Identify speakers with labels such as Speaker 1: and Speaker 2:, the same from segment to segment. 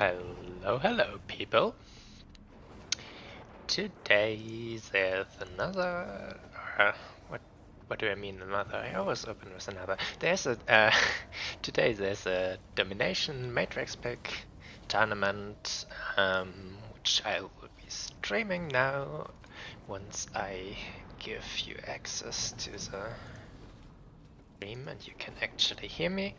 Speaker 1: Hello, people. Today there's another. What do I mean another? I always open with another. There's a. Today there's a Domination Matrix pick tournament, which I will be streaming now. Once I give you access to the stream and you can actually hear me.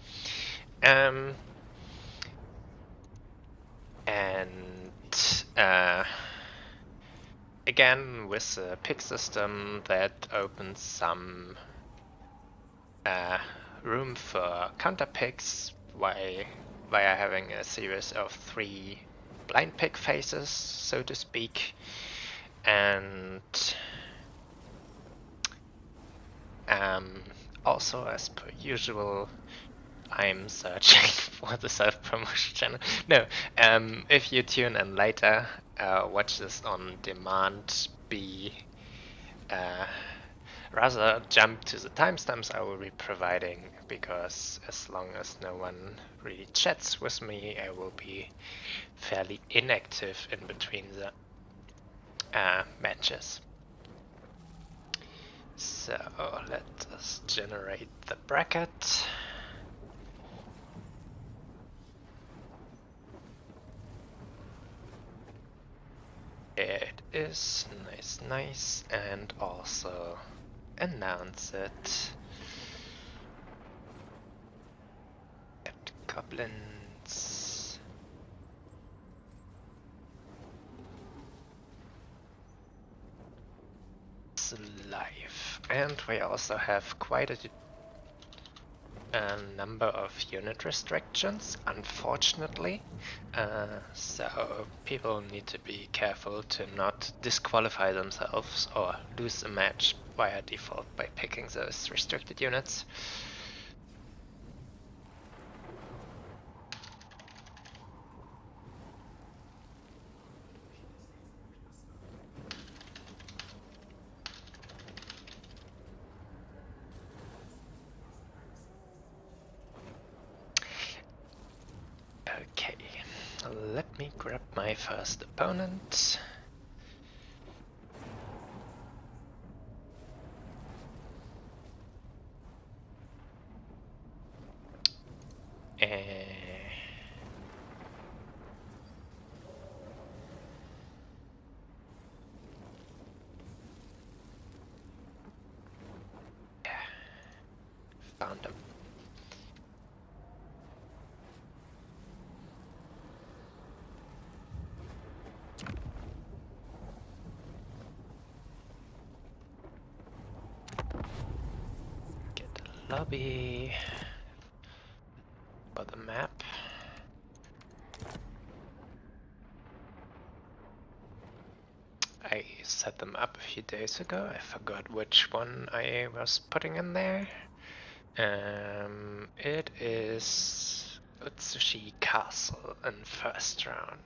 Speaker 1: Again, with a pick system that opens some room for counter picks via having a series of 3 blind pick phases, so to speak, and also, as per usual, I'm searching for the self-promotion channel. No, if you tune in later, watch this on demand, rather jump to the timestamps I will be providing, because as long as no one really chats with me, I will be fairly inactive in between the matches. So let us generate the bracket. It is nice, and also announce it. Get goblins. It's live, and we also have quite a number of unit restrictions, unfortunately, so people need to be careful to not disqualify themselves or lose a match via default by picking those restricted units. Okay, let me grab my first opponent. Found him. Get the lobby for the map. I set them up a few days ago. I forgot which one I was putting in there. It is Utsushi Castle in first round.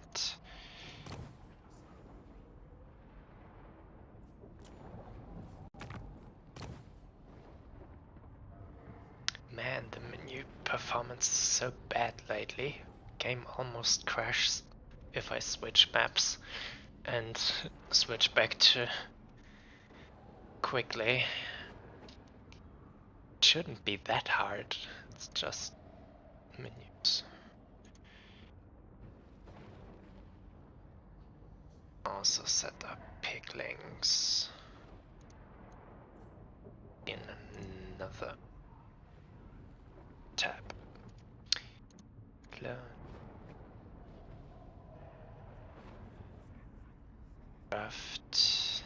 Speaker 1: Man, the menu performance is so bad lately. Game almost crashes if I switch maps and switch back to quickly. It shouldn't be that hard, it's just menus. Also set up pick links in another tab. Draft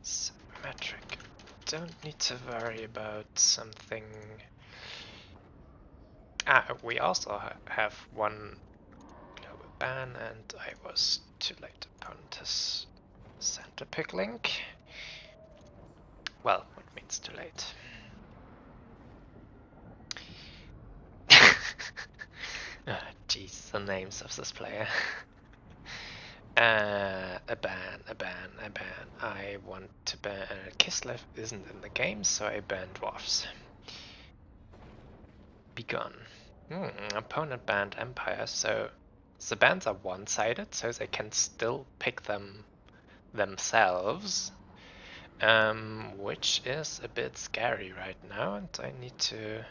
Speaker 1: symmetric. Don't need to worry about something. We also have one global ban, and I was too late. Opponent has sent a pick link. Well, what means too late? Jeez, the names of this player. A ban. I want to ban. Kislev isn't in the game, so I ban dwarfs. Be gone. Opponent banned Empire, so The bands are one-sided, so they can still pick them themselves, which is a bit scary right now, and I need to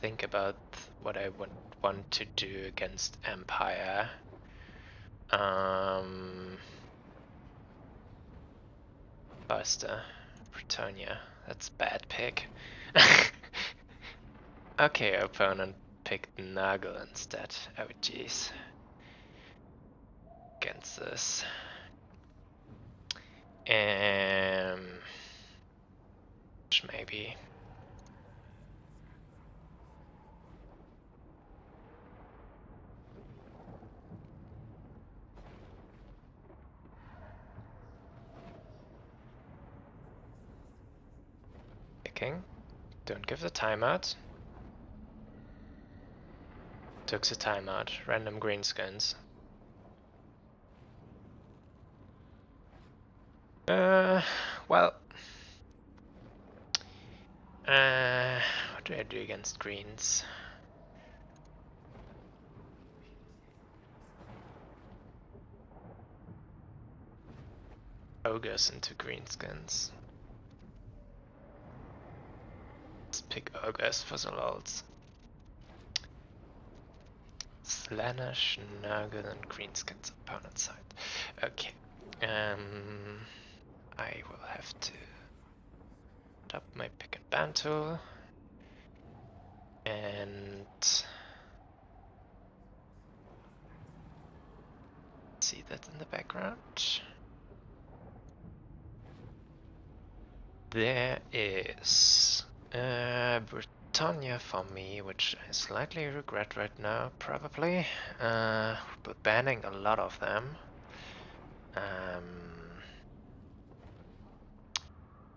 Speaker 1: think about what I would want to do against Empire. Buster, Britannia, that's bad pick. Okay, opponent picked Nuggle instead. Oh jeez. Against this. Maybe. Picking. Don't give the timeout. Took the timeout. Random greenskins. Well. What do I do against greens? Ogres into greenskins. Let's pick ogres for the lols. Slanish, Nugget, and greenskins opponent side. Okay. I will have to tap my pick and ban tool and see that in the background. There is Britannia for me, which I slightly regret right now, probably. But banning a lot of them.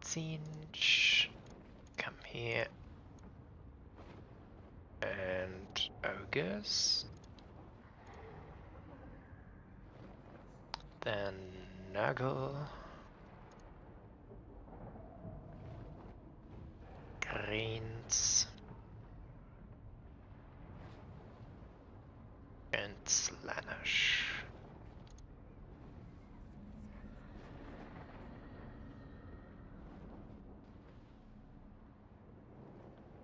Speaker 1: Siege, come here. And ogres. Then Nuggle. Greens. And Slanish.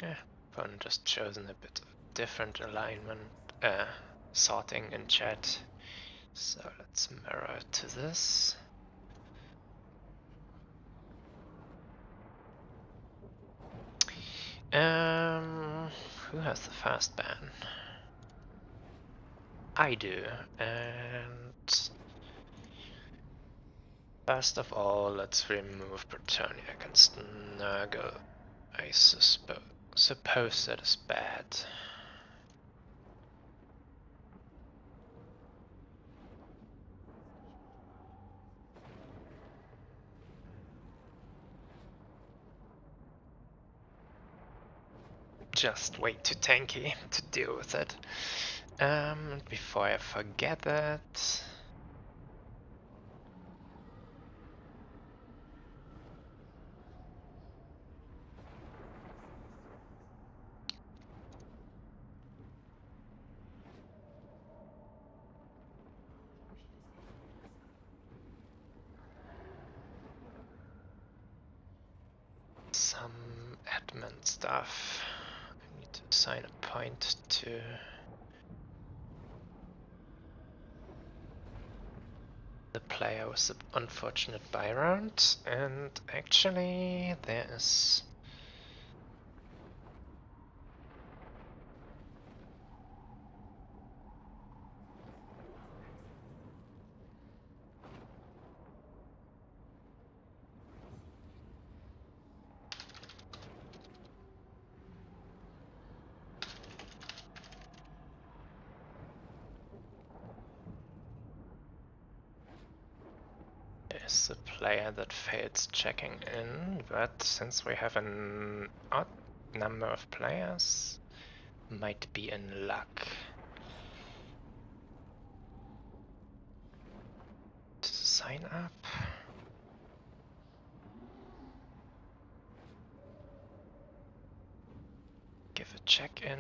Speaker 1: Yeah, opponent just chosen a bit different alignment, sorting in chat. So let's mirror to this. Who has the fast ban? I do, and first of all, let's remove Britannia against Nurgle. I suppose that is bad. Just way too tanky to deal with it. Before I forget that, some admin stuff. I need to assign a point to the player with the unfortunate buy round, and actually there is a player that fails checking in, but since we have an odd number of players, might be in luck. To sign up. Give a check-in.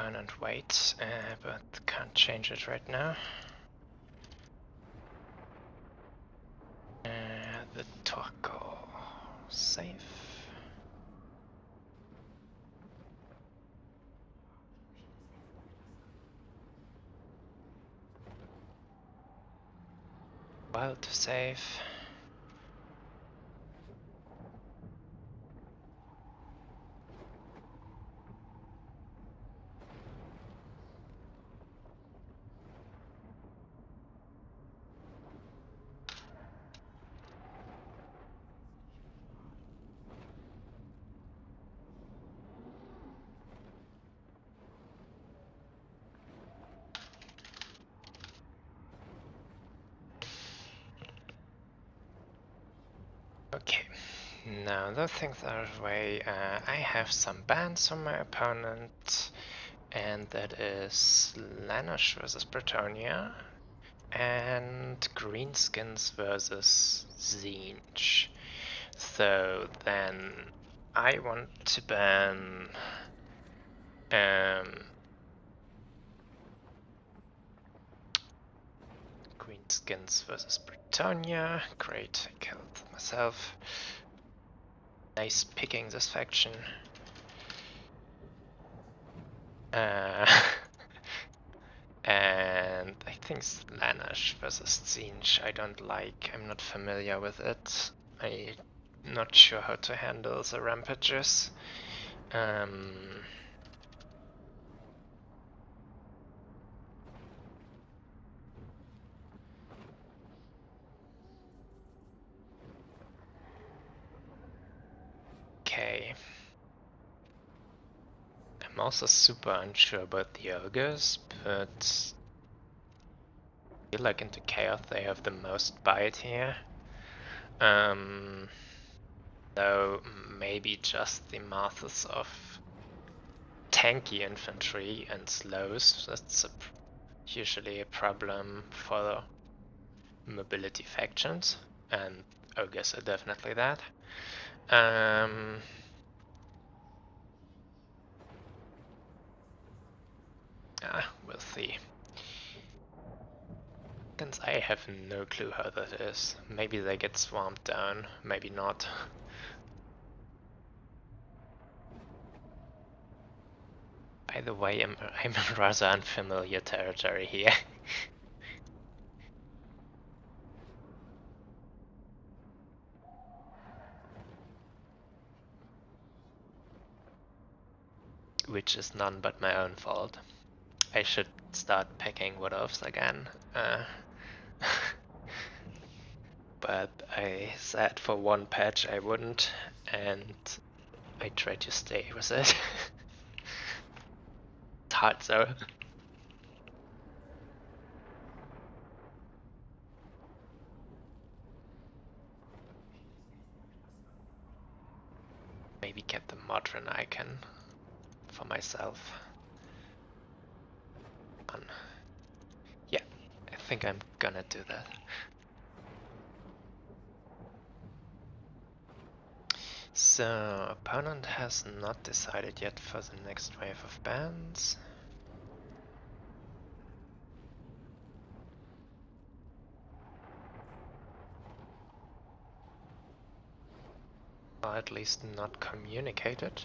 Speaker 1: opponent wait, but can't change it right now. The Torko. Save. Well, to save. Okay, now those things are out of the way. I have some bans on my opponent, and that is Lanish versus Bretonia and Greenskins versus Zinj. So then I want to ban Greenskins versus Bretonia. Great, I killed myself. Nice picking this faction. And I think Slaanesh versus Zinj I don't like. I'm not familiar with it. I'm not sure how to handle the rampages. Okay. I'm also super unsure about the ogres, but I feel like into chaos they have the most bite here. So maybe just the masses of tanky infantry and slows. That's usually a problem for mobility factions, and ogres are definitely that. We'll see. Since I have no clue how that is. Maybe they get swamped down, maybe not. By the way, I'm in rather unfamiliar territory here. Which is none but my own fault. I should start picking wood offs again. But I said for one patch I wouldn't, and I tried to stay with it. It's hard though. Maybe get the modern icon for myself. Yeah, I think I'm gonna do that. So, opponent has not decided yet for the next wave of bans. Or at least not communicated.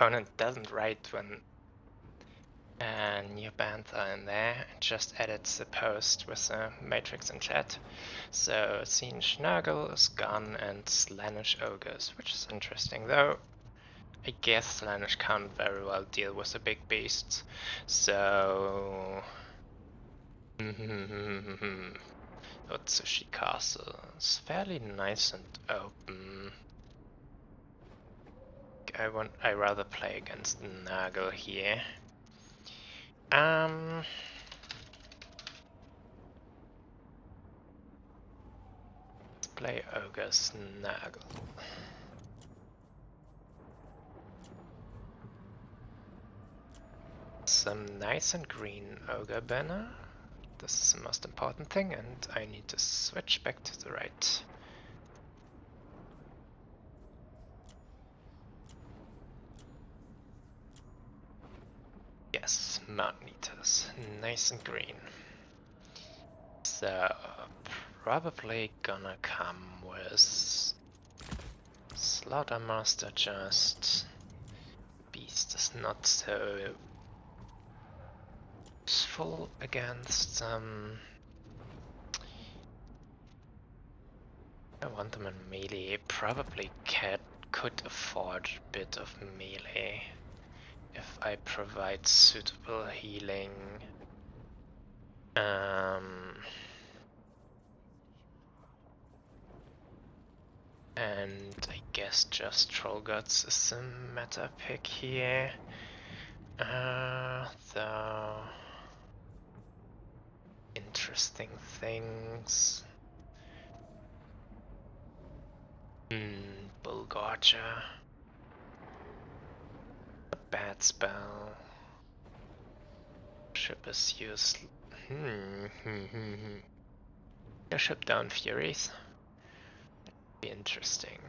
Speaker 1: opponent doesn't write when a new bands are in there. I just added the post with the matrix in chat. So Scene Schnurgle is gone and Slanish Ogres, which is interesting though. I guess Slanish can't very well deal with the big beasts. So Otsushi Castle is fairly nice and open. I rather play against Nagel here. Let's play Ogre's Nagel. Some nice and green Ogre banner. This is the most important thing, and I need to switch back to the right. Yes, Mountain Eaters, nice and green. So, probably gonna come with Slaughtermaster just. Beast is not so useful against I want them in melee. Probably could afford a bit of melee if I provide suitable healing. And I guess just Troll Gods is the meta pick here. Though interesting things. Bullgorger. A bad spell. Ship is useless. Yeah, ship down Furies. Be interesting.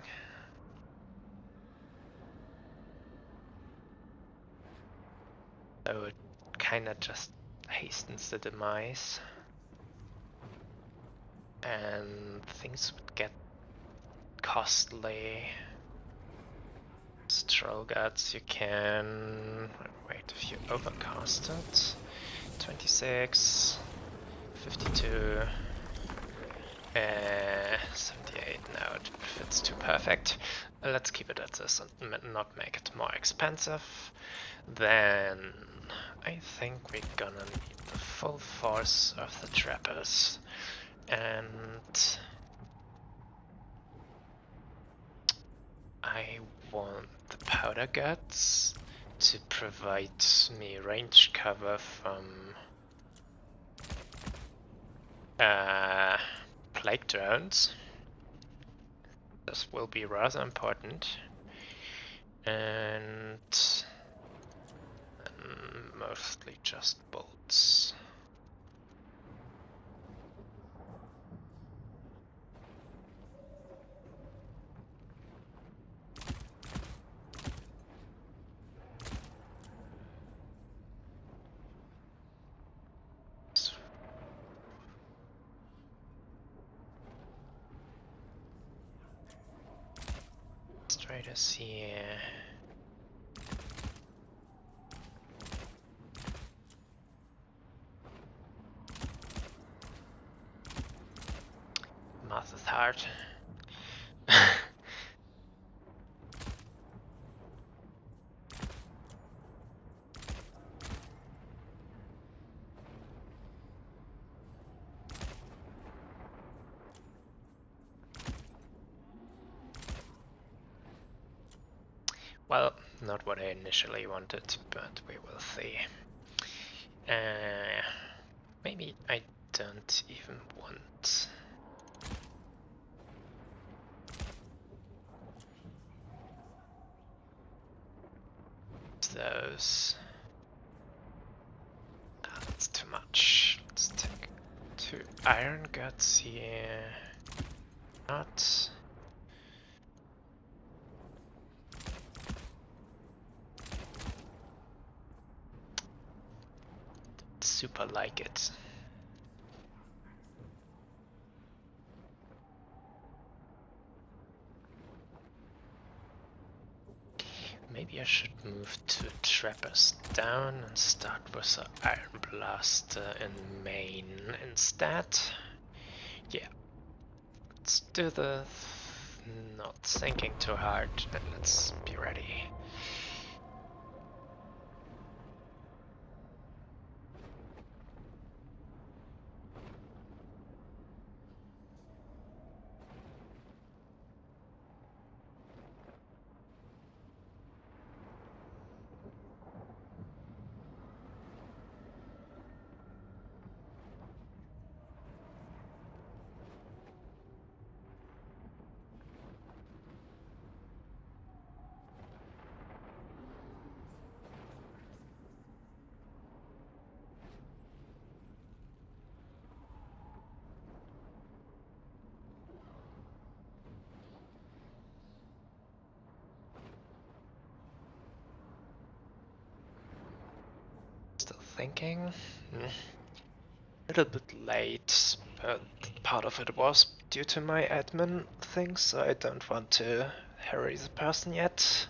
Speaker 1: So it kinda just hastens the demise. And things would get costly. Troll Gods, you can. Wait, if you overcast it. 26, 52, 78. No, it fits too perfect. Let's keep it at this and not make it more expensive. Then I think we're gonna need the full force of the trappers. And I want the Powder Guts to provide me range cover from plague drones. This will be rather important. And mostly just bolts. Striders here. Math is hard. Well, not what I initially wanted, but we will see. Maybe I don't even want those. That's too much. Let's take 2 Iron Guts here. Not. Super like it. Maybe Maybe I should move to Trappers down and start with the Iron Blaster in main instead. Yeah, let's do the not thinking too hard and let's be ready. Still thinking. A little bit late, but part of it was due to my admin thing, so I don't want to harry the person yet.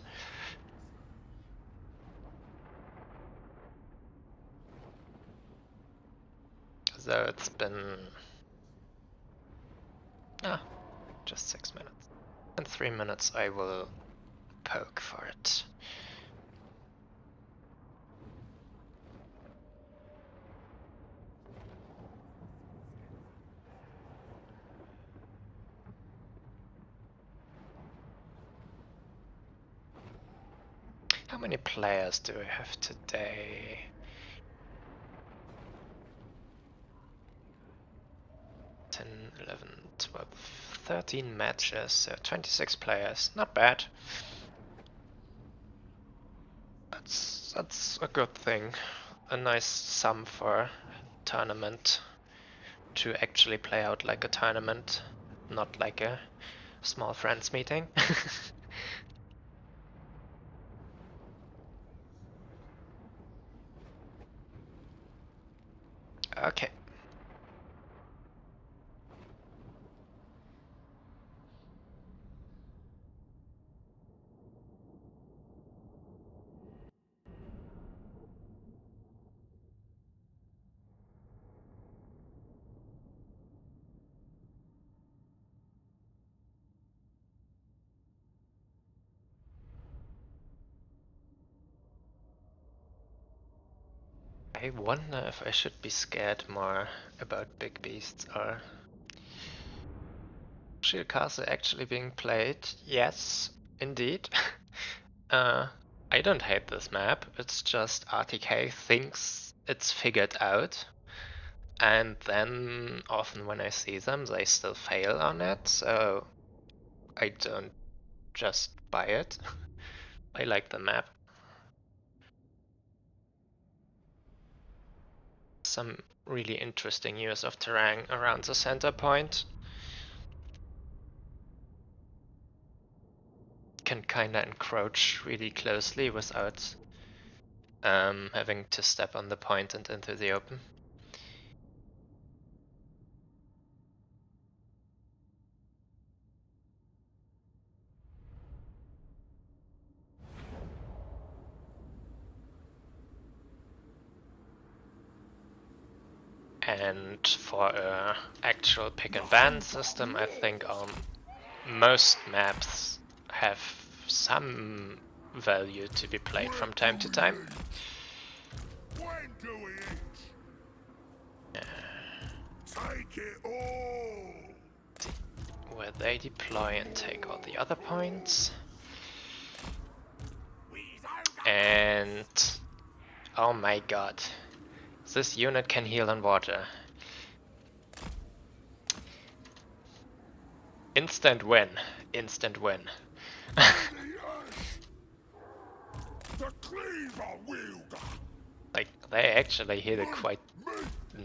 Speaker 1: So it's been just 6 minutes. In 3 minutes I will poke for it. How many players do I have today? 10, 11, 12, 13 matches, so 26 players. Not bad. That's a good thing. A nice sum for a tournament. To actually play out like a tournament, not like a small friends meeting. Okay. I wonder if I should be scared more about big beasts or Shield Castle actually being played. Yes, indeed. I don't hate this map, it's just RTK thinks it's figured out, and then often when I see them they still fail on it, so I don't just buy it. I like the map. Some really interesting use of terrain around the center point. Can kinda encroach really closely without having to step on the point and into the open. And for a actual pick and ban system, I think most maps have some value to be played from time to time.
Speaker 2: Take it all.
Speaker 1: Where they deploy and take all the other points. And oh my god, this unit can heal on water. Instant win. Instant win. Like, they actually hit a quite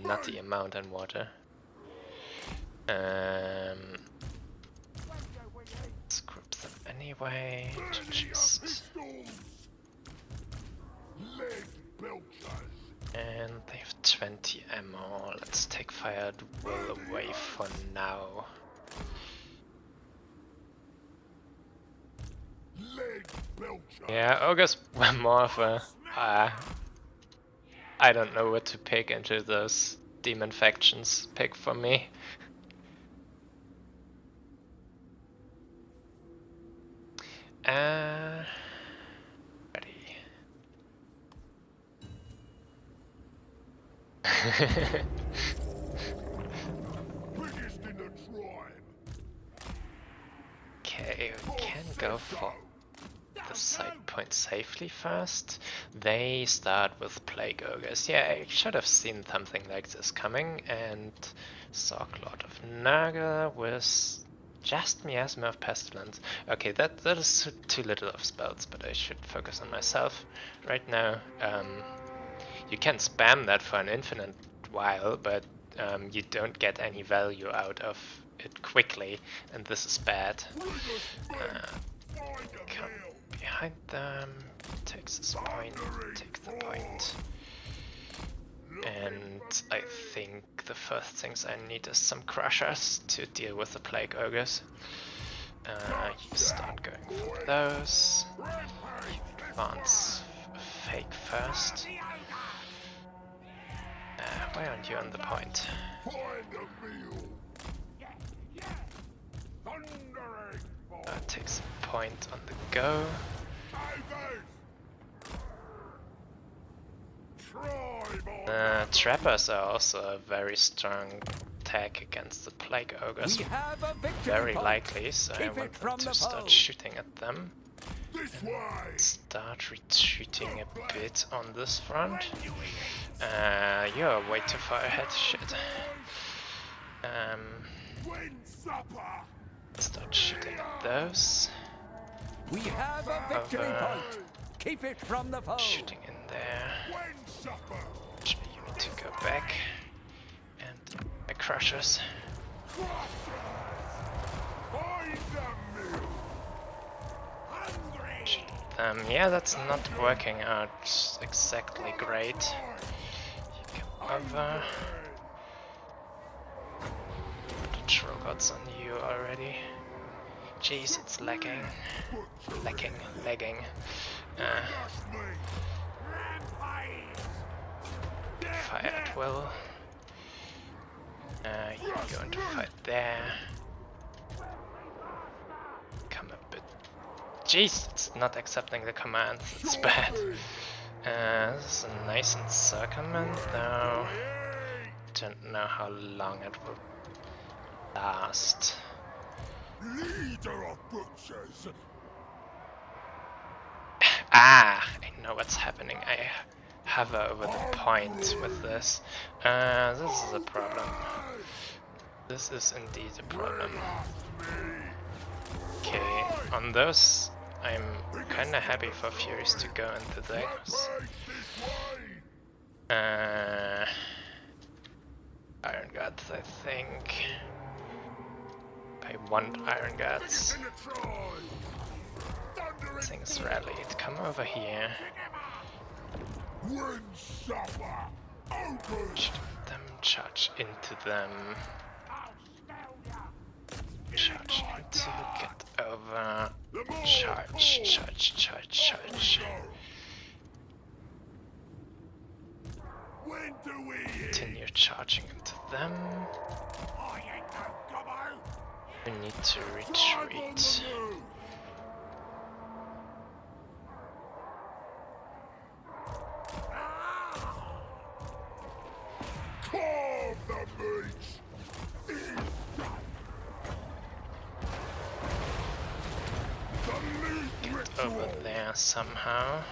Speaker 1: nutty amount in water. Let's group them anyway. Jesus. And they have 20 ammo. Let's take Fired Will away for now.
Speaker 2: Leg belcher.
Speaker 1: Yeah, ogres were more of a... I don't know what to pick into those demon factions pick for me. Ready.
Speaker 2: Biggest in the tribe.
Speaker 1: Okay, we can go for the side point safely first. They start with Plague Ogres. Yeah, I should have seen something like this coming, and Sork Lord of Naga with just Miasma of Pestilence. Okay, that is too little of spells, but I should focus on myself right now. You can spam that for an infinite while, but you don't get any value out of it quickly, and this is bad. Come behind them, takes this point, take the point. And I think the first things I need is some crushers to deal with the Plague Ogres. You start going for those. You advance fake first. Why aren't you on the point? Takes a point on the go. Trappers are also a very strong tag against the Plague Ogres. Very likely, so I want them to start shooting at them. And start retreating a bit on this front. You're way too far ahead, shit. Start shooting at those.
Speaker 3: We have a victory point. Keep it from the foe.
Speaker 1: Shooting in there. Actually, you need to go back. And my crushers. Yeah, that's not working out exactly great. You come over. The troll gods on you already. Jeez, it's lagging. Lagging. Fire at will. You're going to fight there. Come a bit. Jeez, it's not accepting the commands. It's bad. This is a nice encirclement, though. Don't know how long it will last.
Speaker 2: Leader of butchers.
Speaker 1: I know what's happening. I hover over the point with this. This is a problem. This is indeed a problem. Okay, on those, I'm kinda happy for Furies to go into those. Iron Guards, I think. I want Iron Guards. Things rallied. Come over here. Shoot them, charge into them. Charge into, get over. Charge. Continue charging into them. We need to retreat. Get over there somehow.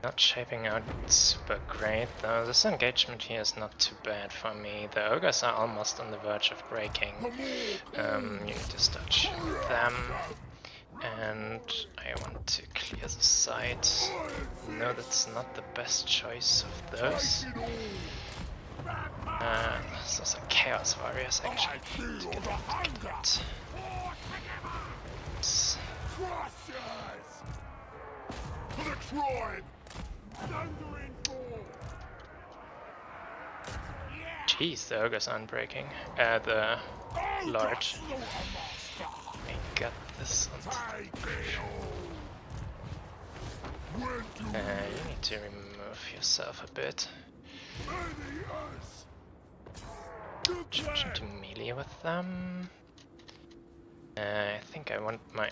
Speaker 1: Not shaping out super great though. This engagement here is not too bad for me. The ogres are almost on the verge of breaking. You need to start shooting them. And I want to clear the side. No, that's not the best choice of those. Those are Chaos Warriors actually. To get that. Jeez, the ogres aren't breaking. The Lord. I got this und you need to remove yourself a bit. Charge into melee with them. I think I want my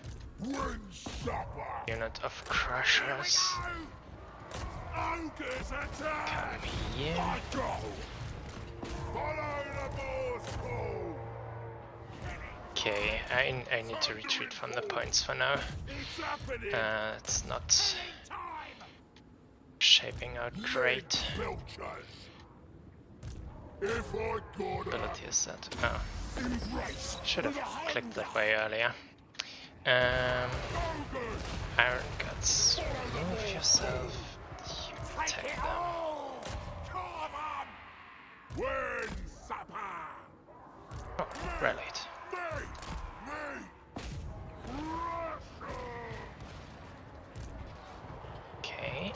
Speaker 1: unit of crushers. Come here. Okay, I need to retreat from the points for now. It's not shaping out great. Ability is set. Oh. Should have clicked that way earlier. Iron Guts, remove yourself. You attack them. Oh, rallied. Okay.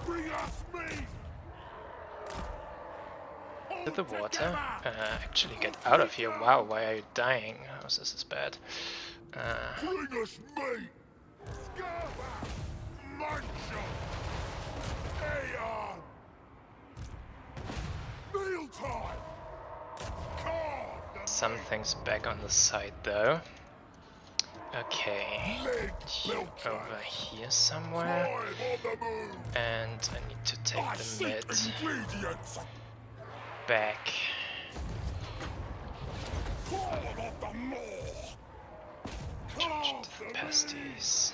Speaker 1: To the water. Actually get out of here. Wow, why are you dying? Oh, this is bad.
Speaker 2: Bring us meat! Mealtime!
Speaker 1: Something's back on the side though. Okay, you over here somewhere. And I need to take the mid back. Charge into the pasties.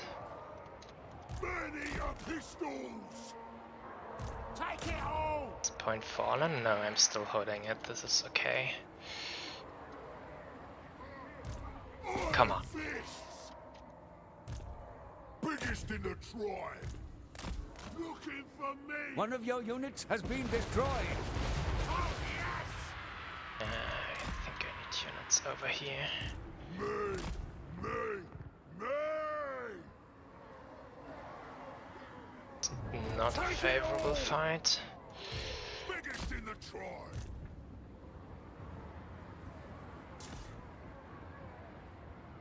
Speaker 1: Is point fallen? No, I'm still holding it. This is okay. Come on.
Speaker 2: Biggest in the tribe. Looking for me.
Speaker 3: One of your units has been destroyed.
Speaker 2: Oh, yes.
Speaker 1: I think I need units over here.
Speaker 2: Me.
Speaker 1: Not a favorable fight.
Speaker 2: Biggest in the tribe.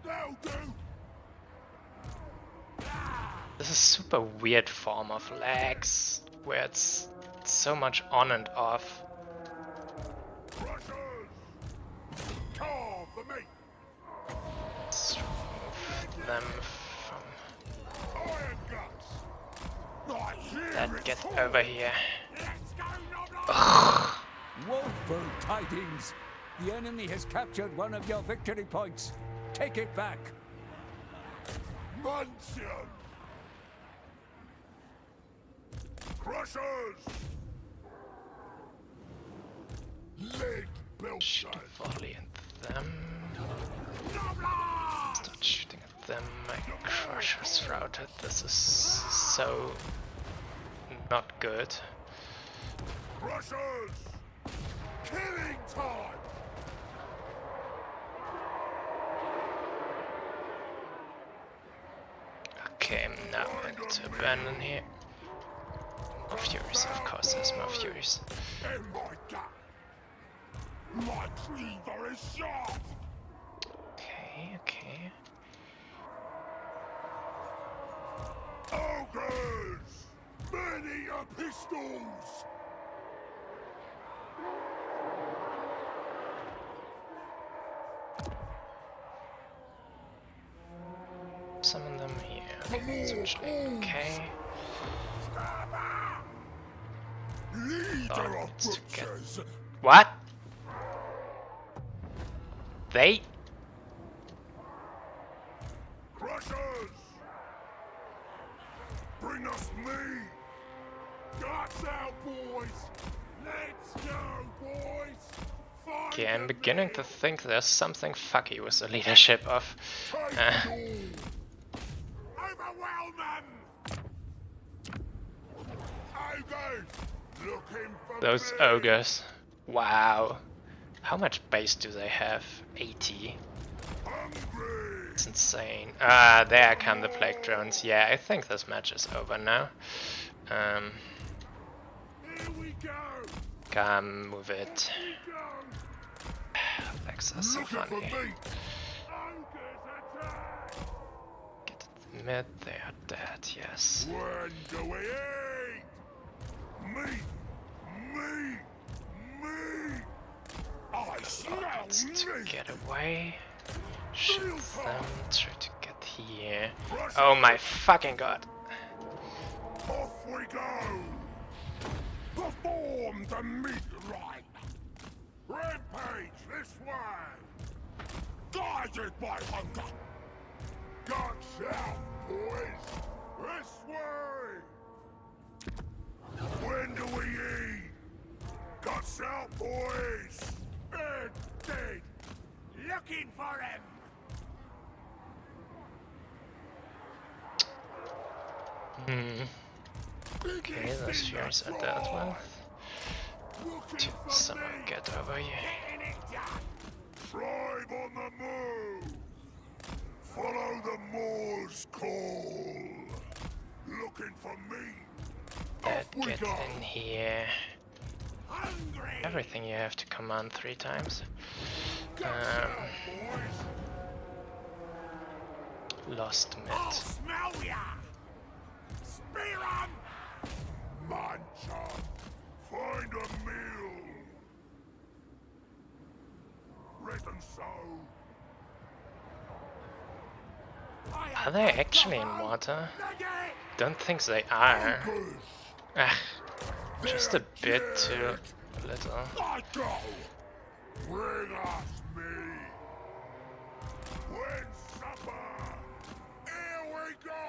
Speaker 2: That'll do.
Speaker 1: This is super weird form of lags, where it's so much on and off.
Speaker 2: Crushers. Carve the meat.
Speaker 1: Let's remove them from
Speaker 2: Iron guts. Right here.
Speaker 1: that. Get over here.
Speaker 2: Let's go,
Speaker 1: Ugh.
Speaker 3: Woeful tidings. The enemy has captured one of your victory points. Take it back.
Speaker 2: Mansion. Crushers. Leg
Speaker 1: Shoot
Speaker 2: belcher.
Speaker 1: a volley at them. Start shooting at them. My crusher's routed. This is so not good.
Speaker 2: Crushers. Killing time.
Speaker 1: Okay, now I need to abandon here. More Furies, of course, there's more Furies.
Speaker 2: In my gut. My cleaver is sharp.
Speaker 1: Okay.
Speaker 2: Ogres. Many pistols.
Speaker 1: Summon them here. Okay.
Speaker 2: Leader of
Speaker 1: needs to get-
Speaker 2: butchers.
Speaker 1: What? They?
Speaker 2: Crushers. Bring us meat. Guts out, boys. Let's go, boys. Find
Speaker 1: Okay, I'm
Speaker 2: the
Speaker 1: beginning
Speaker 2: meat.
Speaker 1: to think there's something fucky with the leadership of
Speaker 2: Take
Speaker 1: uh,
Speaker 2: it all. Overwhelm them. Ogres. Looking for
Speaker 1: those
Speaker 2: me.
Speaker 1: ogres. Wow. How much base do they have? 80.
Speaker 2: Hungry.
Speaker 1: It's insane. Ah, there come the plague drones. Yeah, I think this match is over now.
Speaker 2: Here we go.
Speaker 1: Come, move it.
Speaker 2: Go.
Speaker 1: Legs are so
Speaker 2: Looking for
Speaker 1: funny.
Speaker 2: meat. Ogres attack.
Speaker 1: mid, they are dead, yes.
Speaker 2: When do we eat? Meat! Meat! Meat! I smell
Speaker 1: Needs to
Speaker 2: meat!
Speaker 1: get away. Shoot
Speaker 2: Real
Speaker 1: them,
Speaker 2: time.
Speaker 1: try to get here.
Speaker 2: Rush
Speaker 1: Oh
Speaker 2: it.
Speaker 1: my fucking god!
Speaker 2: Off we go! Perform the meat rite! Rampage this way! Guided by hunger! Guts out, boys! This way! When do we eat? Guts out, boys! Dead, dead! Looking for him!
Speaker 1: Okay, those fears are dead one. To somehow get over here.
Speaker 2: Tribe on the move! Follow the Moor's call! Looking for me? Off we
Speaker 1: Get
Speaker 2: go!
Speaker 1: in here.
Speaker 2: Hungry!
Speaker 1: Everything you have to command 3 times.
Speaker 2: Guts out, boys!
Speaker 1: Lost
Speaker 2: I'll
Speaker 1: mid.
Speaker 2: smell ya! Spear 'em! Mancha! Find a meal! Written so!
Speaker 1: Are they actually in water? Don't think they are. Ah, just a bit too little.
Speaker 2: I go! Bring us meat! When supper! Here we go!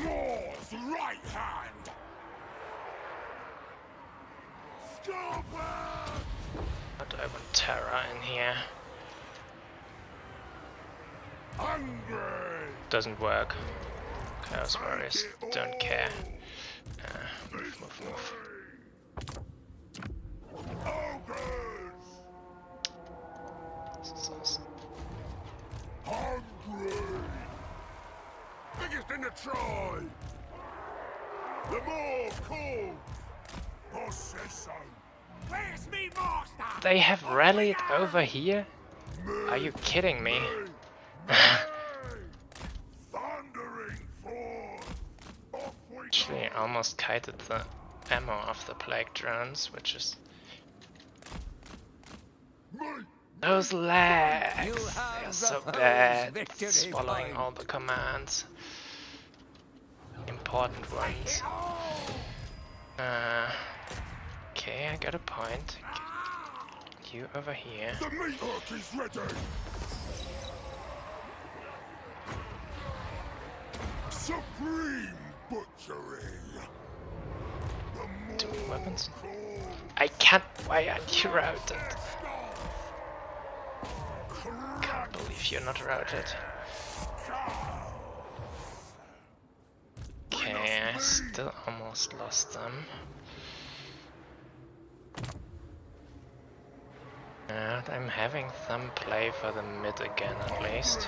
Speaker 2: Moor's right hand! Stupid!
Speaker 1: But I want Terra in here.
Speaker 2: Hungry!
Speaker 1: Doesn't work. Chaos Warriors don't care. Move, move, move.
Speaker 2: Ogres!
Speaker 1: This is awesome.
Speaker 2: Hungry! Biggest in the tribe! The more cool! Boss says so. Where's me master?
Speaker 1: They have rallied over here? Are you kidding me?
Speaker 2: Thundering forth! Off we
Speaker 1: Actually, I almost kited the ammo of the plague drones, which is
Speaker 2: go!
Speaker 1: those legs.
Speaker 3: You
Speaker 1: They're
Speaker 3: have
Speaker 1: so
Speaker 3: the
Speaker 1: bad.
Speaker 3: victory
Speaker 1: Swallowing
Speaker 3: point.
Speaker 1: all the commands. Important ones. Okay, I got a point. Get you over here.
Speaker 2: The meat hook is ready! Supreme butchery! The
Speaker 1: Two
Speaker 2: more
Speaker 1: weapons.
Speaker 2: cool!
Speaker 1: I can't. Why aren't you routed? Can't believe you're not routed. Okay, I still almost lost them. I'm having them play for the mid again at least.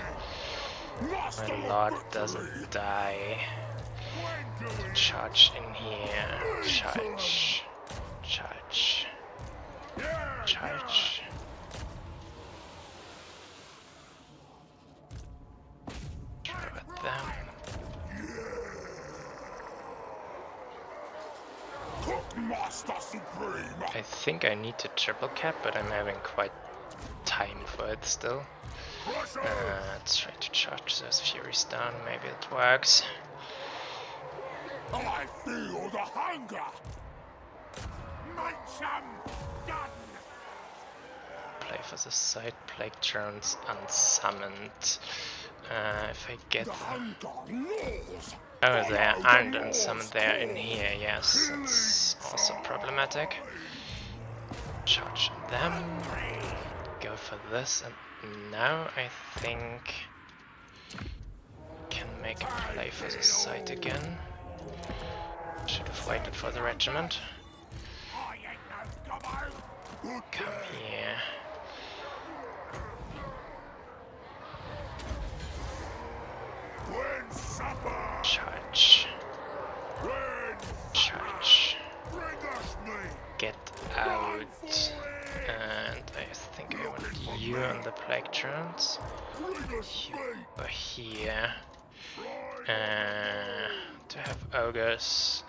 Speaker 1: My lord doesn't die. Charge in here. Charge. Charge. Charge. Try with them.
Speaker 2: Master Supreme!
Speaker 1: I think I need to triple cap, but I'm having quite time for it still. Let's try to charge those furies down, maybe it works.
Speaker 2: I feel the hunger! Make some done!
Speaker 1: Play for the side plague drones unsummoned. If I get
Speaker 2: The
Speaker 1: them.
Speaker 2: hunger gnaws!
Speaker 1: Oh, there aren't unsummoned, they're in here, yes. It's also problematic. Charge them. Go for this, and now I think can make a play for the site again. Should have waited for the regiment.
Speaker 2: I ain't no gobbo!
Speaker 1: Come here.
Speaker 2: When supper!
Speaker 1: Charge.
Speaker 2: When
Speaker 1: Charge.
Speaker 2: bring us meat!
Speaker 1: Get out. And I think I want you on the plague drones.
Speaker 2: Bring us
Speaker 1: You
Speaker 2: meat!
Speaker 1: over here to have ogres.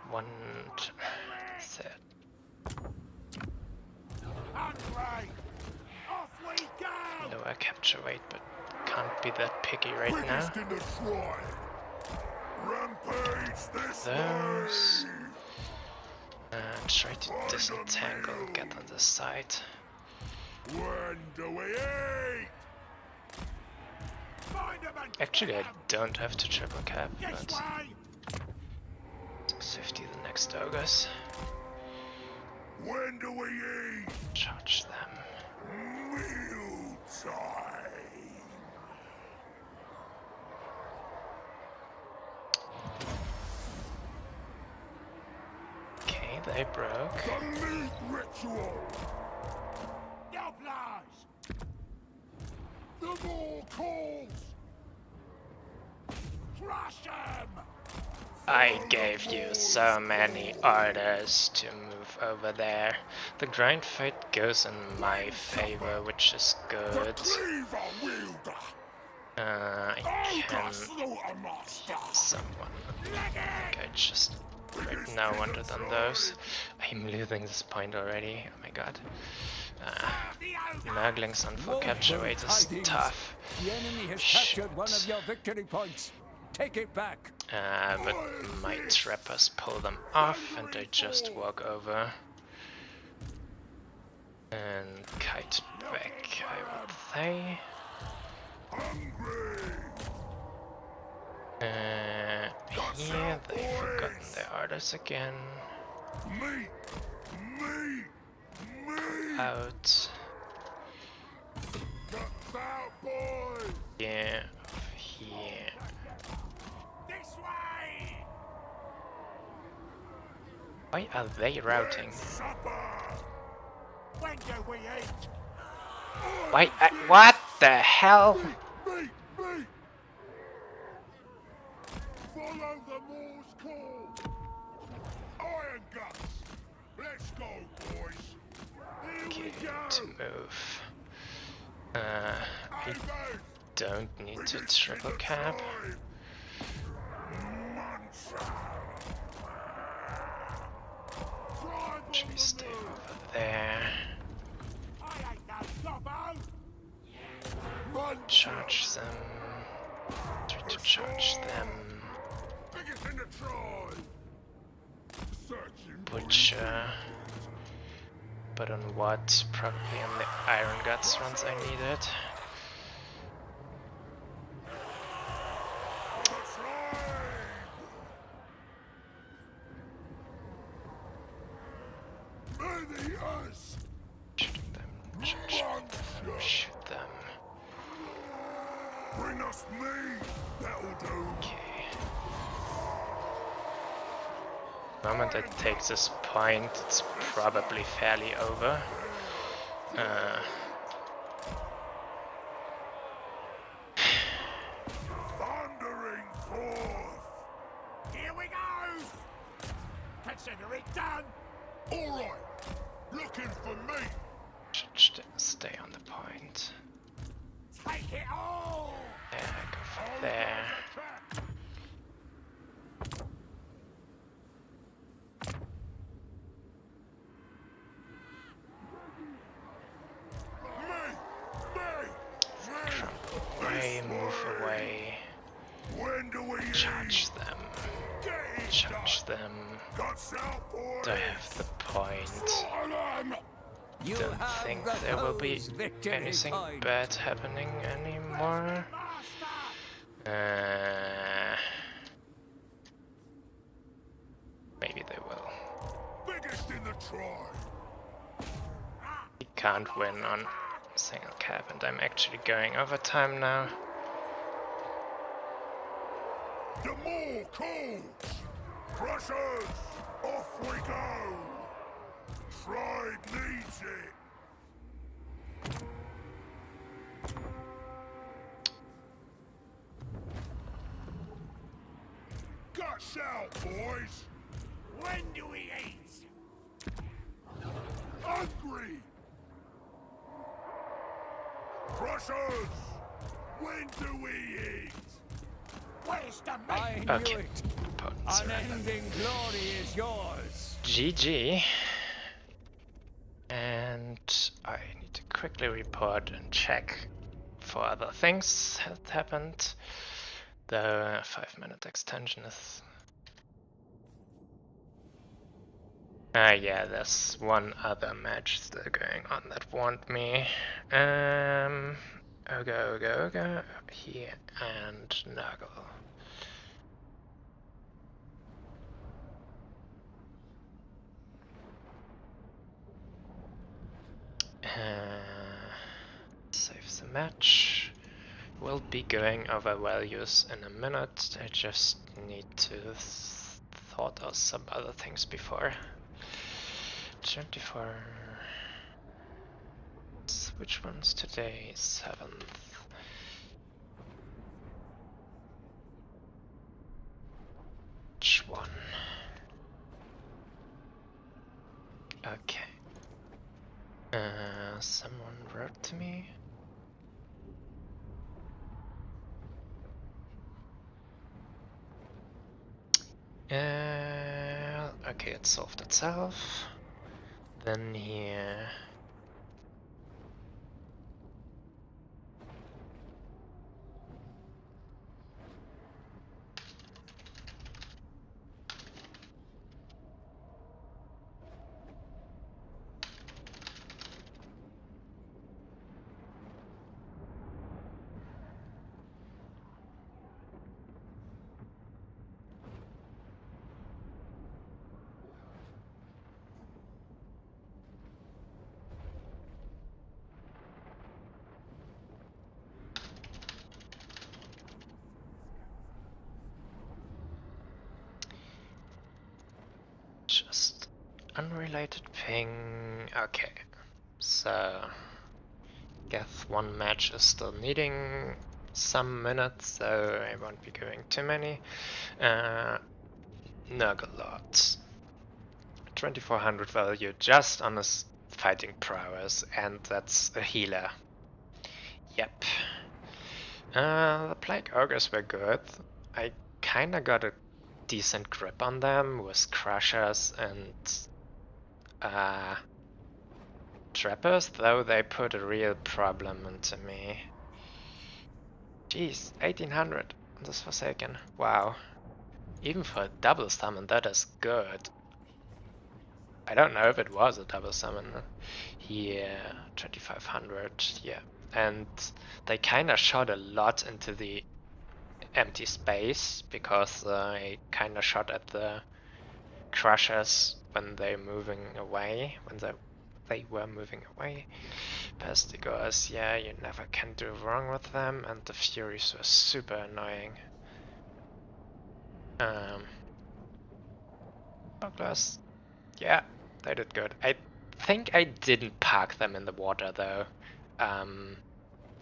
Speaker 1: One set. Lower capture rate, but can't be that picky right now. Those. Try to disentangle, get on the side.
Speaker 2: When do we eat?
Speaker 1: Actually, I don't have to triple cap, but 650 the next ogres.
Speaker 2: When do we eat?
Speaker 1: Charge them.
Speaker 2: Meal time.
Speaker 1: Okay, they broke.
Speaker 2: The meat ritual. The more calls. Crush them.
Speaker 1: I gave you so many orders to move over there. The grind fight goes in my favor, which is good. I can heal someone. I think I just right now wanted on those. I'm losing this point already. Oh my god. Merglings on full capture rate is tough.
Speaker 3: The enemy has captured one of your victory points. Take it back.
Speaker 1: But my trappers pull them off and I just walk over and kite back, I would say. Here they've forgotten their orders again. Out. Yeah, here. Why are they routing? Why? What the hell?
Speaker 2: Follow the Moor's call. Iron guts. Let's go, boys.
Speaker 1: Okay, to move. I don't need to triple cap. Should we stay over there? Charge them. Try to charge them. Butcher. But on what? Probably on the Iron Guts once I need it. Shoot them, shoot them.
Speaker 2: Bring us meat. That'll do.
Speaker 1: Okay. The moment I take this point, it's probably fairly over.
Speaker 2: Thundering forth. Here we go. Consider it done. All right. Looking for me.
Speaker 1: Should stay on the point.
Speaker 2: Take it all.
Speaker 1: Yeah, go from there. Move away.
Speaker 2: When do we
Speaker 1: Charge them. Charge them. Do I have the point? Don't think there will be anything bad happening anymore. Maybe they will.
Speaker 2: Biggest in the tribe.
Speaker 1: We can't win on single cap, and I'm actually going overtime now.
Speaker 2: The more calls. Crushers, off we go. Tribe needs it. Guts out, boys. When do we eat? Hungry. Crushers, When do we eat? Where's the meat?
Speaker 3: I knew
Speaker 1: Okay.
Speaker 3: it.
Speaker 1: Opponent surrender.
Speaker 3: Unending glory is yours.
Speaker 1: GG. And I need to quickly report and check for other things that happened. The 5-minute extension is... yeah, there's one other match still going on that warned me. Oga, here, and Nurgle. Save the match. We'll be going over values in a minute. I just need to thought of some other things before. 24. Which one's today? 7th. Which one? Okay. Someone wrote to me. Okay, it solved itself. Then here. Just unrelated ping. Okay, so guess one match is still needing some minutes, so I won't be going too many. Nurgle 2400 value just on his fighting prowess, and that's a healer. Yep. The Plague Ogres were good. I kinda got a decent grip on them with Crushers and Trappers, though they put a real problem into me. Jeez, 1800 on this Forsaken. Wow. Even for a double summon, that is good. I don't know if it was a double summon. Yeah, 2500, yeah. And they kinda shot a lot into the empty space because I kinda shot at the Crushers when they're moving away, when they were moving away. Pestigors, yeah, you never can do wrong with them, and the Furies were super annoying. Buglers, yeah, they did good. I think I didn't park them in the water though.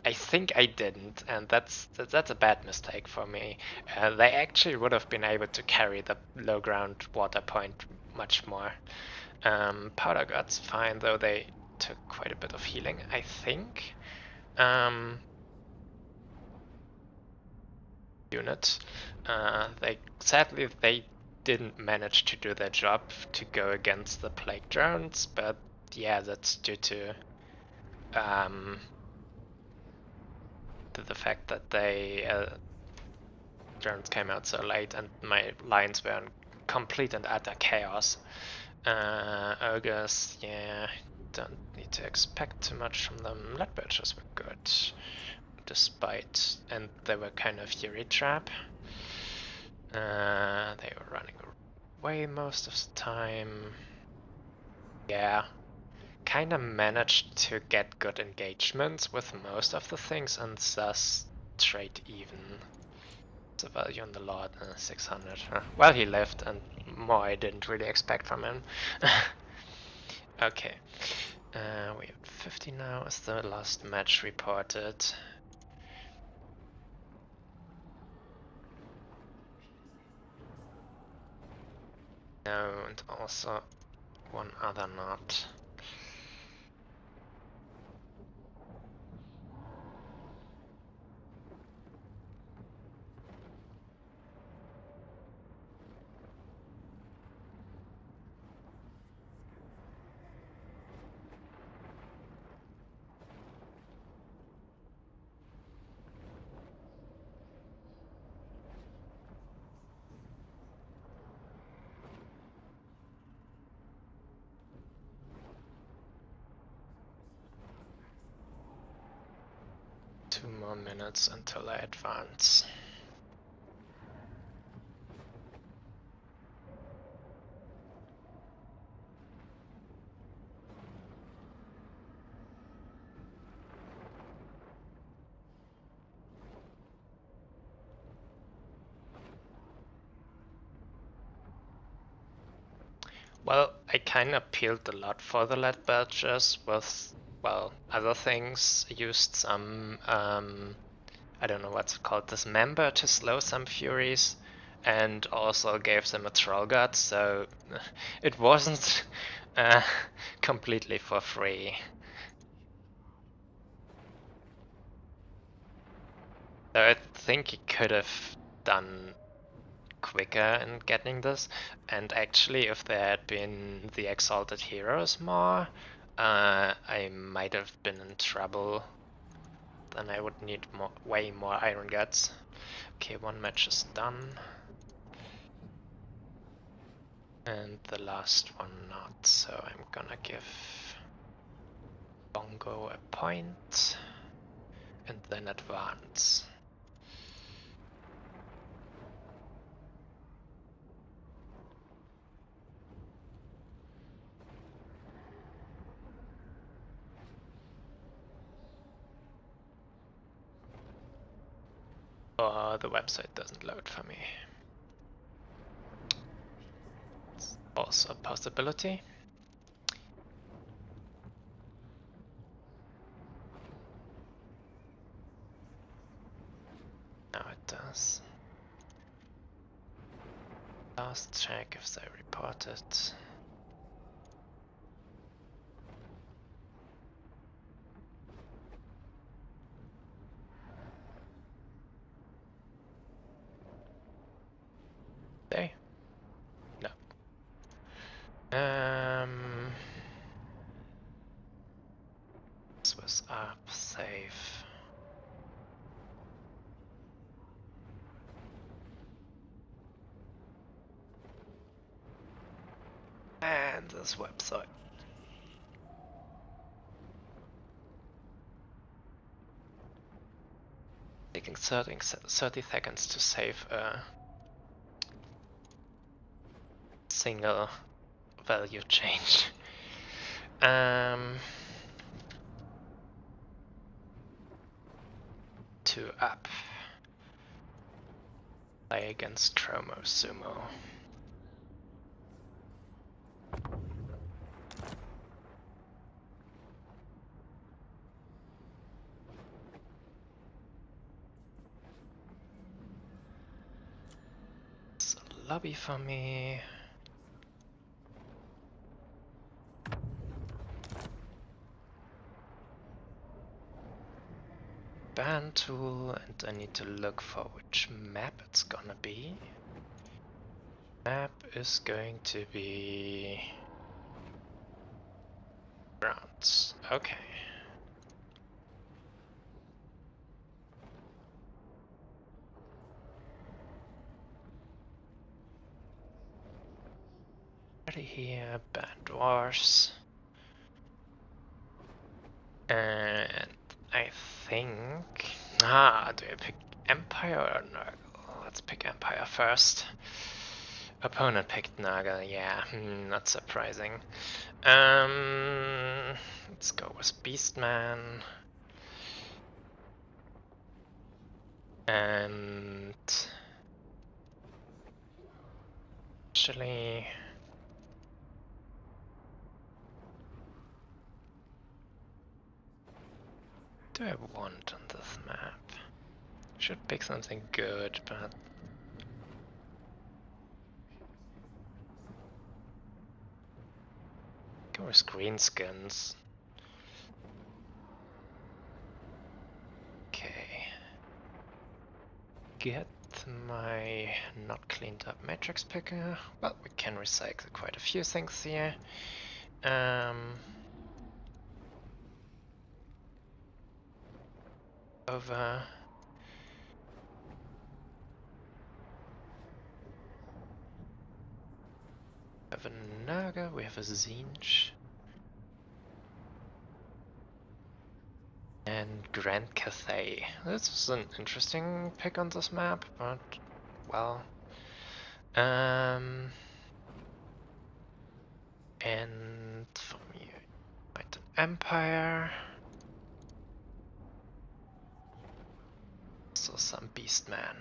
Speaker 1: I think I didn't, and that's a bad mistake for me. They actually would have been able to carry the low ground water point much more. Powder Guard's fine, though they took quite a bit of healing, I think. Unit. Sadly they didn't manage to do their job to go against the Plague Drones, but yeah, that's due to the fact that they drones came out so late and my lines were in complete and utter chaos. Ogres, yeah, don't need to expect too much from them. Lead Birches were good, despite, and they were kind of Fury Trap. They were running away most of the time. Yeah, kind of managed to get good engagements with most of the things and thus trade even. The value on the lot, 600. Well, he lived, and more I didn't really expect from him. Okay, we have 50 now. Is the last match reported? No, and also one other knot. more minutes until I advance. Well, I kinda peeled a lot for the lead badges with, well, other things. I used some, I don't know what's it called, dismember to slow some furies, and also gave them a troll gut, so it wasn't completely for free. So I think he could have done quicker in getting this, and actually if there had been the Exalted Heroes more, I might have been in trouble. Then I would need way more Iron Guts. Okay, one match is done. And the last one not, so I'm gonna give Bongo a point and then advance. Oh, the website doesn't load for me. It's also a possibility. Now it does. Last check if they reported. They? No. This was up, save. And this website. Taking 30 seconds to save a single value change. Two up. Play against Tromo Sumo. It's a lobby for me. Band tool, and I need to look for which map it's gonna be. Map is going to be Grounds. Okay. Ready here, Band Wars. And I think... do I pick Empire or Nurgle? Let's pick Empire first. Opponent picked Nurgle, yeah, not surprising. Let's go with Beastman. And... actually... what do I want on this map? Should pick something good, but... go with greenskins. Okay. Get my not cleaned up matrix picker. Well, we can recycle quite a few things here. Over. We have a Naga, we have a Zinj. And Grand Cathay. This is an interesting pick on this map, but well. And from here, fight an Empire. So some Beastman.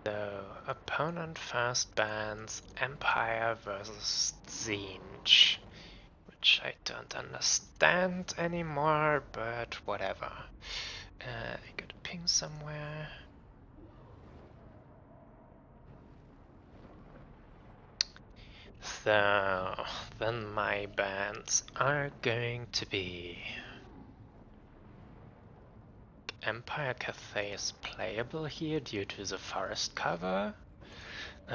Speaker 1: So, opponent first bans Empire versus Zinj, which I don't understand anymore, but whatever. I got a ping somewhere. So, then my bans are going to be Empire Cathay is playable here due to the forest cover. Oh,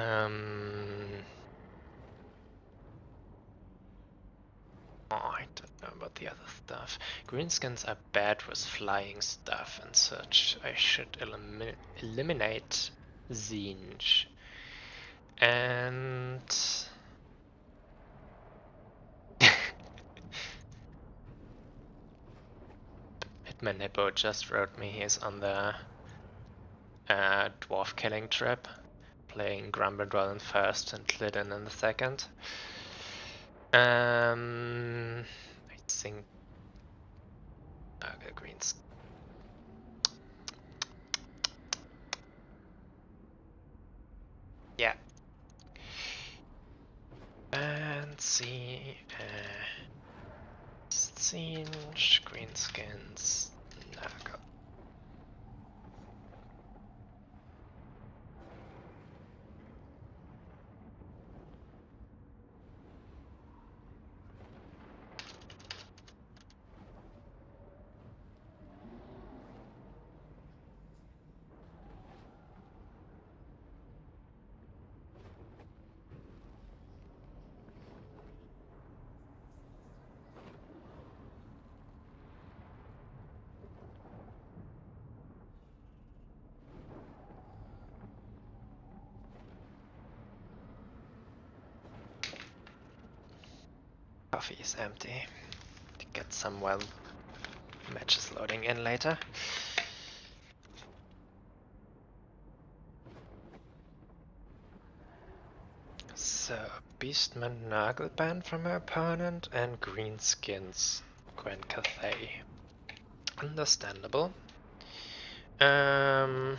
Speaker 1: I don't know about the other stuff. Greenskins are bad with flying stuff and such. I should eliminate Zinj. And... Hitman Hippo just wrote me he's on the dwarf killing trip, playing Grumbledron first and Glidden in the second. I think Greens. Yeah. And see, Zinj, Greenskins, Naga. Coffee is empty. To get some matches loading in later. So, Beastman Nagelband from her opponent and Greenskins Grand Cathay. Understandable. I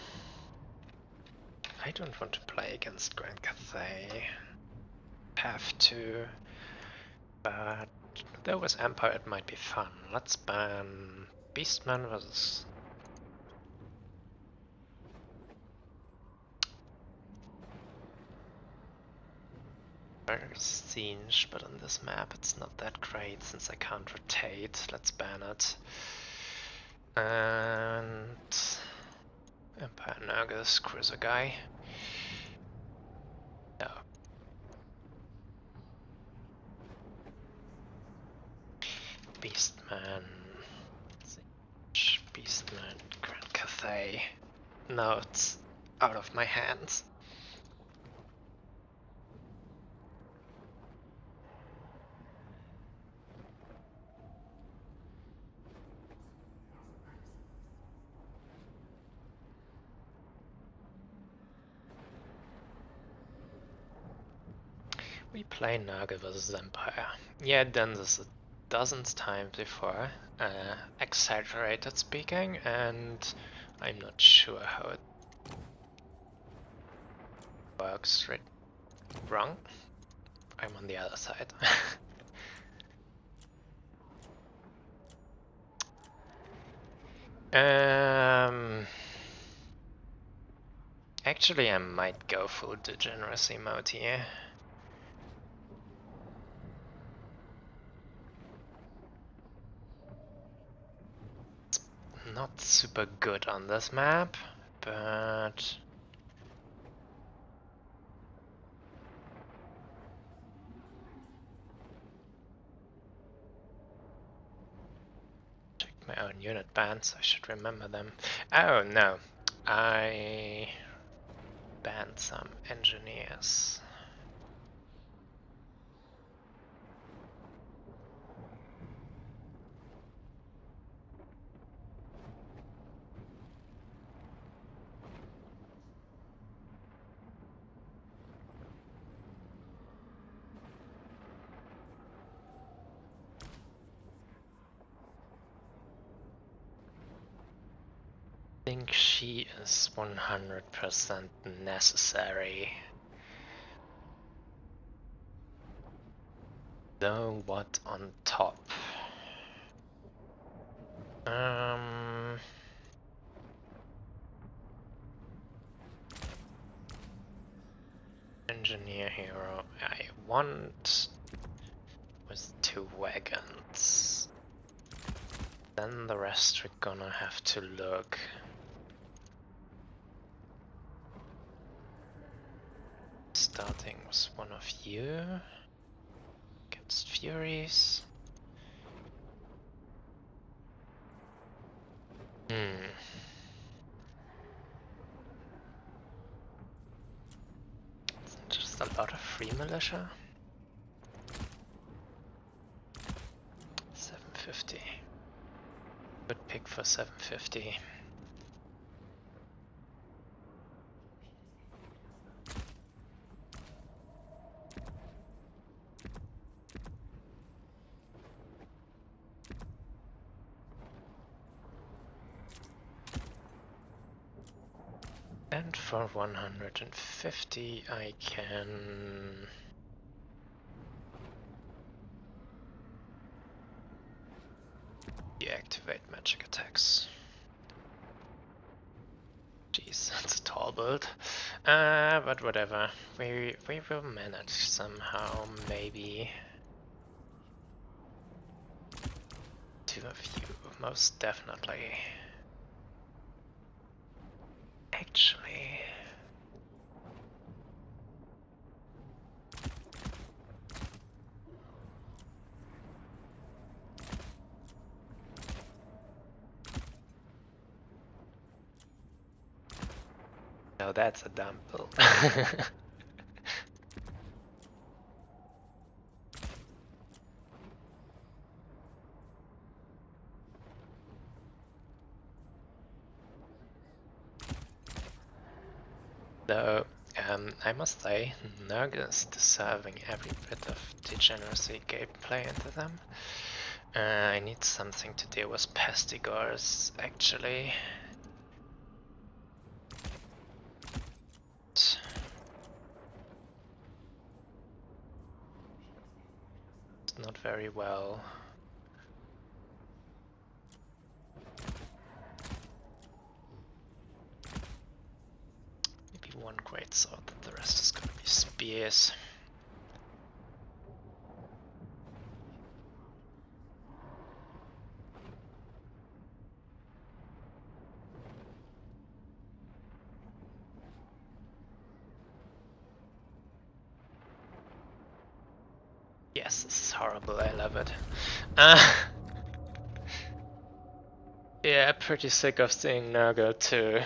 Speaker 1: don't want to play against Grand Cathay. Have to. But there was Empire, it might be fun. Let's ban Beastman versus... Zinj, but on this map it's not that great since I can't rotate. Let's ban it. And... Empire Nagas, Cruiser guy. No. Beastman. Beastman, Grand Cathay. Now it's out of my hands. We play Naga vs Empire. Yeah, done this a dozens times before, exaggerated speaking, and I'm not sure how it works right wrong. I'm on the other side. Actually I might go full degeneracy mode here. Not super good on this map, but unknown unit bans. I should remember them. Oh no, I banned some engineers. I think she is 100% necessary. Though what on top? Engineer hero. I want with 2 wagons. Then the rest we're gonna have to look. Starting with one of you against Furies. Just a lot of free militia. 750. Good pick for 750. And for 150 I can deactivate magic attacks. Jeez, that's a tall build. But whatever. We will manage somehow, maybe. 2 of you, most definitely. Actually... No, that's a dumb build. Though, I must say, Nurgle is deserving every bit of degeneracy gameplay into them. I need something to deal with Pestigors, actually. It's not very well. Maybe one great sword, the rest is gonna be spears. Yes, this is horrible, I love it. Yeah, pretty sick of seeing Nurgle too.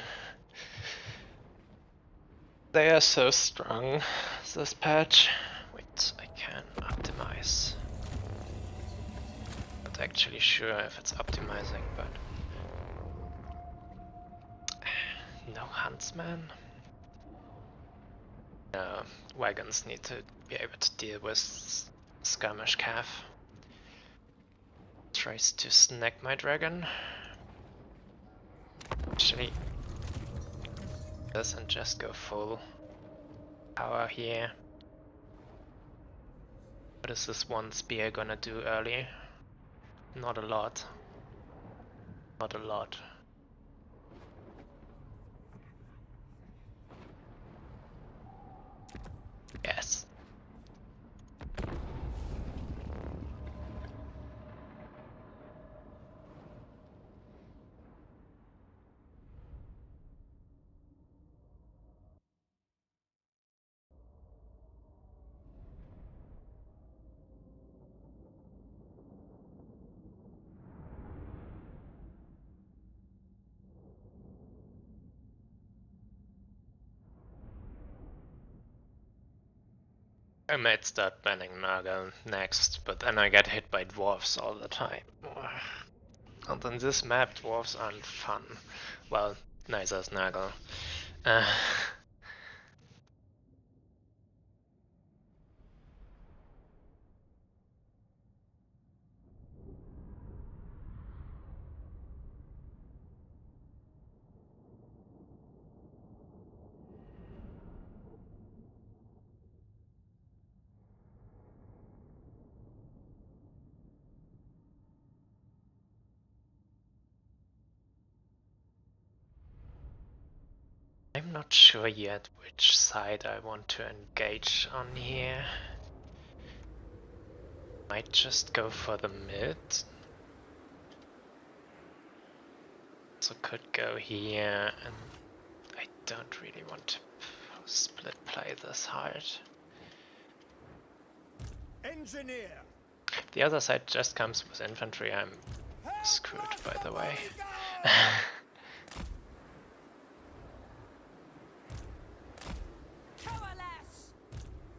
Speaker 1: They are so strong, this patch. Wait, I can optimize. Not actually sure if it's optimizing, but... No huntsman? No, wagons need to be able to deal with skirmish calf. Tries to snack my dragon. Actually, doesn't just go full power here. What is this one spear gonna do early? Not a lot. Not a lot. Yes. I might start banning Naga next, but then I get hit by dwarves all the time. And on this map, dwarves aren't fun. Well, neither is Naga. Uh, I'm not sure yet which side I want to engage on here. Might just go for the mid. So could go here, and I don't really want to split play this hard.
Speaker 3: Engineer.
Speaker 1: If the other side just comes with infantry, I'm screwed, by the way.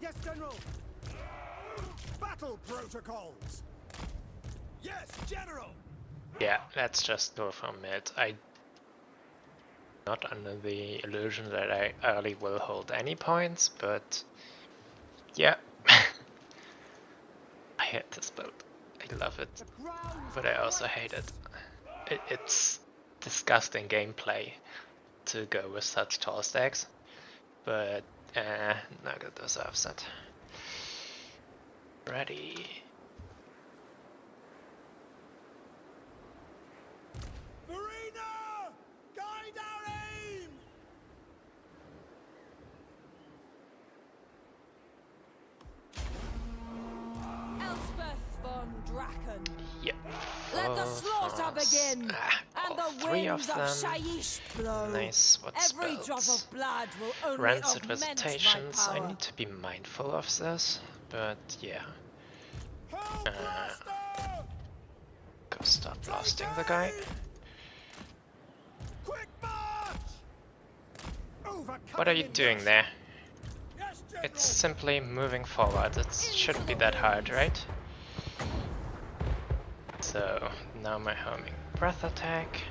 Speaker 3: Yes, General. Battle protocols. Yes, General.
Speaker 1: Yeah, let's just go for mid. I not under the illusion that I early will hold any points, but yeah. I hate this build. I love it, but I also hate it. It's disgusting gameplay to go with such tall stacks, but Nugget deserves it. Ready.
Speaker 3: Marina! Guide our aim!
Speaker 4: Elspeth von Draken.
Speaker 1: Yep.
Speaker 4: Let the slaughter begin, and the
Speaker 1: three of
Speaker 4: winds of
Speaker 1: them.
Speaker 4: Shyish blow.
Speaker 1: Nice. What
Speaker 4: Every drop
Speaker 1: spells?
Speaker 4: of blood will only
Speaker 1: Rancid
Speaker 4: augment my
Speaker 1: Visitations. I
Speaker 4: power.
Speaker 1: need to be mindful of this, but yeah. Go start blasting the guy.
Speaker 3: Quick march!
Speaker 1: What are you doing there?
Speaker 3: Yes, General.
Speaker 1: It's simply moving forward. It shouldn't be that hard, right? So now my homing breath attack.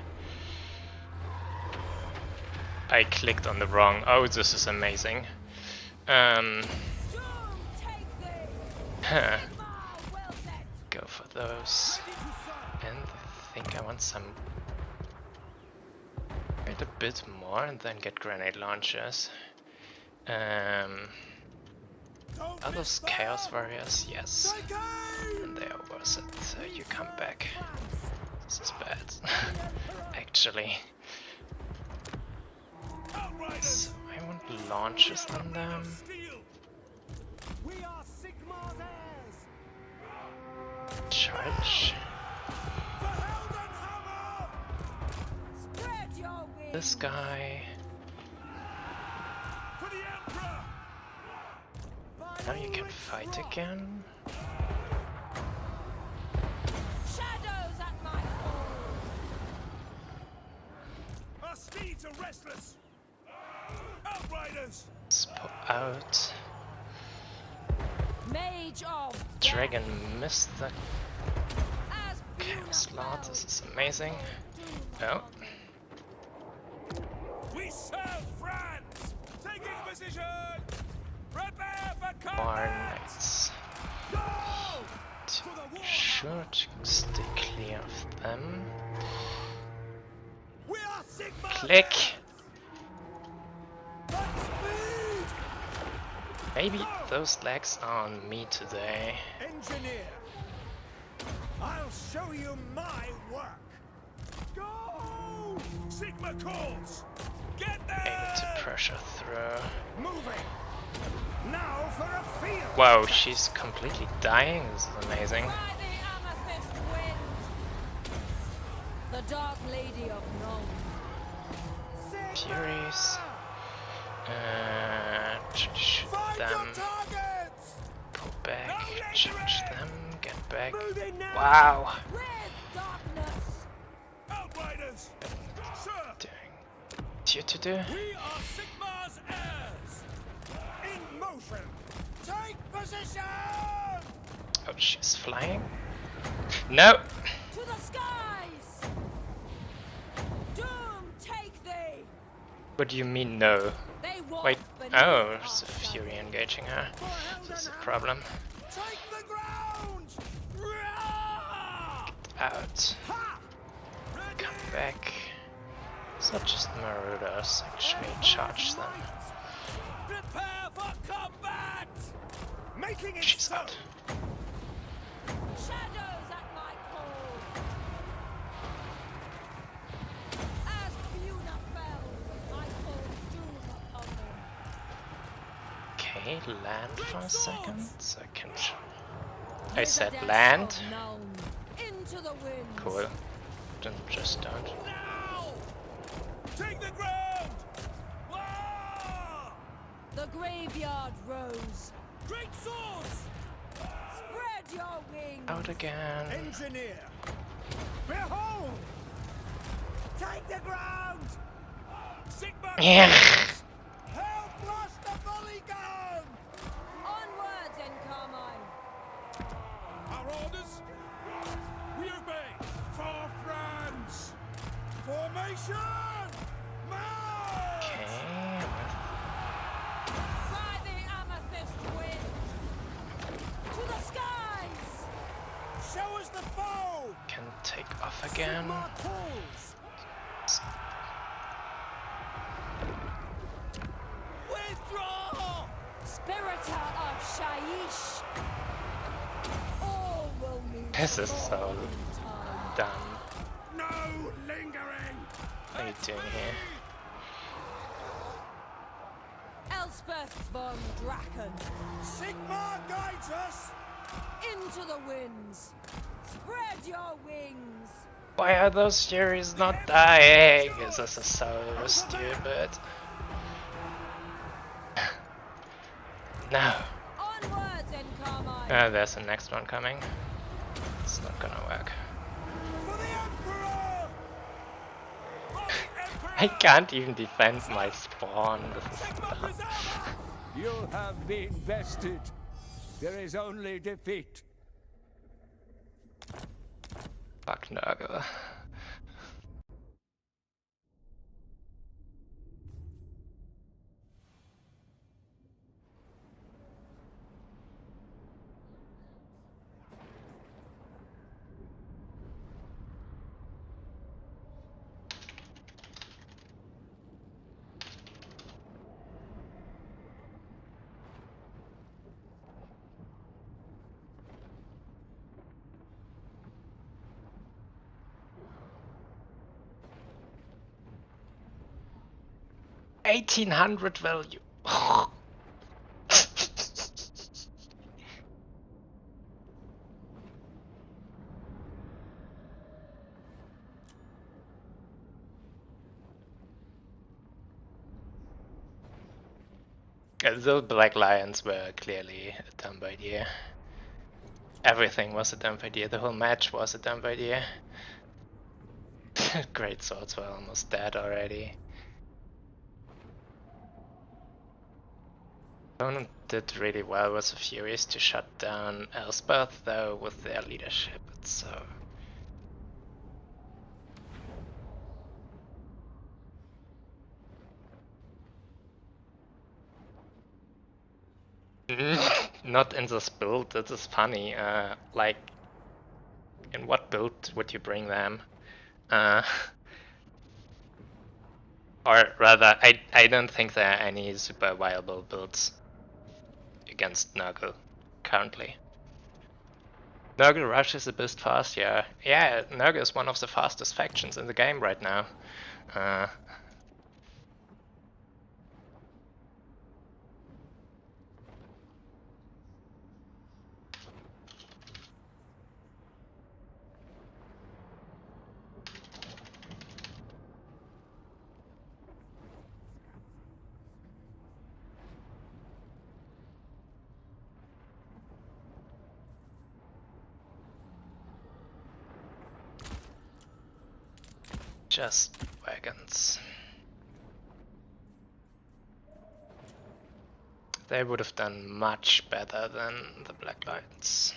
Speaker 1: I clicked on the wrong. Oh, this is amazing.
Speaker 4: Storm, take thee!
Speaker 1: Huh.
Speaker 4: Sigmar, well set.
Speaker 1: Go for those. And I think I want some. Wait a bit more and then get grenade launchers. Are those Chaos Warriors? Yes. And they are worth it. So you come back. This is bad. Actually. So I want launches on them.
Speaker 3: We are Sigmar's heirs.
Speaker 1: Charge.
Speaker 3: The Heldenhammer!
Speaker 4: Spread your wings.
Speaker 1: This guy.
Speaker 3: For the Emperor!
Speaker 1: Now you can fight again.
Speaker 4: Shadows at my call.
Speaker 3: Our steeds are restless. Outriders!
Speaker 1: Spot out.
Speaker 4: Mage of
Speaker 1: Dragon missed the
Speaker 4: as
Speaker 1: Chaos Lord. This is amazing. Oh.
Speaker 3: We serve France! Taking position! Prepare for
Speaker 1: More
Speaker 3: combat!
Speaker 1: knights.
Speaker 3: Go!
Speaker 1: Sure to stay clear of them.
Speaker 3: We are Sigmar's
Speaker 1: Click!
Speaker 3: Speed!
Speaker 1: Maybe those legs are on me today.
Speaker 3: Engineer! I'll show you my work! Go! Sigma calls! Get there!
Speaker 1: Able to pressure through.
Speaker 3: Moving! Now for a field!
Speaker 1: Wow, she's completely dying. This is amazing.
Speaker 4: by the amethyst wind. The dark lady of Nome.
Speaker 1: Furies. Shoot
Speaker 3: Find
Speaker 1: them.
Speaker 3: your targets!
Speaker 1: Pull back. Charge them. Get back.
Speaker 3: Moving now!
Speaker 1: Wow.
Speaker 4: Red darkness.
Speaker 3: Outriders! Sir!
Speaker 1: Doing due to do.
Speaker 3: We are Sigmar's heirs! In motion! Take Take position!
Speaker 1: Oh, she's flying. No!
Speaker 4: To the skies! Doom take thee!
Speaker 1: What do you mean, no?
Speaker 4: They walk
Speaker 1: Wait,
Speaker 4: beneath
Speaker 1: oh,
Speaker 4: our
Speaker 1: there's a
Speaker 4: shadow.
Speaker 1: Fury engaging her. This is a problem.
Speaker 3: Take the ground! Roar!
Speaker 1: Out.
Speaker 3: Ha!
Speaker 1: Come back. It's not just Marauders, actually charge them.
Speaker 3: Prepare for combat! Making it
Speaker 1: She's
Speaker 3: so!
Speaker 1: out.
Speaker 4: Shadows at my call! As Fiona fell, I called doom upon them.
Speaker 1: Okay, land for a second. So I can. I
Speaker 4: With
Speaker 1: said
Speaker 4: the death
Speaker 1: land.
Speaker 4: of known, into the winds.
Speaker 1: Cool. Then just don't.
Speaker 3: Now! Take the ground! War!
Speaker 4: The graveyard rose.
Speaker 3: Great swords!
Speaker 4: Spread your wings.
Speaker 1: Out again.
Speaker 3: Engineer! Behold! Take the ground! Sigma!
Speaker 1: Yeah.
Speaker 3: Help blast the volley gun!
Speaker 4: Onwards and Carmine.
Speaker 3: Our orders? We obey! For France! Formation! March!
Speaker 1: Okay.
Speaker 4: By the amethyst wind. To the skies.
Speaker 3: Show us the foe!
Speaker 1: Can take off again.
Speaker 3: Sigma calls! Withdraw!
Speaker 4: Spirita of Shaiish. All will meet.
Speaker 1: This is so
Speaker 4: in time.
Speaker 1: done.
Speaker 3: No lingering!
Speaker 1: What are you doing here?
Speaker 4: Elspeth von Draken.
Speaker 3: Sigma guides us!
Speaker 4: Into the winds. Spread your wings.
Speaker 1: Why are those Furies not dying? This is so stupid. No.
Speaker 4: Onwards and Carmine.
Speaker 1: There's the next one coming. It's not gonna work.
Speaker 3: For the Emperor! For the Emperor!
Speaker 1: I can't even defend my spawn. This is
Speaker 3: Sigma
Speaker 1: dumb.
Speaker 3: Preserver!
Speaker 5: You have been bested. There is only defeat.
Speaker 1: Fuck Nurgle. $1,800 value. The Black Lions were clearly a dumb idea. Everything was a dumb idea. The whole match was a dumb idea. Great swords were almost dead already. Opponent did really well with the Furies to shut down Elspeth, though with their leadership it's so... Not in this build, this is funny. Like, in what build would you bring them? Or rather, I don't think there are any super viable builds against Nurgle currently. Nurgle Rush is a bit fast, yeah. Yeah, Nurgle is one of the fastest factions in the game right now. Just wagons. They would have done much better than the Black Lights.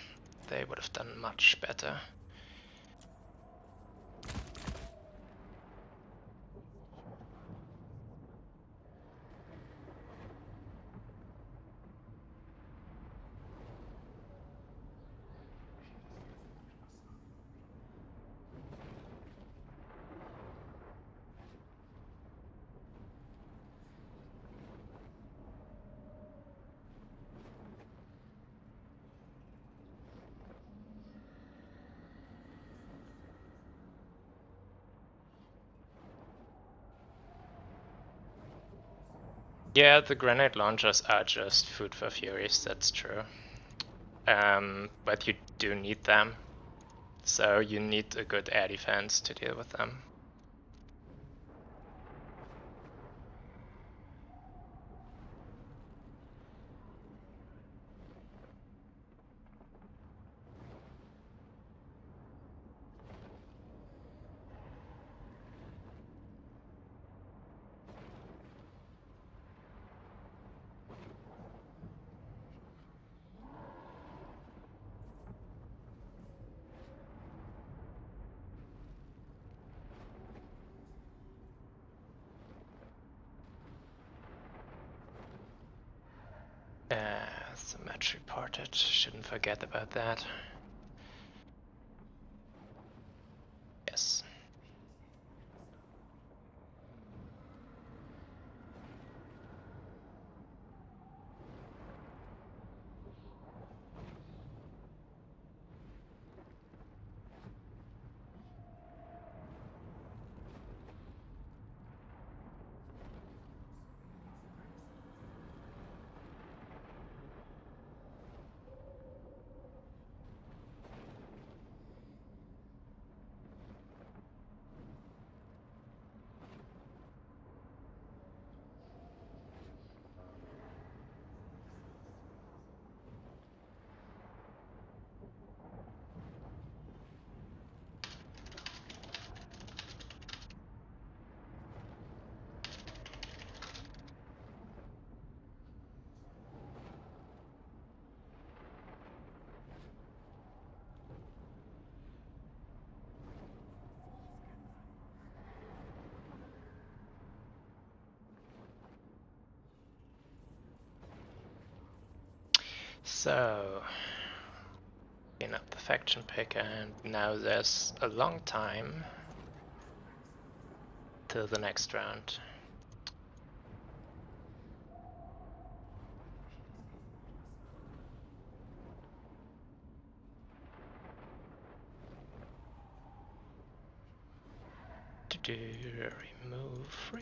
Speaker 1: They would have done much better. Yeah, the grenade launchers are just food for furies, that's true. But you do need them. So you need a good air defense to deal with them. The match reported, shouldn't forget about that. Yes. So, clean up the faction pick, and now there's a long time till the next round. Remove.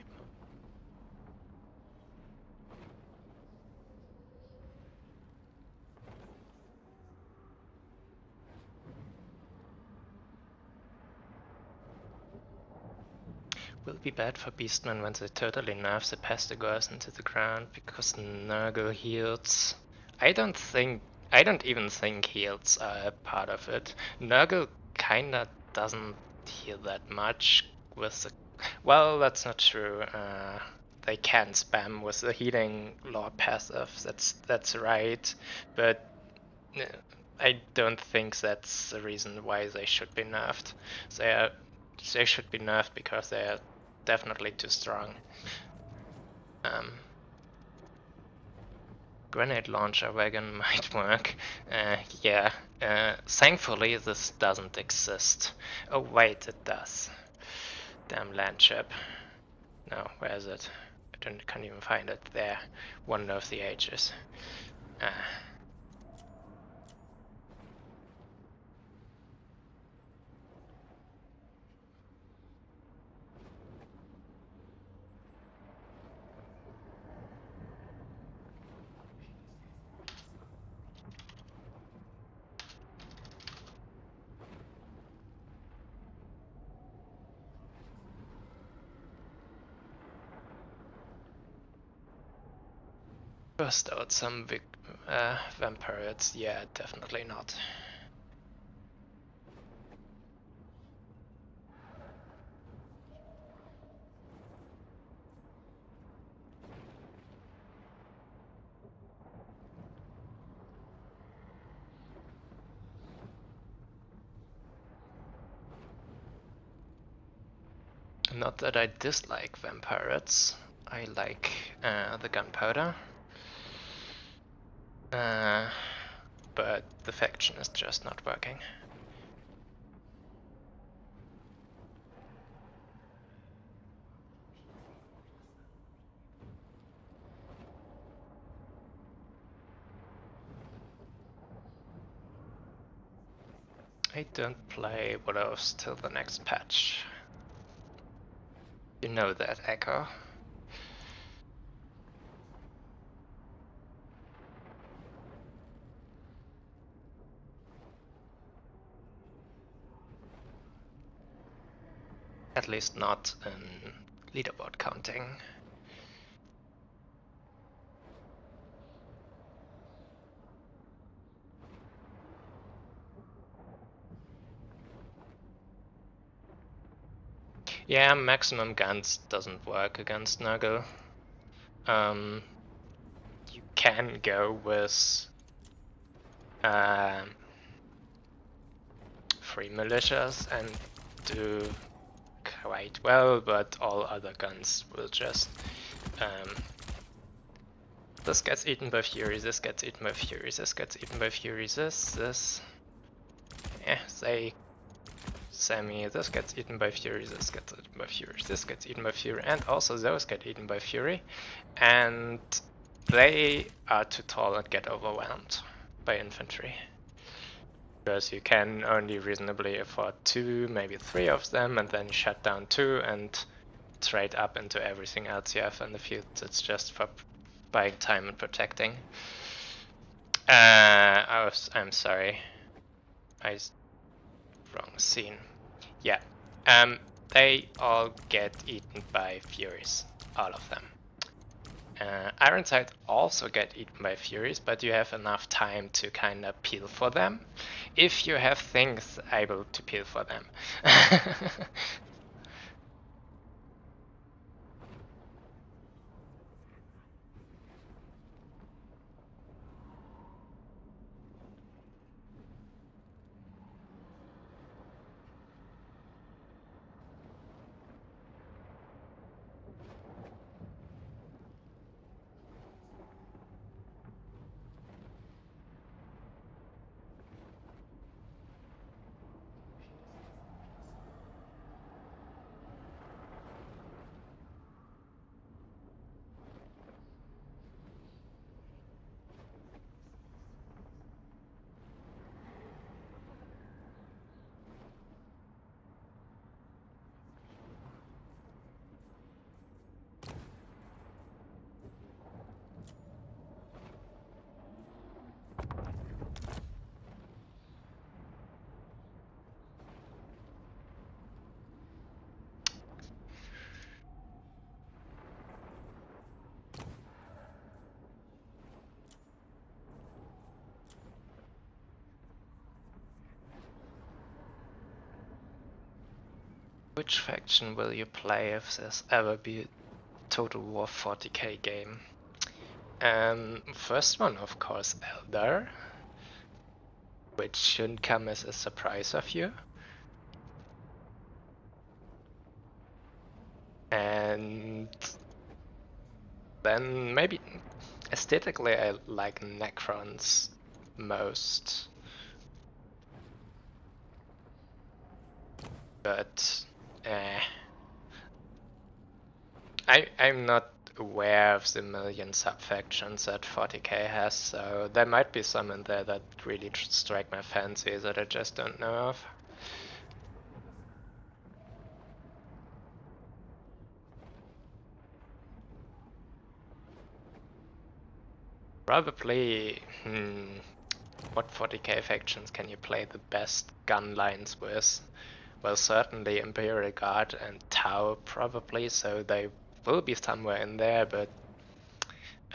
Speaker 1: Will be bad for Beastmen when they totally nerf the Pestigors into the ground because Nurgle heals. I don't even think heals are a part of it. Nurgle kinda doesn't heal that much with the. Well, that's not true. They can spam with the healing lore passive. That's right, but I don't think that's the reason why they should be nerfed. They should be nerfed because they are definitely too strong. Grenade launcher wagon might work. Yeah. Thankfully, this doesn't exist. Oh wait, it does. Damn landship. No, where is it? Can't even find it. There. One of the ages. Burst out some vampires? Yeah, definitely not. Not that I dislike vampires. I like the gunpowder. But the faction is just not working. I don't play Widows till the next patch. You know that, Echo. At least not in leaderboard counting. Yeah, maximum guns doesn't work against Nurgle. You can go with free militias and do quite well, but all other guns will just this gets eaten by Fury, this gets eaten by Fury, this gets eaten by Fury, this. Say Sammy, this gets eaten by Fury, this gets eaten by Fury, this gets eaten by Fury, and also those get eaten by Fury. And they are too tall and get overwhelmed by infantry. Because you can only reasonably afford 2, maybe 3 of them, and then shut down 2 and trade up into everything else you have in the field. It's just for buying time and protecting. I'm sorry. Wrong scene. Yeah. They all get eaten by Furies. All of them. Ironside also get eaten by Furies, but you have enough time to kind of peel for them. If you have things able to peel for them. Which faction will you play if there's ever be a Total War 40k game? First one, of course, Eldar, which shouldn't come as a surprise of you. And then maybe aesthetically I like Necrons most. But I'm not aware of the million sub-factions that 40k has, so there might be some in there that really strike my fancy that I just don't know of. Probably, what 40k factions can you play the best gun lines with? Well, certainly Imperial Guard and Tau probably, so they will be somewhere in there, but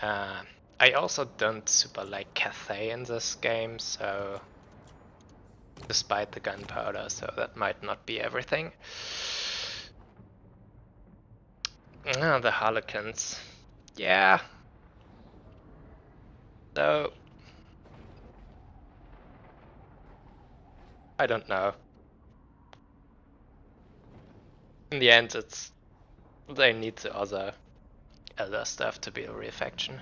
Speaker 1: I also don't super like Cathay in this game, so despite the gunpowder, so that might not be everything. The Harlequins. Yeah. So I don't know. in the end, they need the other elder stuff to be a real faction.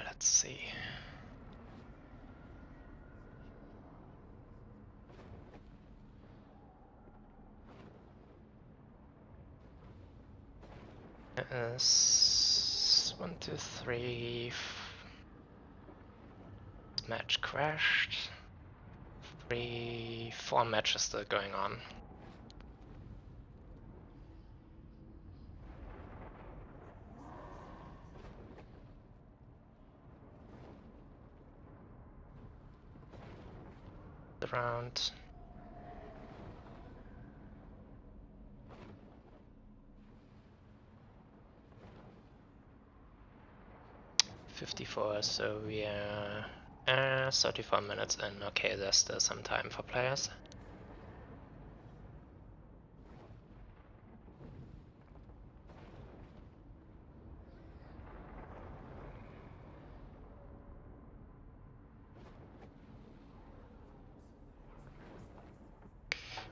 Speaker 1: Let's see. One, two, three. Match crashed. 4 matches still going on. The round. .54, so we are 34 minutes in. Okay, there's still some time for players.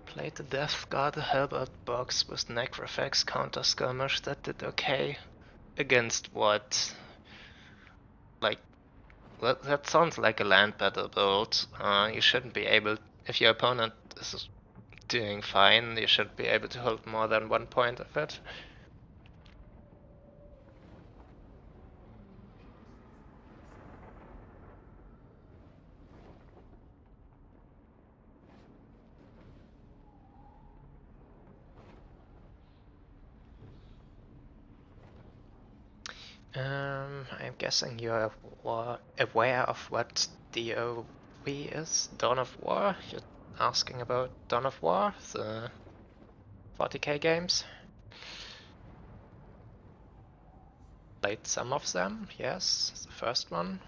Speaker 1: Played the Death Guard Halberd box with Necrofex counter skirmish that did okay. Against what? Like, that sounds like a land battle build. You shouldn't be able, if your opponent is doing fine, you should be able to hold more than 1 point of it. I'm guessing you're aware of what DOV is? Dawn of War? You're asking about Dawn of War, the 40k games? Played some of them, yes, the first one.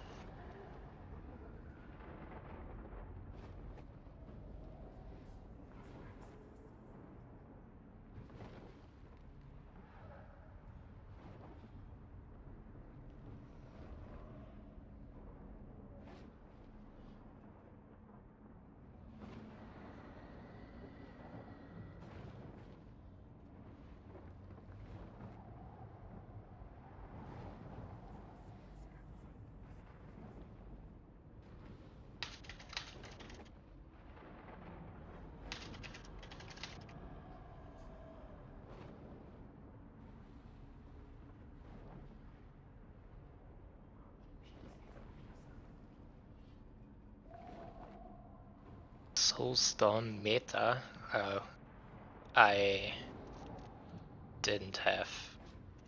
Speaker 1: Soulstone meta. I didn't have.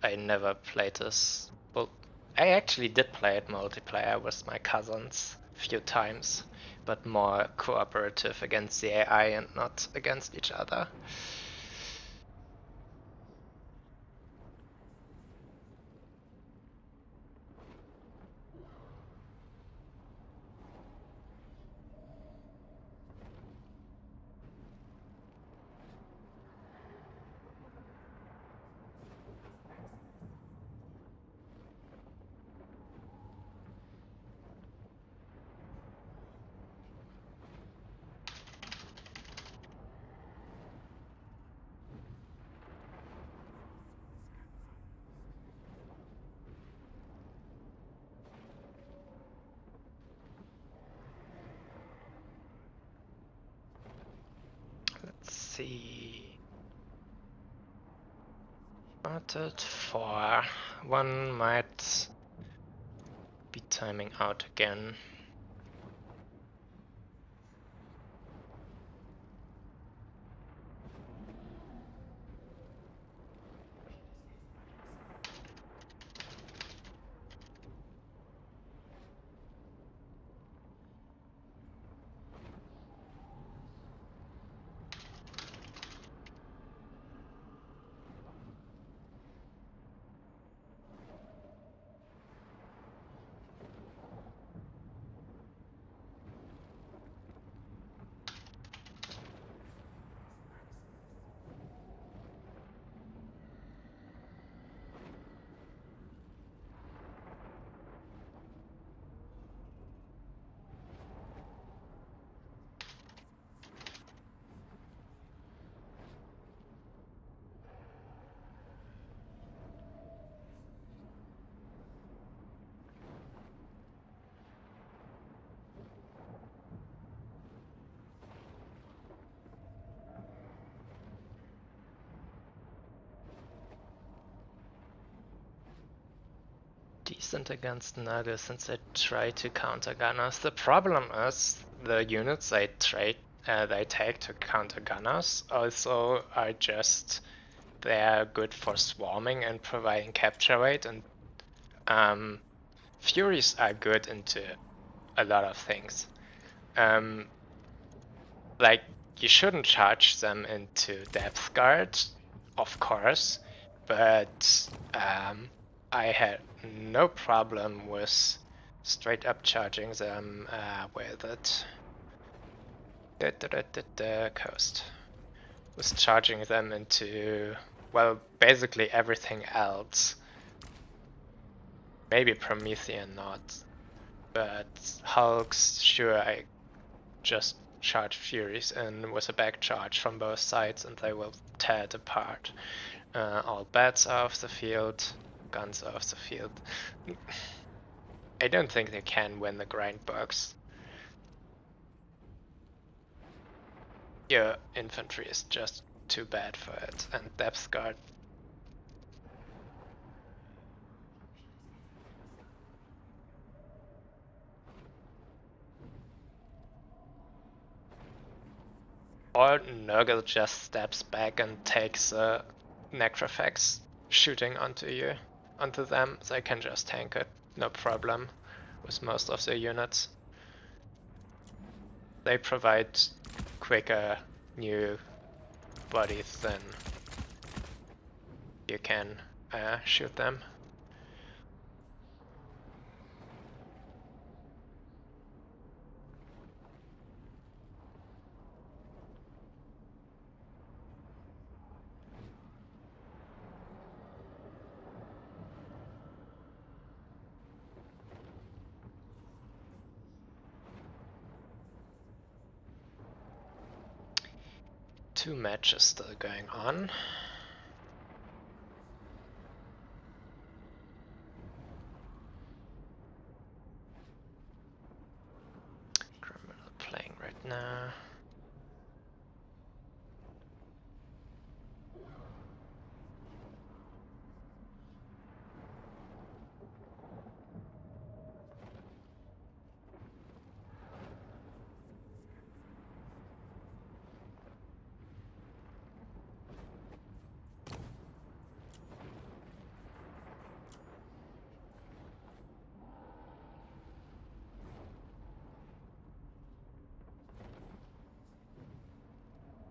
Speaker 1: I never played this. Well, I actually did play it multiplayer with my cousins a few times, but more cooperative against the AI and not against each other. Let's see. Started 4. One might be timing out again. decent against Naga since they try to counter gunners. The problem is the units they take to counter gunners also are just they're good for swarming and providing capture rate, and Furies are good into a lot of things. Like, you shouldn't charge them into depth guard, of course, but I had no problem with straight up charging them with it. The coast. Was charging them into, well, basically everything else. Maybe Promethean not, but Hulks, sure, I just charge Furies in with a back charge from both sides and they will tear it apart. All bats are off the field, guns are off the field. I don't think they can win the grind box. Your infantry is just too bad for it, and depth guard. Or Nurgle just steps back and takes Necrophax shooting onto them. They can just tank it, no problem, with most of their units. They provide quicker new bodies than you can shoot them. Two matches still going on. Criminal playing right now.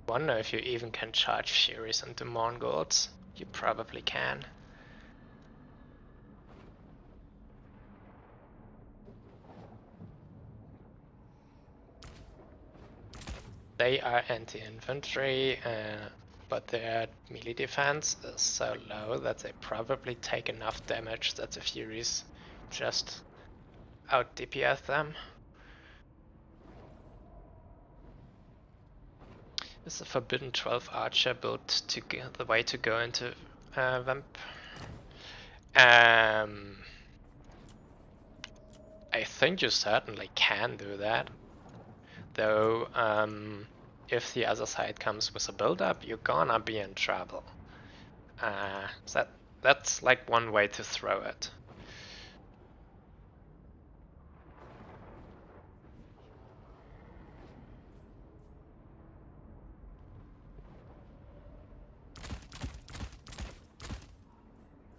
Speaker 1: Wonder if you even can charge Furies into Mongols. You probably can. They are anti-infantry, but their melee defense is so low that they probably take enough damage that the Furies just out DPS them. Is the Forbidden 12 Archer built to the way to go into Vamp? I think you certainly can do that. Though, if the other side comes with a build-up, you're gonna be in trouble. That's like one way to throw it.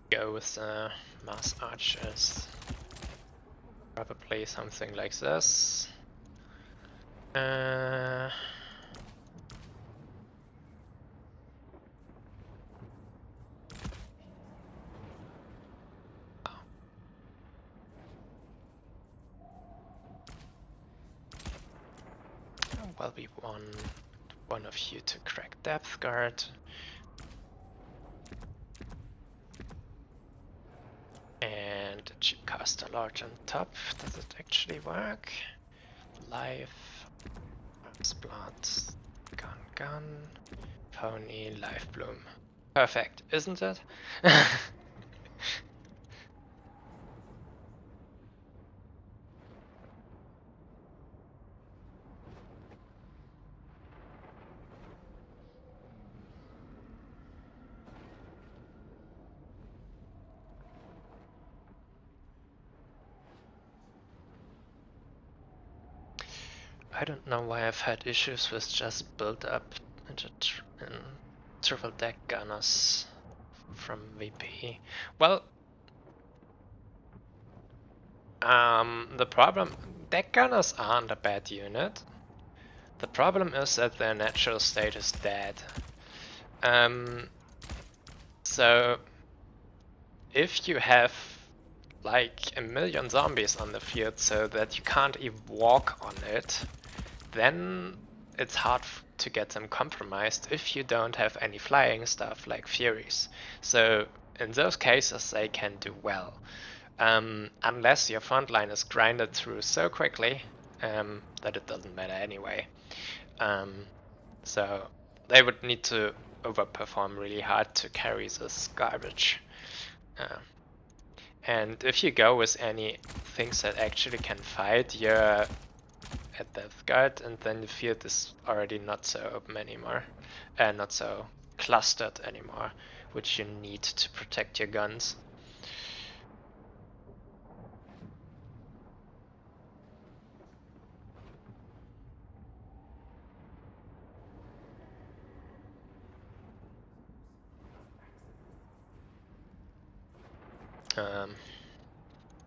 Speaker 1: Go with mass archers. Probably something like this. Well, we want one of you to crack depth guard. And cast a large on top. Does it actually work? Life, Splat, gun, pony, life bloom. Perfect, isn't it? I don't know why I've had issues with just build up into triple deck gunners from VP. Well, the problem, deck gunners aren't a bad unit. The problem is that their natural state is dead. So if you have like a million zombies on the field so that you can't even walk on it, then it's hard to get them compromised if you don't have any flying stuff like Furies. So in those cases they can do well. Unless your front line is grinded through so quickly that it doesn't matter anyway. So they would need to overperform really hard to carry this garbage. And if you go with any things that actually can fight, you're at Death Guard, and then the field is already not so open anymore, not so clustered anymore, which you need to protect your guns.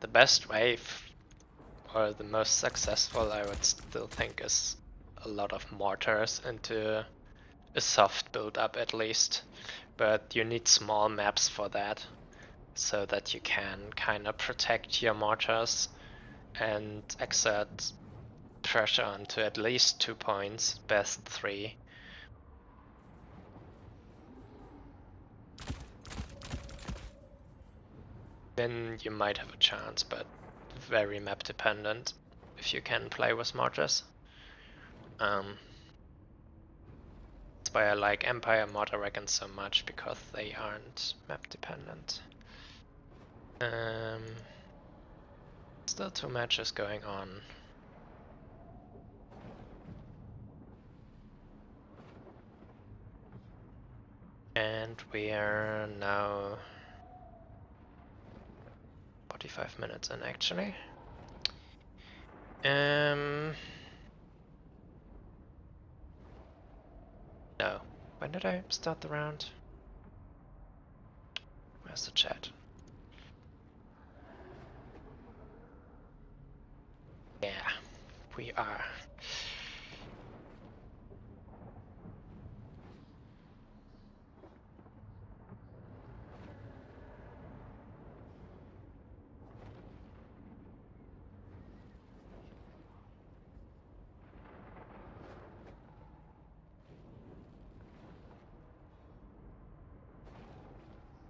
Speaker 1: The best way, or the most successful, I would still think, is a lot of mortars into a soft build up at least. But you need small maps for that, so that you can kind of protect your mortars and exert pressure onto at least 2 points, best 3. Then you might have a chance, but very map dependent if you can play with mortars. That's why I like Empire mortar wagons so much, because they aren't map dependent. Still 2 matches going on. And we are now 45 minutes in actually. No. When did I start the round? Where's the chat? Yeah, we are.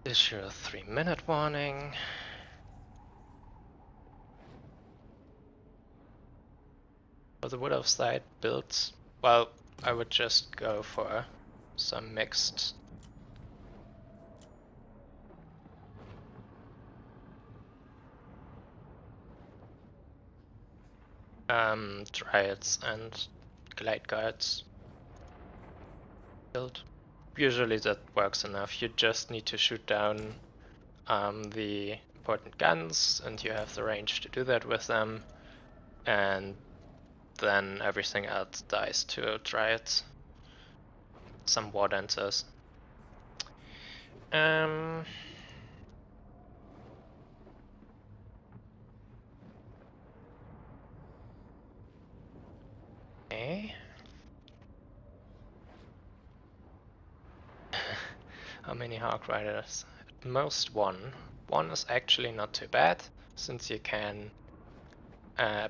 Speaker 1: Issue a 3-minute warning. For the Wood of Sight builds, well, I would just go for some mixed Dryads and Glade Guards build. Usually that works enough. You just need to shoot down the important guns, and you have the range to do that with them, and then everything else dies to Dryads. Some War Dancers. Okay. How many Hawk Riders? At most 1. 1 is actually not too bad, since you can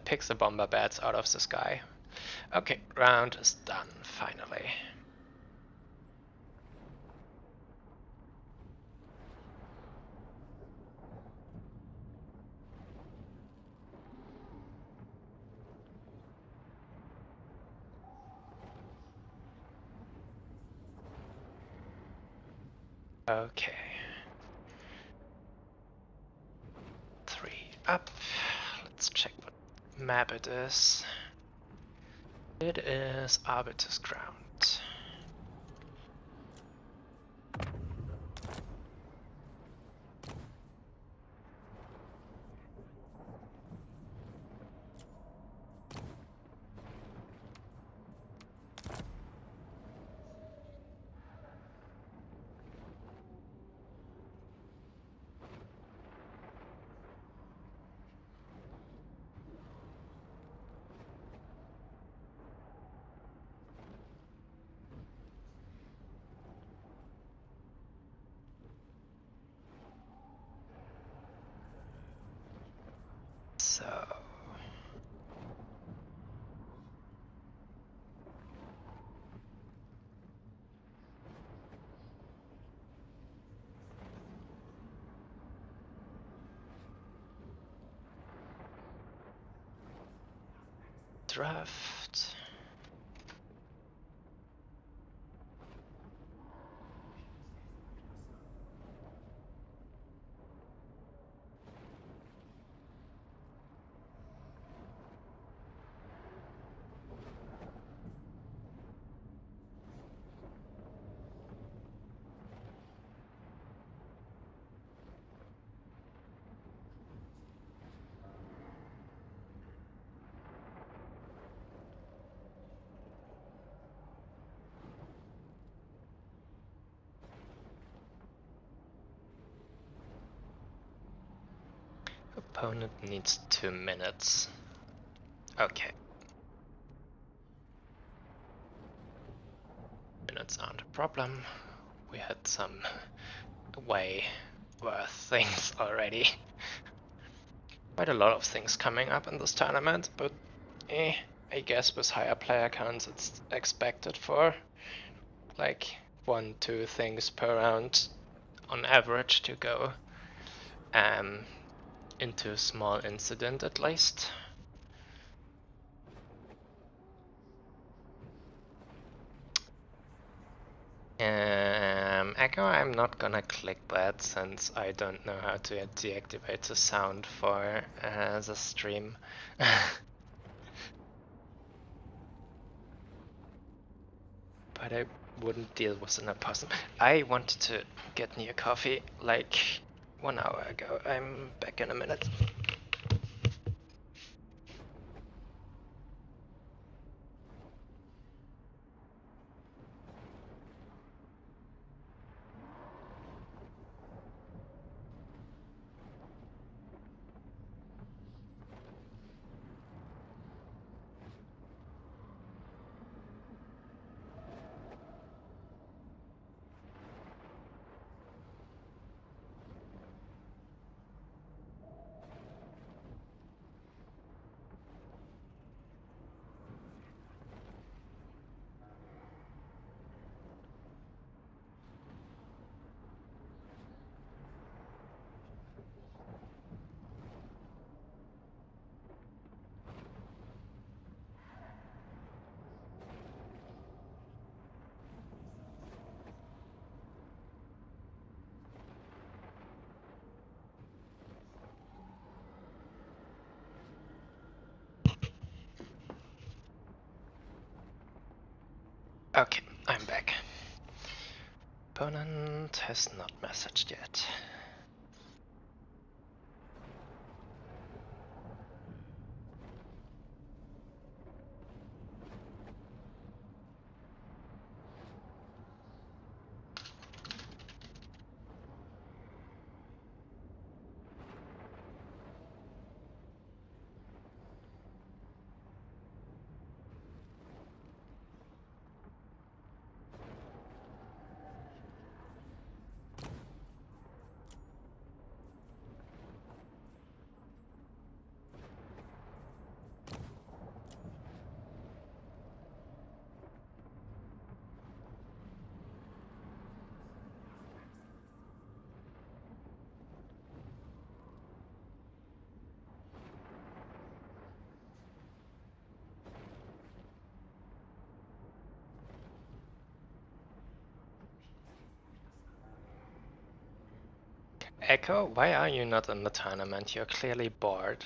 Speaker 1: pick the bomber bats out of the sky. Okay, round is done, finally. Okay. 3 up. Let's check what map it is. It is Arbiter's Ground. So draft. Opponent needs 2 minutes. Okay. Minutes aren't a problem. We had some way worse things already. Quite a lot of things coming up in this tournament, but I guess with higher player counts it's expected for like 1-2 things per round on average to go into a small incident at least. Echo, I'm not gonna click that since I don't know how to deactivate the sound for the stream. But I wouldn't deal with an opossum. I wanted to get me a coffee like 1 hour ago. I'm back in a minute. Okay, I'm back. Opponent has not messaged yet. Echo, why are you not in the tournament? You're clearly bored.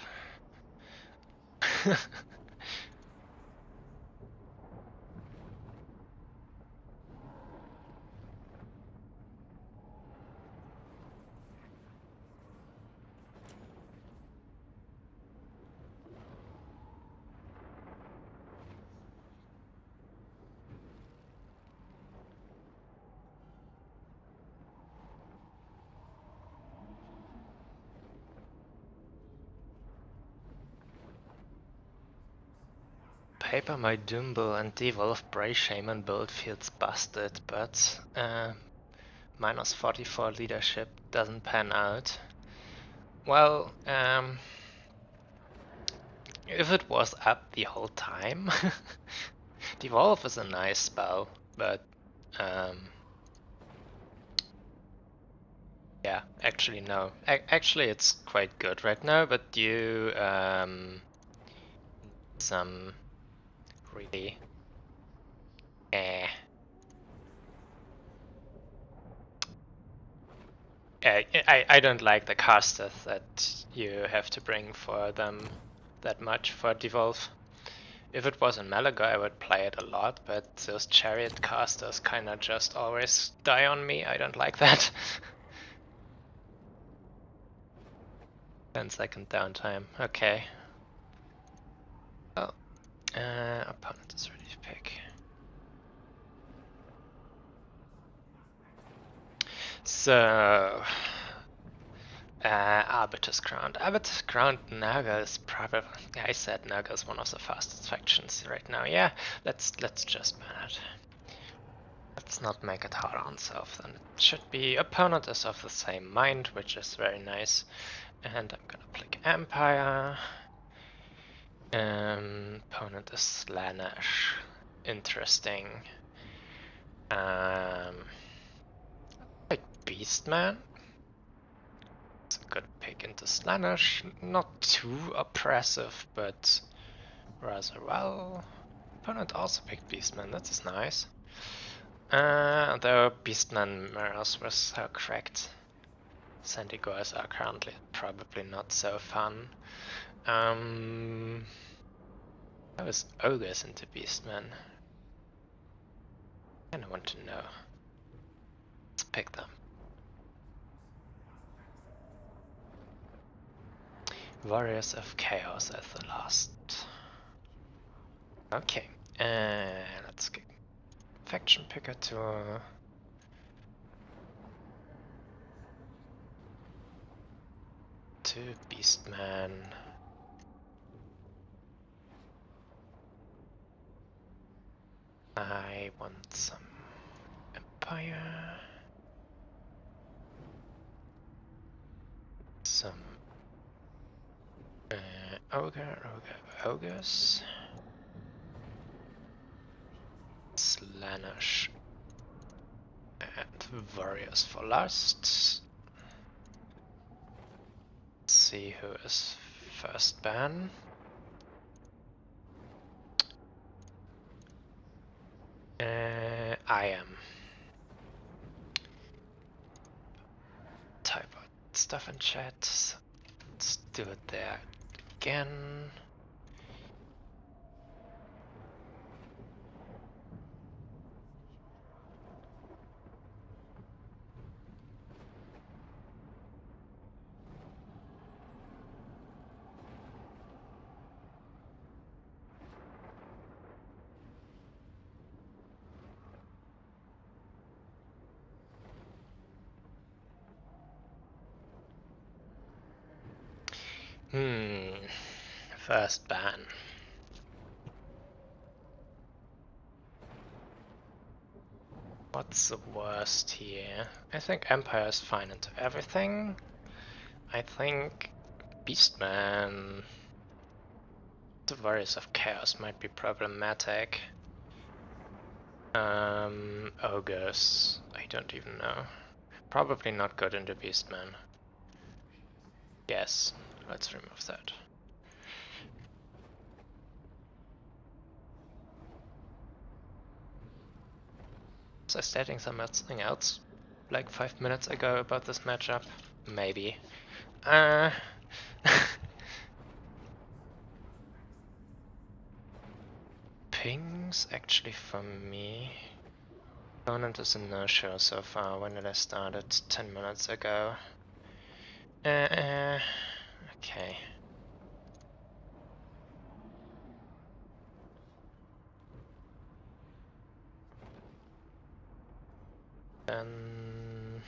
Speaker 1: Paper my Doombull and Devolve Bray Shaman build feels busted, but minus 44 leadership doesn't pan out. Well, If it was up the whole time, Devolve is a nice spell, but yeah, actually no. Actually, it's quite good right now, but you some really eh. I don't like the casters that you have to bring for them that much for Devolve. If it was in Malaga, I would play it a lot, but those chariot casters kinda just always die on me. I don't like that. 10-second downtime. Okay. Oh, opponent is ready to pick. So, Arbiter's Ground. Arbiter's Ground Naga is probably. Yeah, I said Naga is one of the fastest factions right now. Yeah, let's just ban it. Let's not make it hard on ourselves. Then it should be opponent is of the same mind, which is very nice. And I'm gonna click Empire. Opponent is Slanesh. Interesting. Like Beastman. It's a good pick into Slanesh. Not too oppressive, but rather well. Opponent also picked Beastman, that is nice. Though Beastman mirrors were so cracked. Sandigors are currently probably not so fun. How is Ogres into Beastman? I don't want to know. Let's pick them. Warriors of Chaos as the last. Okay, let's get faction picker to Beastman. I want some Empire. Some ogres. Slanesh and Warriors for last. Let's see who is first ban. I am. Type out stuff in chat. Let's do it there again. First ban. What's the worst here? I think Empire is fine into everything. I think Beastman, the Warriors of Chaos might be problematic. Ogres, I don't even know. Probably not good into Beastman. Yes, let's remove that. Was I stating something else like 5 minutes ago about this matchup? Maybe. Pings actually for me. Opponent is a no-show so far. When did I start it? 10 minutes ago. Okay. Then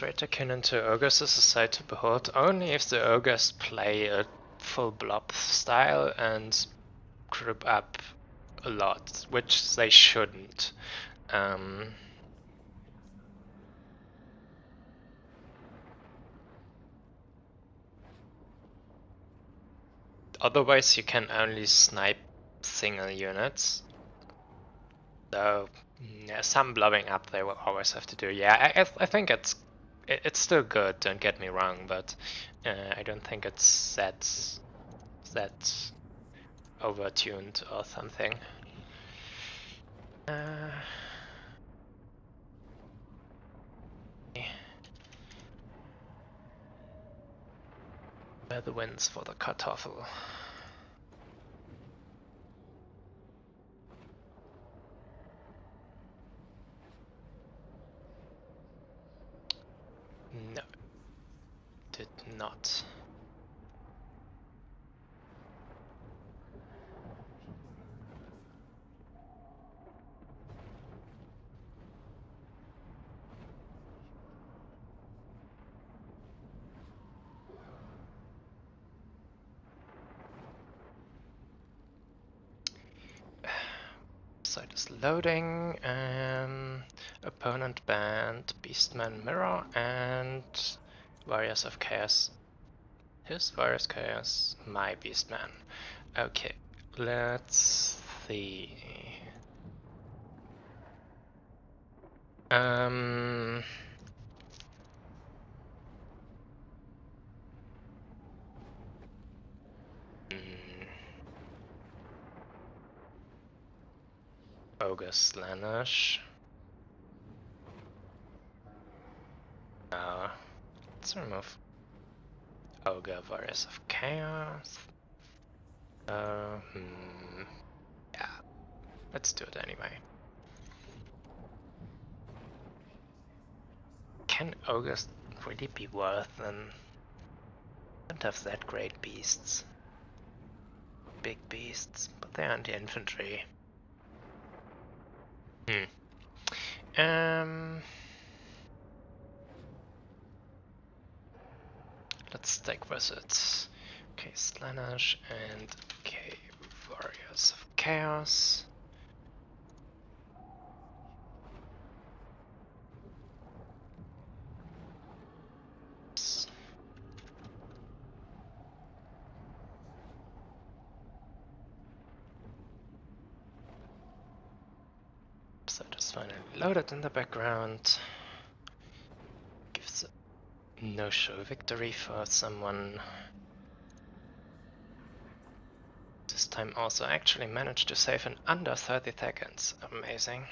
Speaker 1: Trade Tycoon into Ogres is a sight to behold, only if the Ogres play a full blob style and group up a lot, which they shouldn't. Otherwise you can only snipe single units. Though yeah, some blobbing up they will always have to do. Yeah, I think it's still good, don't get me wrong, but I don't think it's that overtuned or something. Where the wins for the Kartoffel. No, did not. Site is loading. Opponent banned Beastman Mirror and Warriors of Chaos. His Warriors Chaos, my Beastman. Okay, let's see. Ogre Slaanesh. Let's remove Ogre Warriors of Chaos. Yeah, let's do it anyway. Can ogres really be worth them? Don't have that great beasts. Big beasts, but they're anti-infantry. Let's stick with it. Okay, Slaanesh and okay, Warriors of Chaos. So just finally loaded in the background. Gives a no-show victory for someone. This time also actually managed to save in under 30 seconds. Amazing.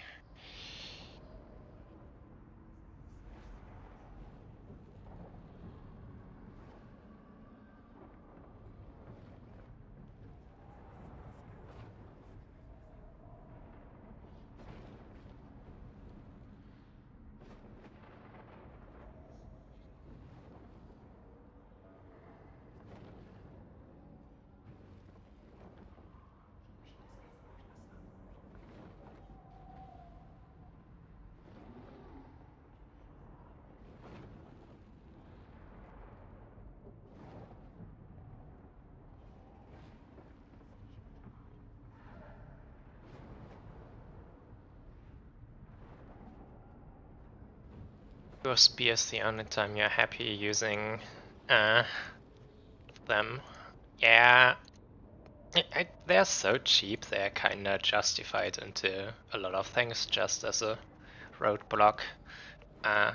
Speaker 1: Your spear is the only time you're happy using them. Yeah, they're so cheap, they're kinda justified into a lot of things just as a roadblock.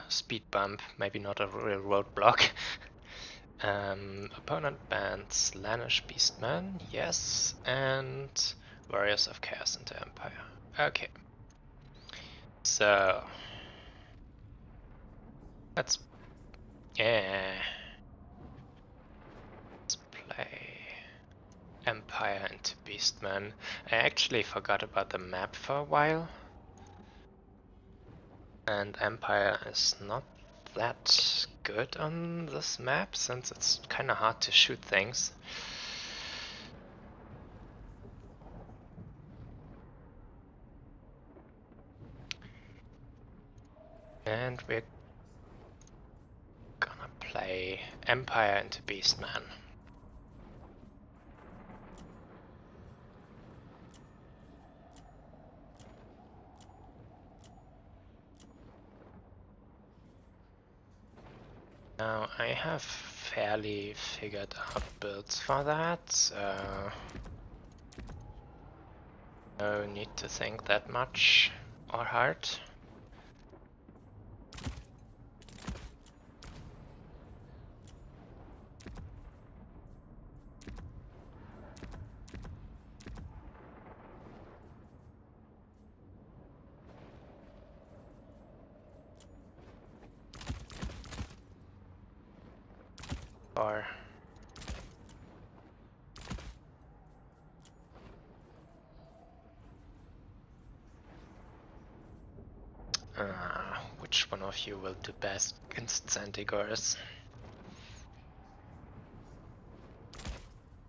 Speaker 1: Speed bump, maybe not a real roadblock. Opponent bans Slaanesh Beastman, yes, and Warriors of Chaos into Empire. Okay. So let's play Empire into Beastman. I actually forgot about the map for a while. And Empire is not that good on this map since it's kinda hard to shoot things. And we're a Empire into Beastman. Now I have fairly figured out builds for that. No need to think that much or hard. Or which one of you will do best against Santigors?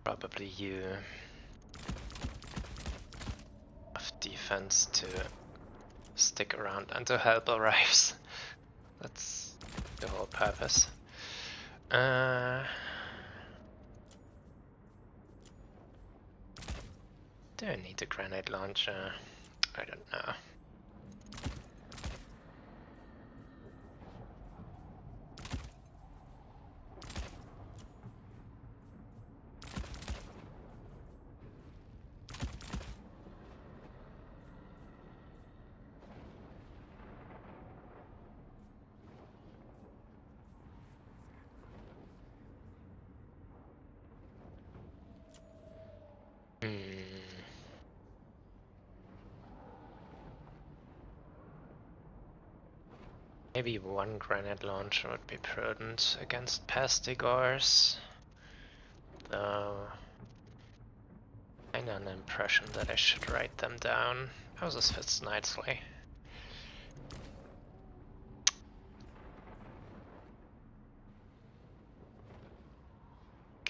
Speaker 1: Probably you. Of defense to stick around until help arrives. That's the whole purpose. Do I need a grenade launcher? I don't know. Maybe one grenade launcher would be prudent against Pestigors. Though I'm under an impression that I should write them down. Oh, this fits nicely.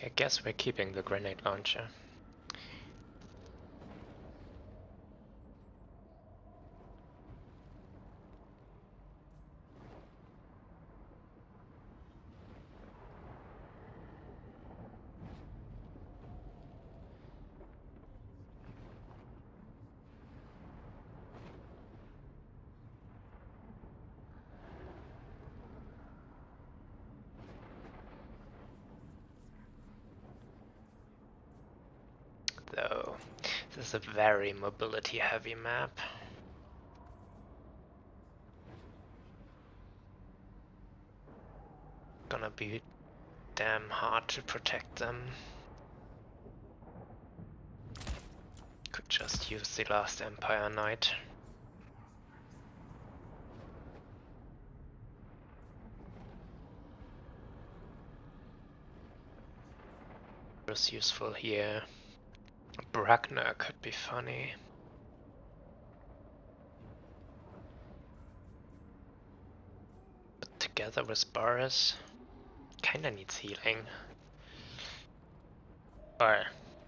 Speaker 1: I guess we're keeping the grenade launcher. Though this is a very mobility heavy map. Gonna be damn hard to protect them. Could just use the last Empire Knight. Was useful here. Bruckner could be funny. But together with Boris, kinda needs healing. Or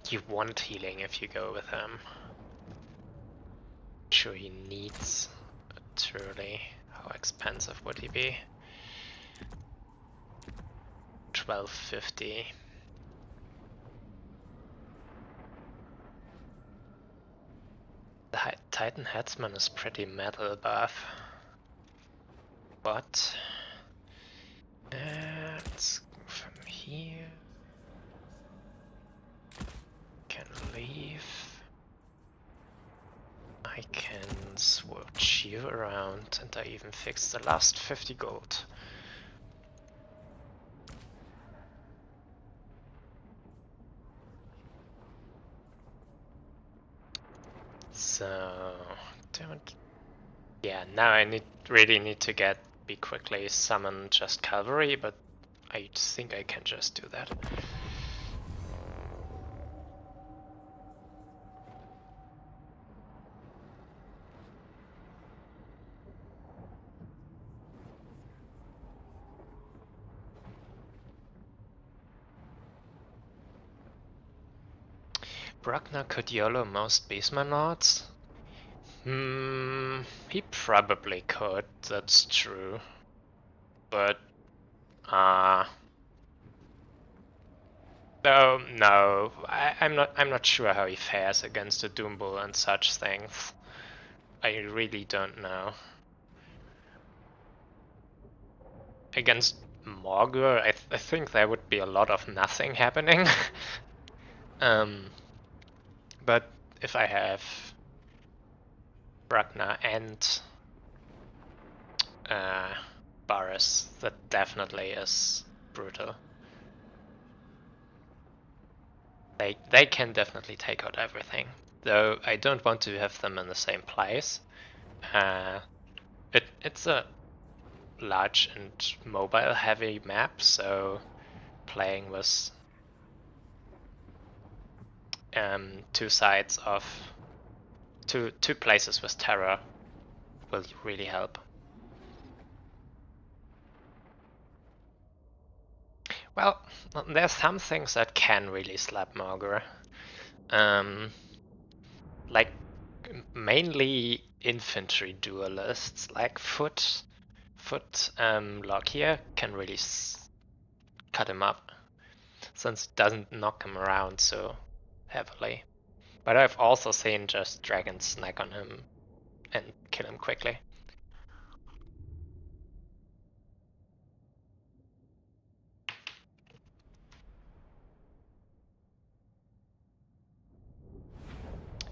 Speaker 1: you want healing if you go with him. Sure he needs, but truly, how expensive would he be? 1250. The Titan Headsman is pretty metal buff. But let's go from here. Can leave. I can switch you around, and I even fixed the last 50 gold. So don't. Yeah, now I really need to be quickly summon just cavalry, but I think I can just do that. Bruckner could YOLO most Beastman Lords? He probably could, that's true. But, Though no, I'm not sure how he fares against the Doom Bull and such things. I really don't know. Against Morgur, I think there would be a lot of nothing happening. But if I have Ragnar and Varus, that definitely is brutal. They can definitely take out everything, though I don't want to have them in the same place. It's a large and mobile heavy map, so playing with two sides of two places with terror will really help. Well, there's some things that can really slap Morgur. Like mainly infantry duelists, like Foot Lock here can really cut him up, since it doesn't knock him around so heavily. But I've also seen just dragons snack on him and kill him quickly.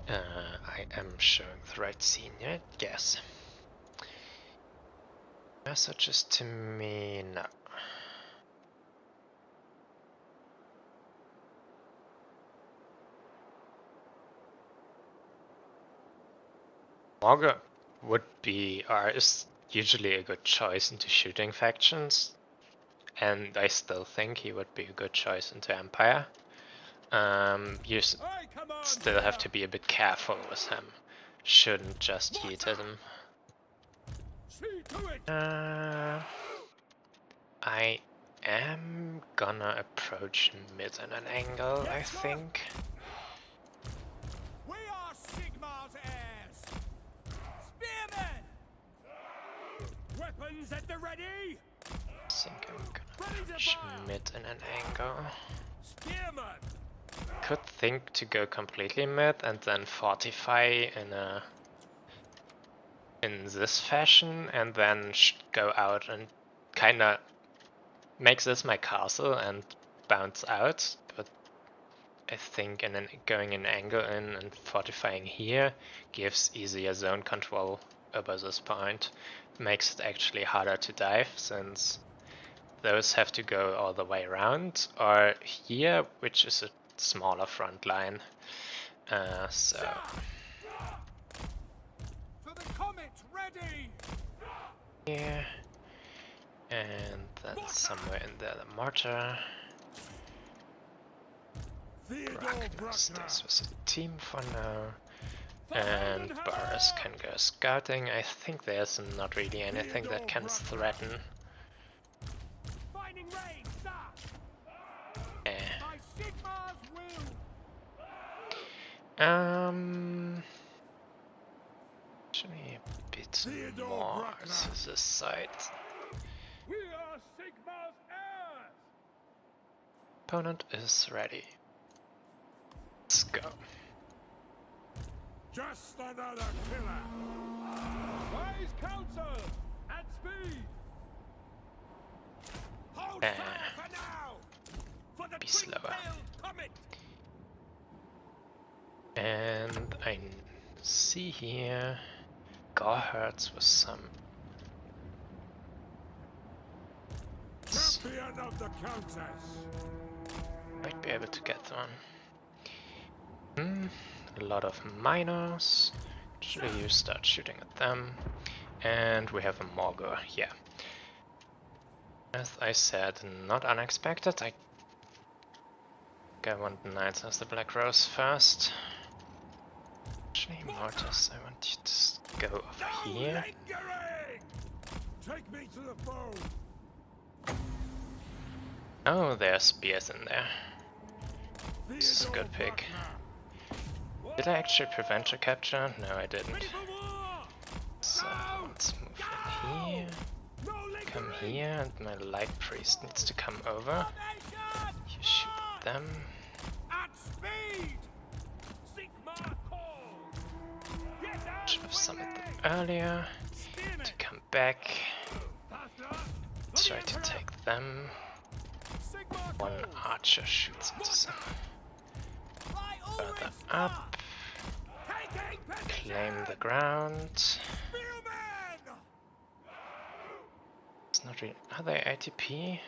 Speaker 1: I am showing the right scene yet? Yes. Messages to me? No. Morgur would be, or is usually a good choice into shooting factions, and I still think he would be a good choice into Empire. You still have to be a bit careful with him. Shouldn't just yeet at him. I am gonna approach mid in an angle, I think.
Speaker 3: We are Sigmar's heirs! Spearmen! Weapons at the ready!
Speaker 1: I think I'm gonna approach mid in an angle.
Speaker 3: Spearmen!
Speaker 1: Could think to go completely mid and then fortify in this fashion, and then go out and kinda make this my castle and bounce out. But I think going an angle in and fortifying here gives easier zone control over this point. Makes it actually harder to dive, since those have to go all the way around, or here, which is a smaller front line. So
Speaker 3: For the comet, ready!
Speaker 1: here, and then somewhere in there the mortar. Ragnar stays with the team for now, and Varus can go scouting. I think there's not really anything that can threaten.
Speaker 3: Finding range, sir!
Speaker 1: Eh.
Speaker 3: By Sigmar's will!
Speaker 1: Actually a bit more to this side.
Speaker 3: We are Sigmar's heirs!
Speaker 1: Opponent is ready. Let's go.
Speaker 3: Just another killer! Wise counsel! At speed! Hold fire for now! For the
Speaker 1: Be slower.
Speaker 3: twin-tailed comet!
Speaker 1: And I see here Gorhurts with some
Speaker 3: Champion of the Countess!
Speaker 1: might be able to get one. A lot of miners. Actually, you start shooting at them. And we have a Morgur, yeah. As I said, not unexpected. I want the Knights as the Black Rose first. Actually, Mortis, I want you to go over here.
Speaker 3: Take me to the foe!
Speaker 1: Oh, there's spears in there. This is a good pick. Did I actually prevent a capture? No, I didn't. So let's move in here. Come here, and my light priest needs to come over. You shoot them.
Speaker 2: At speed! Sigma call!
Speaker 1: Should have summoned them earlier to come back. Try to take them. One archer shoots into them. Further up. Claim the ground. It's not really. Are they ATP?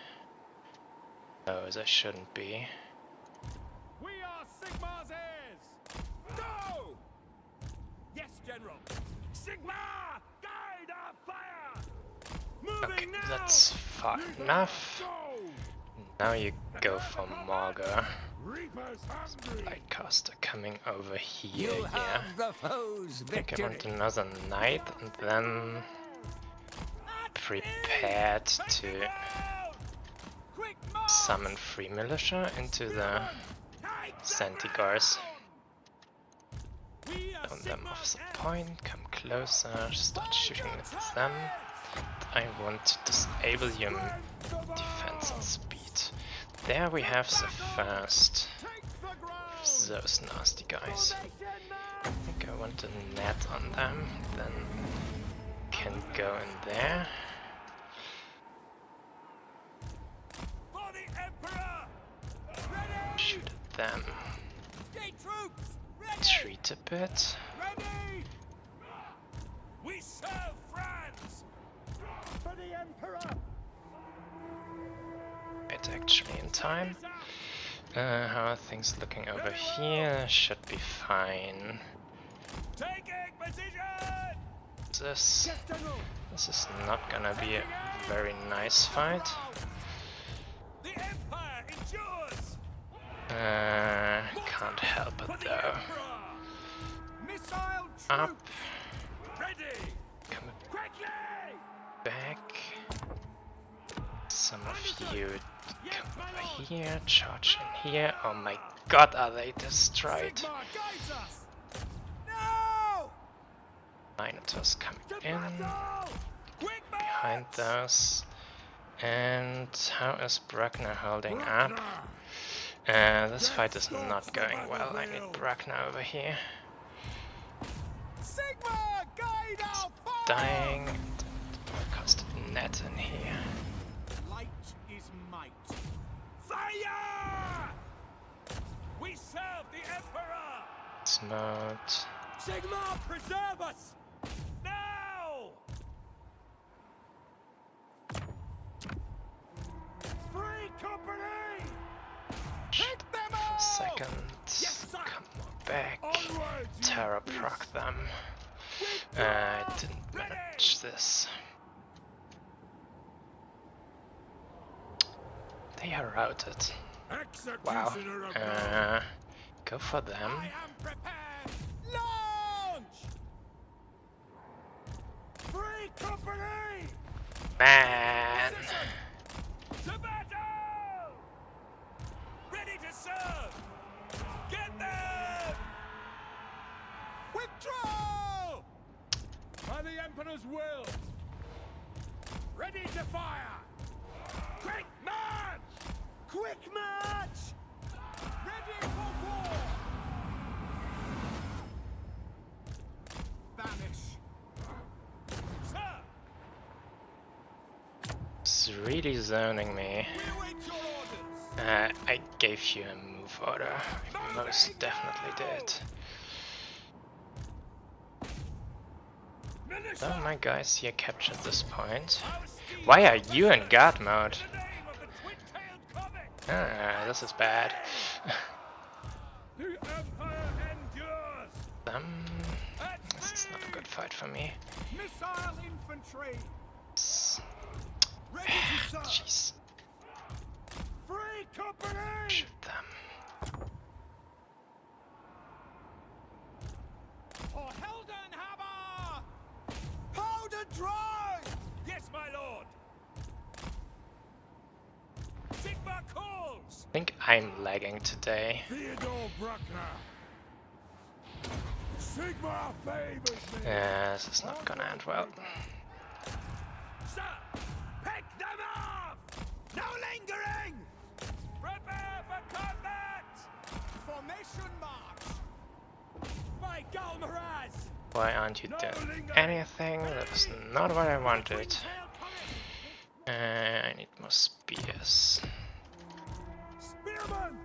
Speaker 1: No, they shouldn't be.
Speaker 2: We are Sigma's heirs! Go! Yes, General! Sigma! Guide our fire!
Speaker 1: Okay,
Speaker 2: Moving now!
Speaker 1: that's far enough.
Speaker 2: Go!
Speaker 1: Now you go for Morga.
Speaker 2: Reaper's hungry!
Speaker 1: Lightcaster coming over here,
Speaker 5: You
Speaker 1: yeah.
Speaker 5: have the foe's
Speaker 1: I think I
Speaker 5: victory.
Speaker 1: want another knight and then prepared to
Speaker 2: Quick march!
Speaker 1: summon free militia into the Centigars.
Speaker 2: We are
Speaker 1: Down them off the
Speaker 2: Sigma's
Speaker 1: point, come closer, start shooting at them. I want to disable your defense and speed. There we have the first of those nasty guys. I think I want a net on them, then can go in there.
Speaker 2: For the Emperor! Ready!
Speaker 1: Shoot at them.
Speaker 2: Gate troops! Ready!
Speaker 1: Retreat a bit.
Speaker 2: Ready! We serve France! For the Emperor!
Speaker 1: Bit actually in time. How are things looking over here? Should be fine.
Speaker 2: Taking position!
Speaker 1: This is not gonna be a very nice fight.
Speaker 2: The Empire endures!
Speaker 1: Can't help it
Speaker 2: For the
Speaker 1: though.
Speaker 2: Emperor! Missile
Speaker 1: Up,
Speaker 2: troops! Ready!
Speaker 1: come
Speaker 2: Quickly!
Speaker 1: back. Some of you come over here, charge in here. Oh my god, are they destroyed?
Speaker 2: Sigma guides us! No!
Speaker 1: Minotaurs coming
Speaker 2: To
Speaker 1: in,
Speaker 2: battle! Quick
Speaker 1: behind
Speaker 2: march!
Speaker 1: those. And how is Bruckner holding up? This fight is not going well. I need Bruckner over here.
Speaker 2: Sigma guide our fire!
Speaker 1: Dying. Cost a net in here.
Speaker 2: Light is might. Fire! We serve the Emperor!
Speaker 1: Smote.
Speaker 2: Sigma, preserve us! Now! Free company!
Speaker 1: Shit
Speaker 2: them
Speaker 1: for a
Speaker 2: all!
Speaker 1: second.
Speaker 2: Yes, sir!
Speaker 1: Come more back.
Speaker 2: Onwards, you
Speaker 1: Terror
Speaker 2: beasts!
Speaker 1: proc them.
Speaker 2: Withdraw!
Speaker 1: I didn't
Speaker 2: Ready!
Speaker 1: manage this. They are routed. Wow.
Speaker 2: Executioner of God!
Speaker 1: Go for them.
Speaker 2: I am prepared! Launch! Free company!
Speaker 1: Man!
Speaker 2: To battle! Ready to serve! Get them! Withdraw! By the Emperor's will! Ready to fire! Quick march! Quick march! Ready for war! Vanish! Sir!
Speaker 1: It's really zoning me.
Speaker 2: We await your orders!
Speaker 1: I gave you a move order. I most definitely did. Oh, my guys here captured this point. Why are you in guard mode?
Speaker 2: The name of the twin-tailed comet!
Speaker 1: This is bad.
Speaker 2: The Empire endures!
Speaker 1: This is not a good fight for me.
Speaker 2: Missile infantry!
Speaker 1: It's...
Speaker 2: Ready to serve!
Speaker 1: Jeez.
Speaker 2: Free company!
Speaker 1: Shoot them.
Speaker 2: For Heldenhammer! Powder dry! Yes, my lord! Sigma calls!
Speaker 1: I think I'm lagging today.
Speaker 2: Theodore Bruckner! Sigma favors me!
Speaker 1: This is not gonna end well.
Speaker 2: Sir! Pick them off! No lingering! Prepare for combat!
Speaker 1: Why aren't you doing anything? That's not what I wanted. I need more spears.
Speaker 5: Spearman!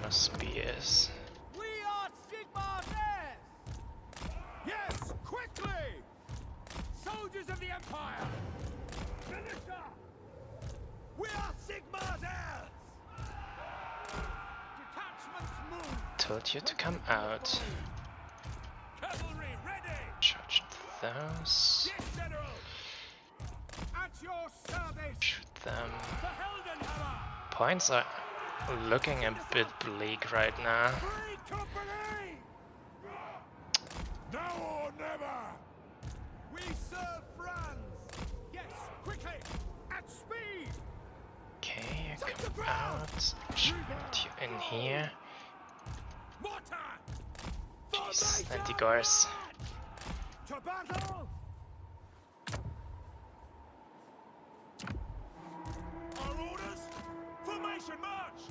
Speaker 1: More spears.
Speaker 5: We are Sigmar's heirs! Yes, quickly! Soldiers of the Empire! Finisher! We are Sigmar's heirs! Detachments move!
Speaker 1: Told you to come out.
Speaker 5: Cavalry ready!
Speaker 1: Charge those.
Speaker 5: Yes, General! At your service!
Speaker 1: Shoot them.
Speaker 5: The Heldenhammer!
Speaker 1: Points are looking a bit bleak right now.
Speaker 5: Free company! Now or never! We serve France! Yes, quickly! At speed!
Speaker 1: Okay, you come out. Shoot you in here.
Speaker 5: Mortar!
Speaker 1: Jeez, anti-gores.
Speaker 5: To battle! Our orders! Formation march!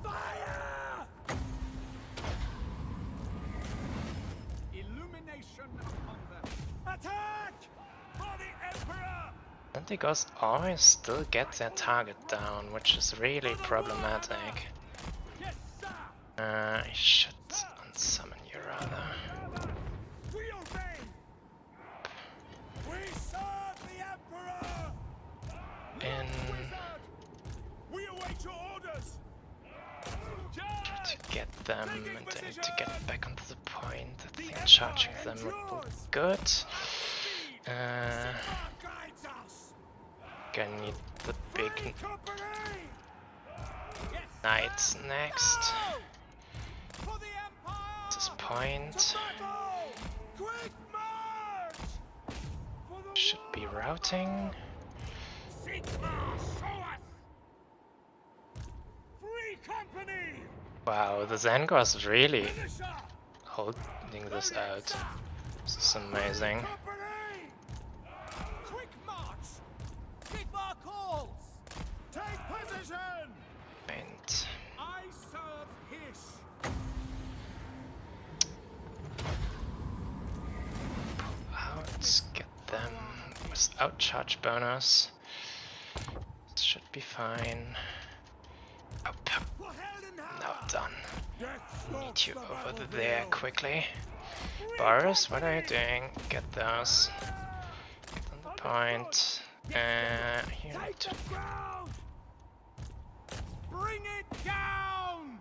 Speaker 5: Fire! Illumination upon them. Attack! For the Emperor!
Speaker 1: Anti-gores always still get their target down, which is really problematic.
Speaker 5: Yes, sir!
Speaker 1: I should unsummon you rather.
Speaker 5: We obey! We serve the Emperor!
Speaker 1: In
Speaker 5: Wizard! We await your orders!
Speaker 1: to get them, and I need to get back onto the point. I think charging them would be good.
Speaker 5: Guides us!
Speaker 1: Gonna need the big
Speaker 5: Company! Yes,
Speaker 1: knights next.
Speaker 5: for the Empire!
Speaker 1: This is point.
Speaker 5: Battle! Quick march! For the
Speaker 1: Should be routing.
Speaker 5: Sigmar, show us! Free company!
Speaker 1: Wow, the Zangor is really
Speaker 5: Finisher!
Speaker 1: holding this out. This is amazing.
Speaker 5: Company! Quick march! Sigmar calls! Take position!
Speaker 1: And
Speaker 5: I serve Hiss!
Speaker 1: out, get them without charge bonus. This should be fine. Oh,
Speaker 5: For Heldenhammer!
Speaker 1: now done.
Speaker 5: Death
Speaker 1: Need
Speaker 5: stalks
Speaker 1: you
Speaker 5: the
Speaker 1: over
Speaker 5: battlefield.
Speaker 1: there quickly. Boris, what are you doing? Get those. Get on the point. You need
Speaker 5: Take
Speaker 1: to
Speaker 5: the ground! Bring it down!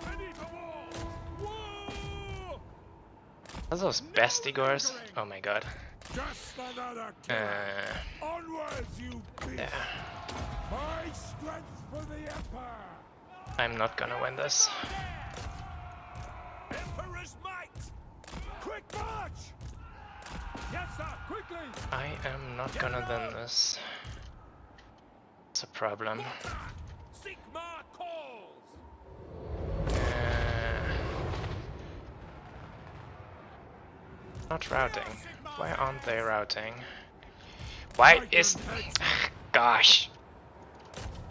Speaker 5: Ready for war! War!
Speaker 1: Are those bestigors? Oh my god.
Speaker 5: Just another killer. Onwards, you beast!
Speaker 1: Yeah.
Speaker 5: My strength for the Empire!
Speaker 1: I'm not gonna win this.
Speaker 5: Emperor's might! Quick march! Yes, sir, quickly!
Speaker 1: I am not gonna win this. It's a problem.
Speaker 5: Sigmar calls!
Speaker 1: Not routing. Why aren't they routing? Why is... Gosh!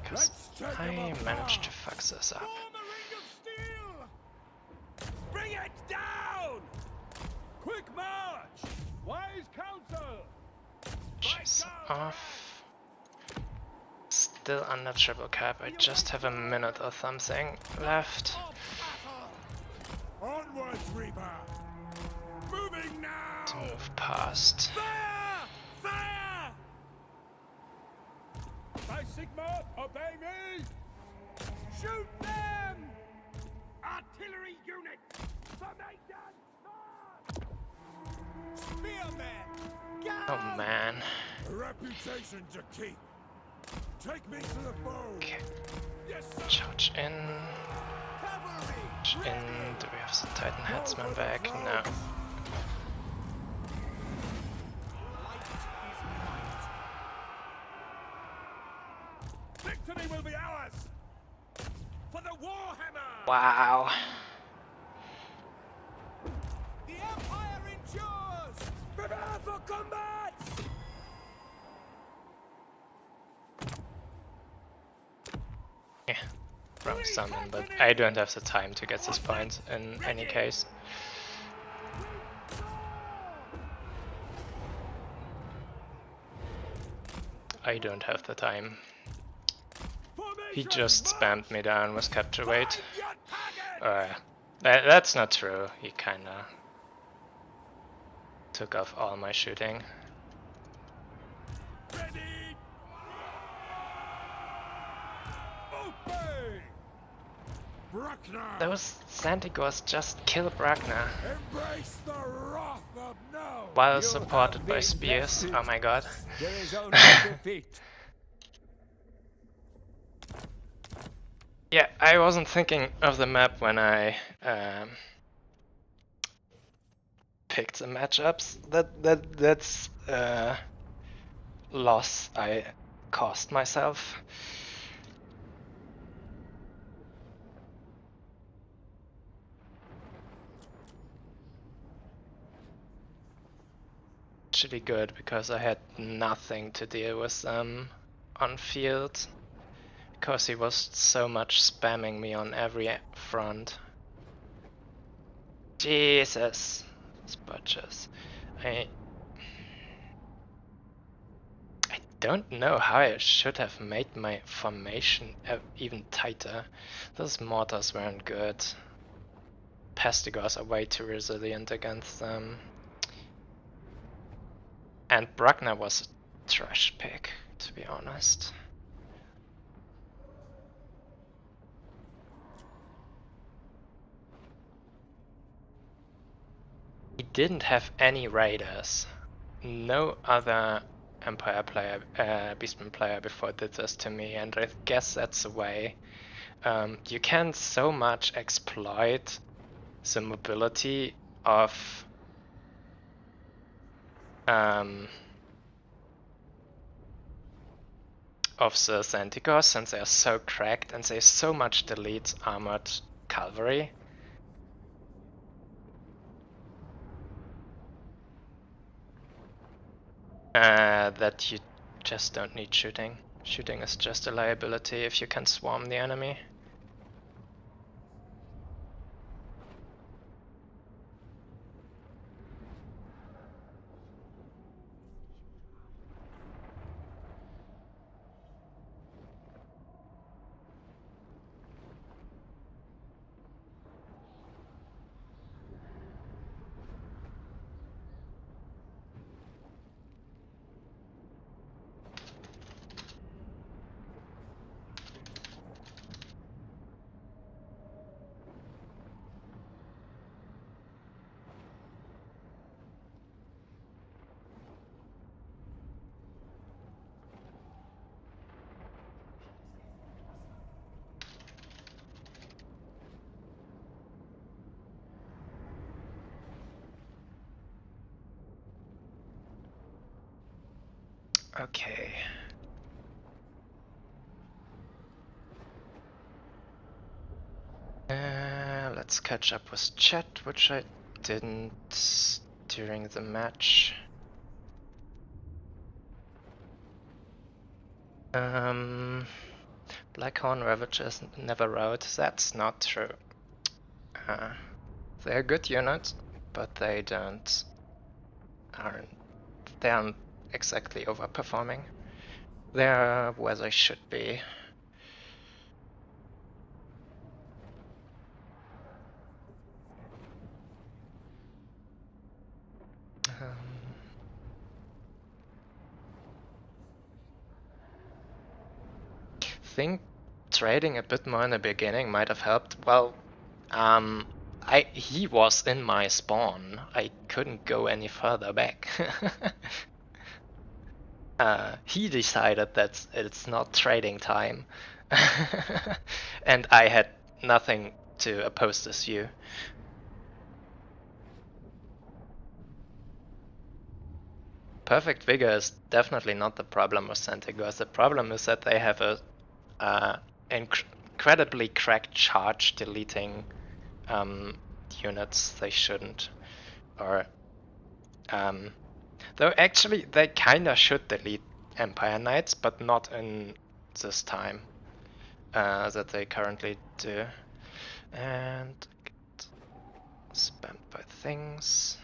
Speaker 1: Because I managed to fuck this up.
Speaker 5: Form a ring of steel! Bring it down! Quick march! Wise counsel!
Speaker 1: She's off. Still under triple cap. I just have a minute or something left.
Speaker 5: Onwards, Reaper! Moving now!
Speaker 1: To move past.
Speaker 5: Fire! Fire! By Sigmar, obey me! Shoot them! Artillery unit! Formation! Spearmen!
Speaker 1: Oh man.
Speaker 5: A reputation to keep. Take me to the foe.
Speaker 1: Okay.
Speaker 5: Yes, sir.
Speaker 1: Charge in.
Speaker 5: Cavalry!
Speaker 1: Charge in. Do we have the Titan Headsman back? No.
Speaker 5: Victory will be ours! For the Warhammer!
Speaker 1: Wow.
Speaker 5: The Empire endures! Prepare for combat!
Speaker 1: Yeah. From strong summon, but I don't have the time to get this point in any case. I don't have the time. He just spammed me down with capture weight. That's not true. He kinda took off all my shooting. Those Santigors just kill Bragna.
Speaker 3: Embrace the wrath of no.
Speaker 1: While supported by spears. Oh my god.
Speaker 3: There is only defeat.
Speaker 1: Yeah, I wasn't thinking of the map when I picked the matchups. That's loss I caused myself. Actually good, because I had nothing to deal with them on field, because he was so much spamming me on every front. Jesus, those butchers. I don't know how I should have made my formation even tighter. Those mortars weren't good. Pestigors are way too resilient against them. And Bragna was a trash pick, to be honest. He didn't have any raiders. No other Empire player, Beastman player before did this to me, and I guess that's the way. You can so much exploit the mobility of the Santigors, since they are so cracked and they so much delete armored cavalry. That you just don't need shooting. Shooting is just a liability if you can swarm the enemy. Okay. Let's catch up with chat, which I didn't during the match. Blackhorn Ravagers never rode. That's not true. They're a good unit, but they aren't exactly overperforming. They're where they should be. Think trading a bit more in the beginning might have helped. Well, he was in my spawn. I couldn't go any further back. He decided that it's not trading time. And I had nothing to oppose this view. Perfect vigor is definitely not the problem with Santigors. The problem is that they have a incredibly cracked charge deleting units they shouldn't. Or though actually they kinda should delete Empire Knights, but not in this time. that they currently do. And get spammed by things.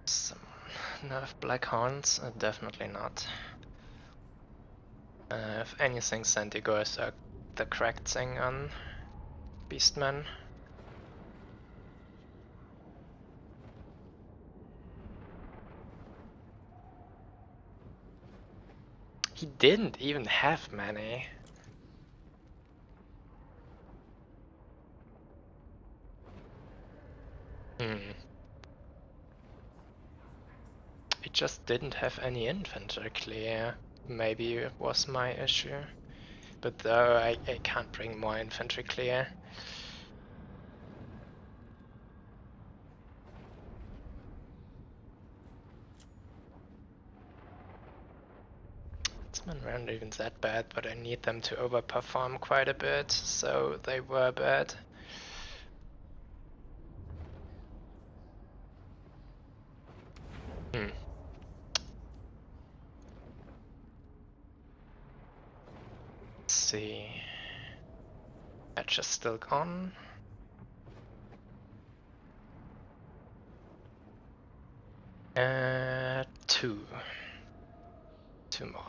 Speaker 1: Some nerf black horns? Definitely not. If anything, Santigors are the correct thing on Beastman. He didn't even have many. He just didn't have any infantry clear. Maybe it was my issue. But though I can't bring more infantry clear. Batsmen weren't even that bad, but I need them to overperform quite a bit, so they were bad. Let's see. Match is still gone. Two. Two more.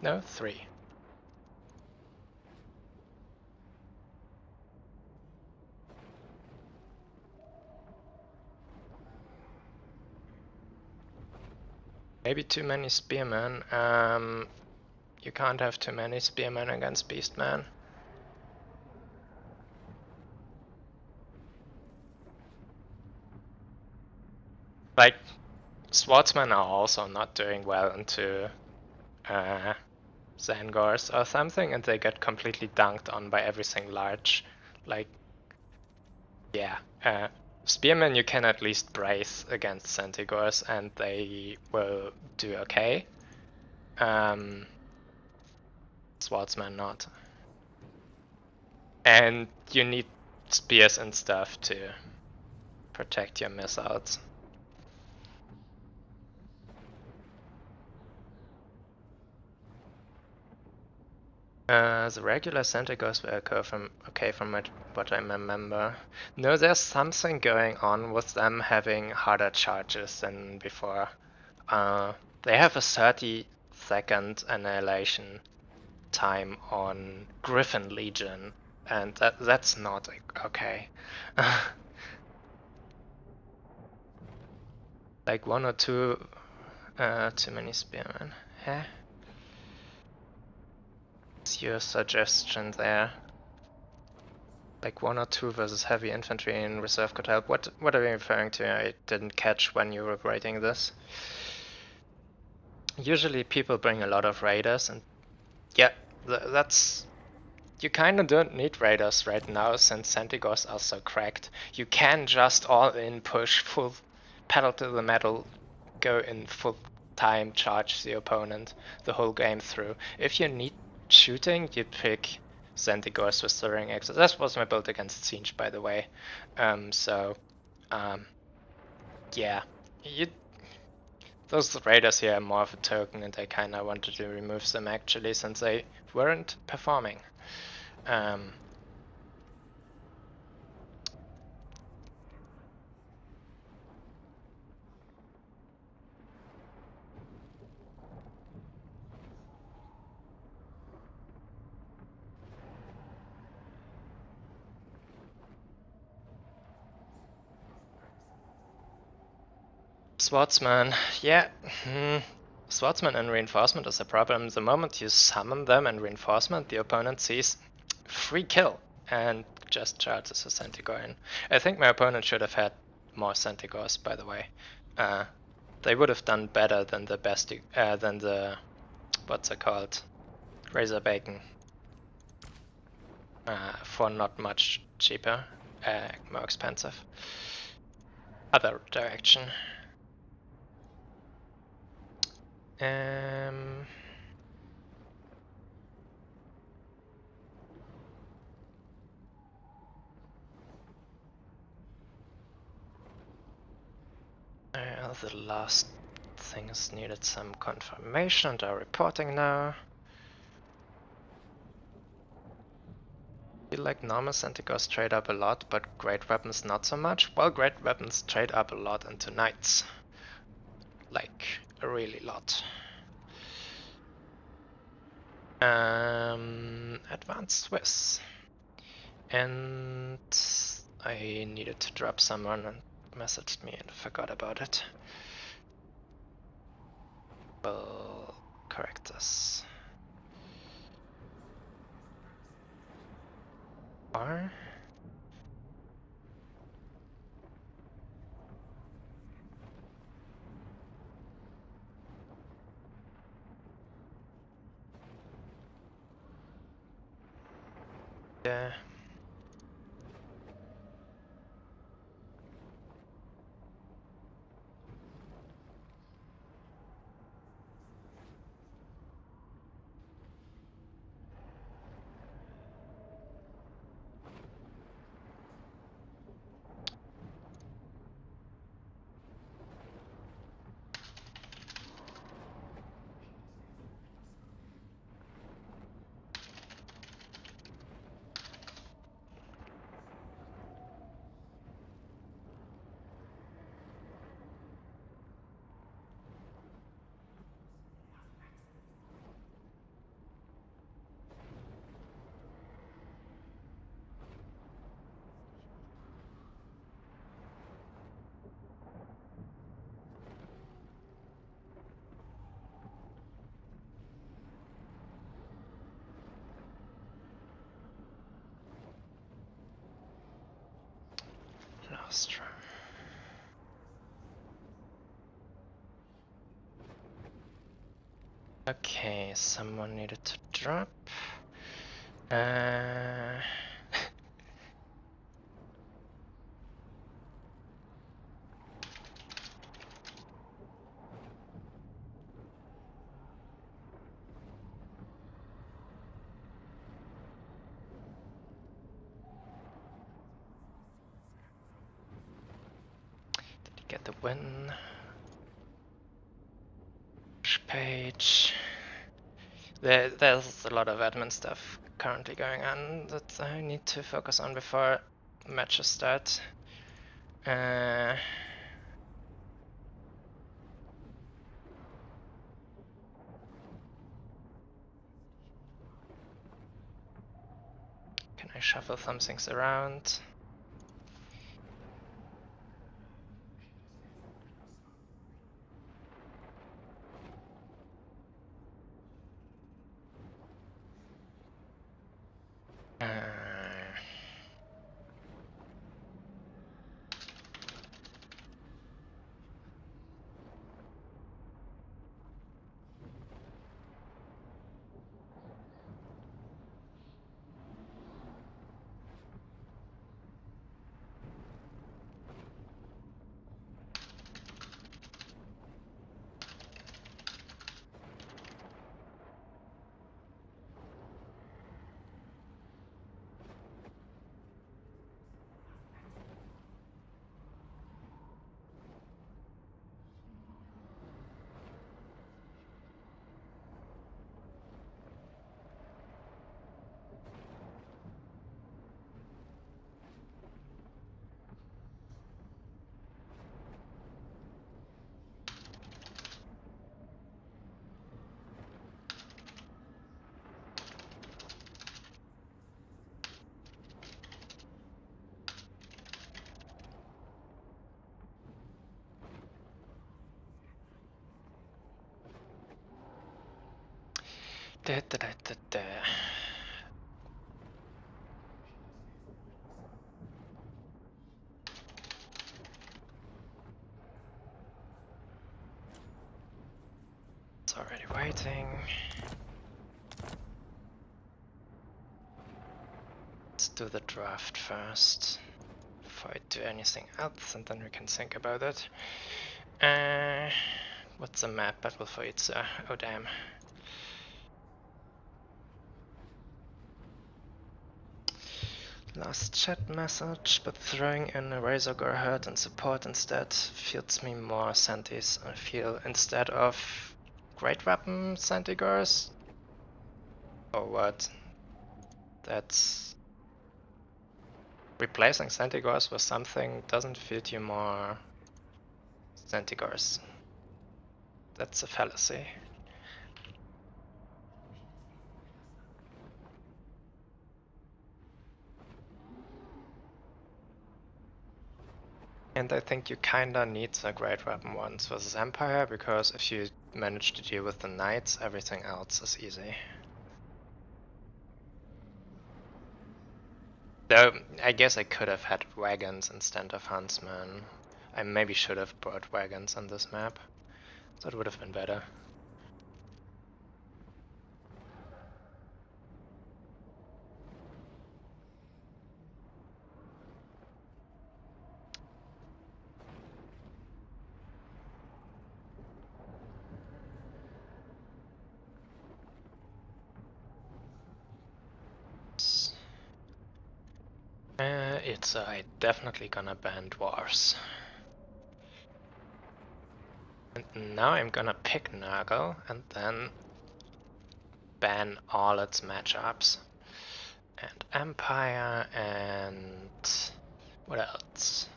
Speaker 1: No, three. Maybe too many spearmen. You can't have too many spearmen against Beastman. Like, swordsmen are also not doing well into Zangors or something, and they get completely dunked on by everything large. Like, yeah. Spearmen you can at least brace against Centigors, and they will do okay. Swordsman not. And you need spears and stuff to protect your missiles. The regular Centigors were okay from what I remember. No, there's something going on with them having harder charges than before. They have a 30-second annihilation time on Griffin Legion, and that's not okay. Like one or two too many spearmen. Huh? What's your suggestion there? Like one or two versus heavy infantry in reserve could help. What are you referring to? I didn't catch when you were writing this. Usually people bring a lot of raiders, and yeah, that's... You kinda don't need raiders right now since Centigors are so cracked. You can just all in push full pedal to the metal, go in full time, charge the opponent the whole game through. If you need shooting, you pick Centigors with throwing axes. That was my build against Siege, by the way. Yeah, those raiders here are more of a token, and I kinda wanted to remove them actually since they weren't performing. Swordsman, yeah. Swordsman and reinforcement is a problem. The moment you summon them and reinforcement, the opponent sees free kill and just charges a Centigor in. I think my opponent should have had more Centigors, by the way. They would have done better than the best, than the, what's it called? Razor Bacon. for not much cheaper, more expensive. Other direction. The last things needed some confirmation and are reporting now. I feel like normal Centicors trade up a lot, but great weapons not so much. Well, great weapons trade up a lot into knights. Like, a really lot. Advanced Swiss. And I needed to drop someone and messaged me and forgot about it. Will correct this. Or yeah. Last round. Okay, someone needed to drop. Did he get the win? Page. There's a lot of admin stuff currently going on that I need to focus on before matches start. Can I shuffle some things around? Uh, da, da, da, da, da. It's already waiting. do the draft first before I do anything else, and then we can think about it. What's the map? Battle for Itza. Oh damn. Last chat message, but throwing in a Razorgore herd and support instead feels me more Santis. I feel instead of Great Weapon Santigores. Or what? That's replacing Santigores with something doesn't feel you more Santigores. That's a fallacy. And I think you kinda need the Great Weapon ones versus Empire, because if you manage to deal with the Knights, everything else is easy. Though, I guess I could have had wagons instead of huntsmen. I maybe should have brought wagons on this map. That would have been better. It's definitely gonna ban dwarves. And now I'm gonna pick Nurgle and then ban all its matchups. And Empire and what else?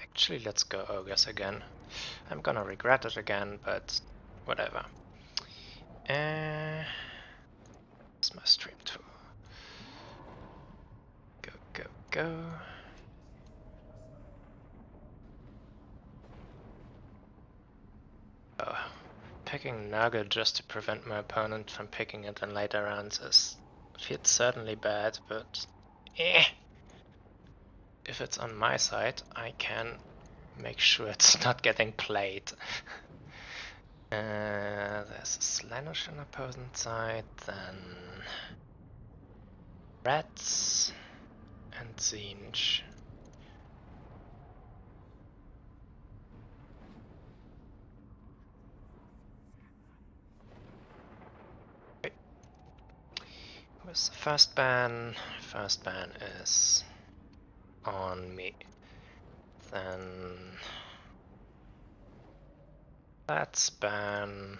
Speaker 1: Actually, let's go Ogres again. I'm gonna regret it again, but whatever. It's my stream too. Go, go, go. Oh, picking Nugget just to prevent my opponent from picking it in later rounds feels certainly bad, but if it's on my side, I can make sure it's not getting played. There's a Slaanesh on opposing side, then Rats and Zinj. Okay. Where's the first ban? First ban is on me. Then let's ban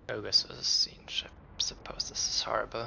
Speaker 1: Ogres versus Zinj. I suppose this is horrible.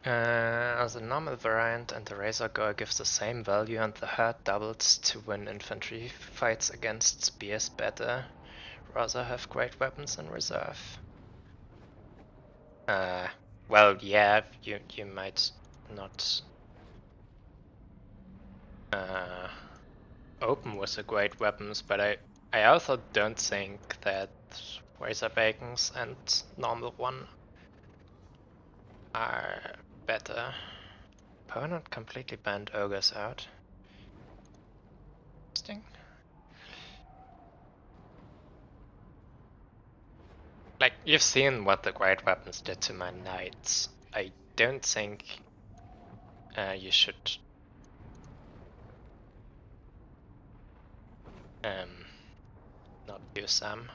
Speaker 1: As a normal variant, and the Razorgore gives the same value and the herd doubles to win infantry fights against spears better. Rather have great weapons in reserve. Well, yeah, you might not open with the great weapons, but I also don't think that Razor Bacons and normal one are better. Opponent completely banned ogres out. Interesting. Like, you've seen what the great weapons did to my knights. I don't think you should not use them.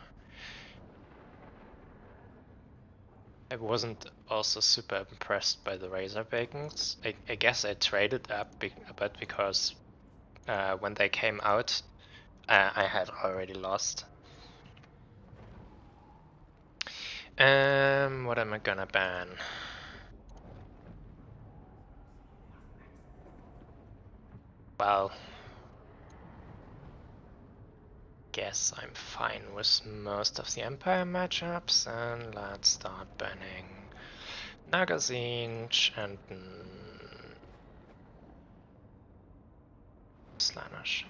Speaker 1: I wasn't also super impressed by the Razor Bacons. I guess I traded up a bit because when they came out, I had already lost. What am I gonna ban? Well, guess I'm fine with most of the Empire matchups, and let's start banning Nagazinch and Slaanesh.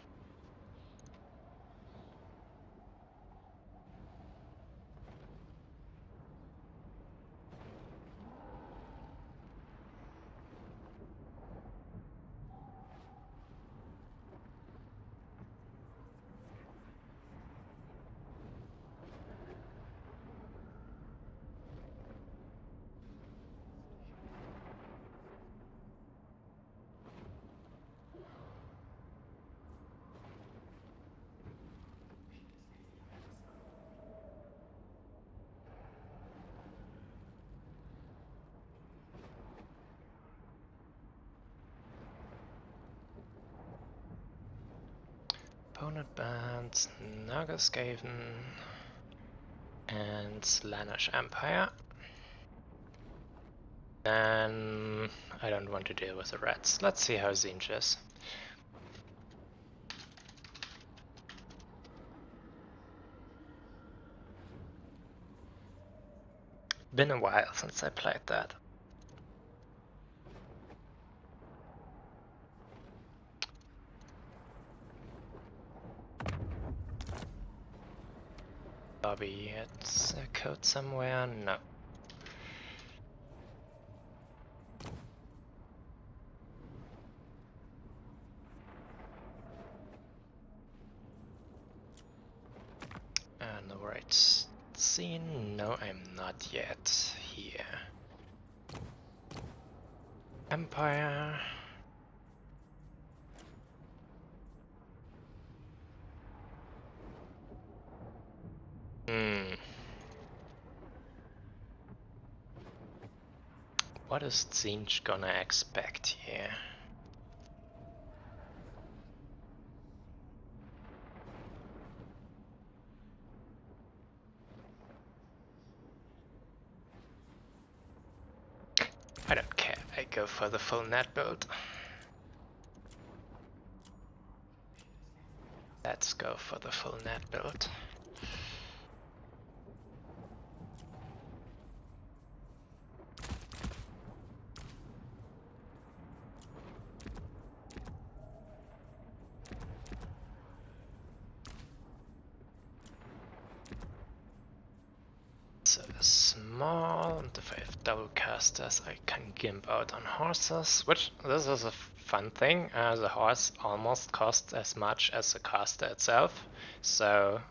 Speaker 1: Opponent bans Nagascaven and Slaanesh Empire. And I don't want to deal with the rats. Let's see how Zinj is. Been a while since I played that. Bobby, it's a code somewhere? No. And the right scene? No, I'm not yet here. Empire. What is Zinj gonna expect here? I don't care, I go for the full net build. Let's go for the full net build. So small, and if I have double casters I can gimp out on horses, which this is a fun thing. The horse almost costs as much as the caster itself, so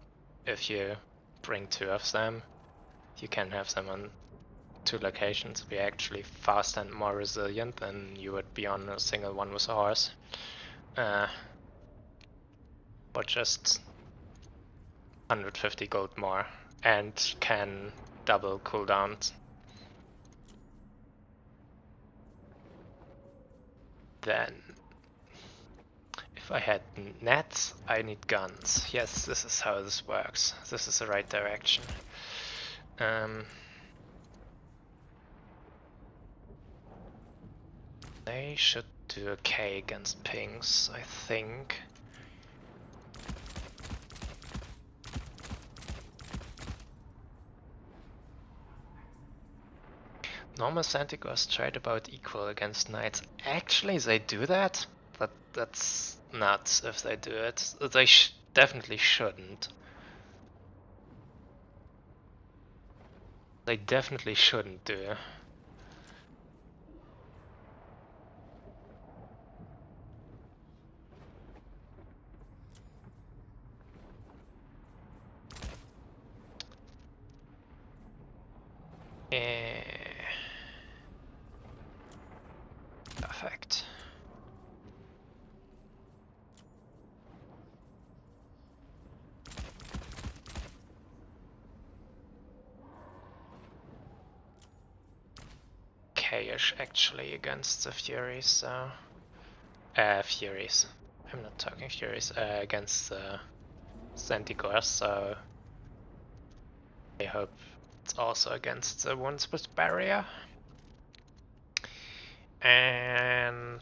Speaker 1: if you bring two of them you can have them on two locations, be actually faster and more resilient than you would be on a single one with a horse. But just 150 gold more and can double cooldowns. Then if I had nets, I need guns. Yes, this is how this works. This is the right direction. They should do okay against pings, I think. Normal Santigos tried about equal against knights. Actually, they do that, but that's nuts if they do it. They definitely shouldn't. They definitely shouldn't do. Perfect. Okay-ish actually against the Furies, so... Furies. I'm not talking Furies, against the Santigors, so... I hope it's also against the ones with barrier. And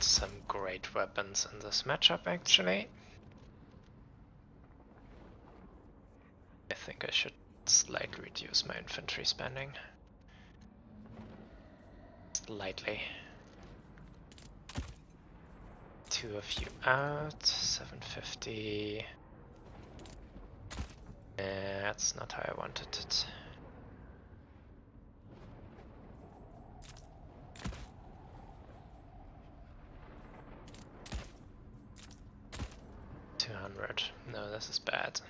Speaker 1: some great weapons in this matchup actually. I think I should slightly reduce my infantry spending. Slightly. Two of you out, 750. That's not how I wanted it. No, this is bad.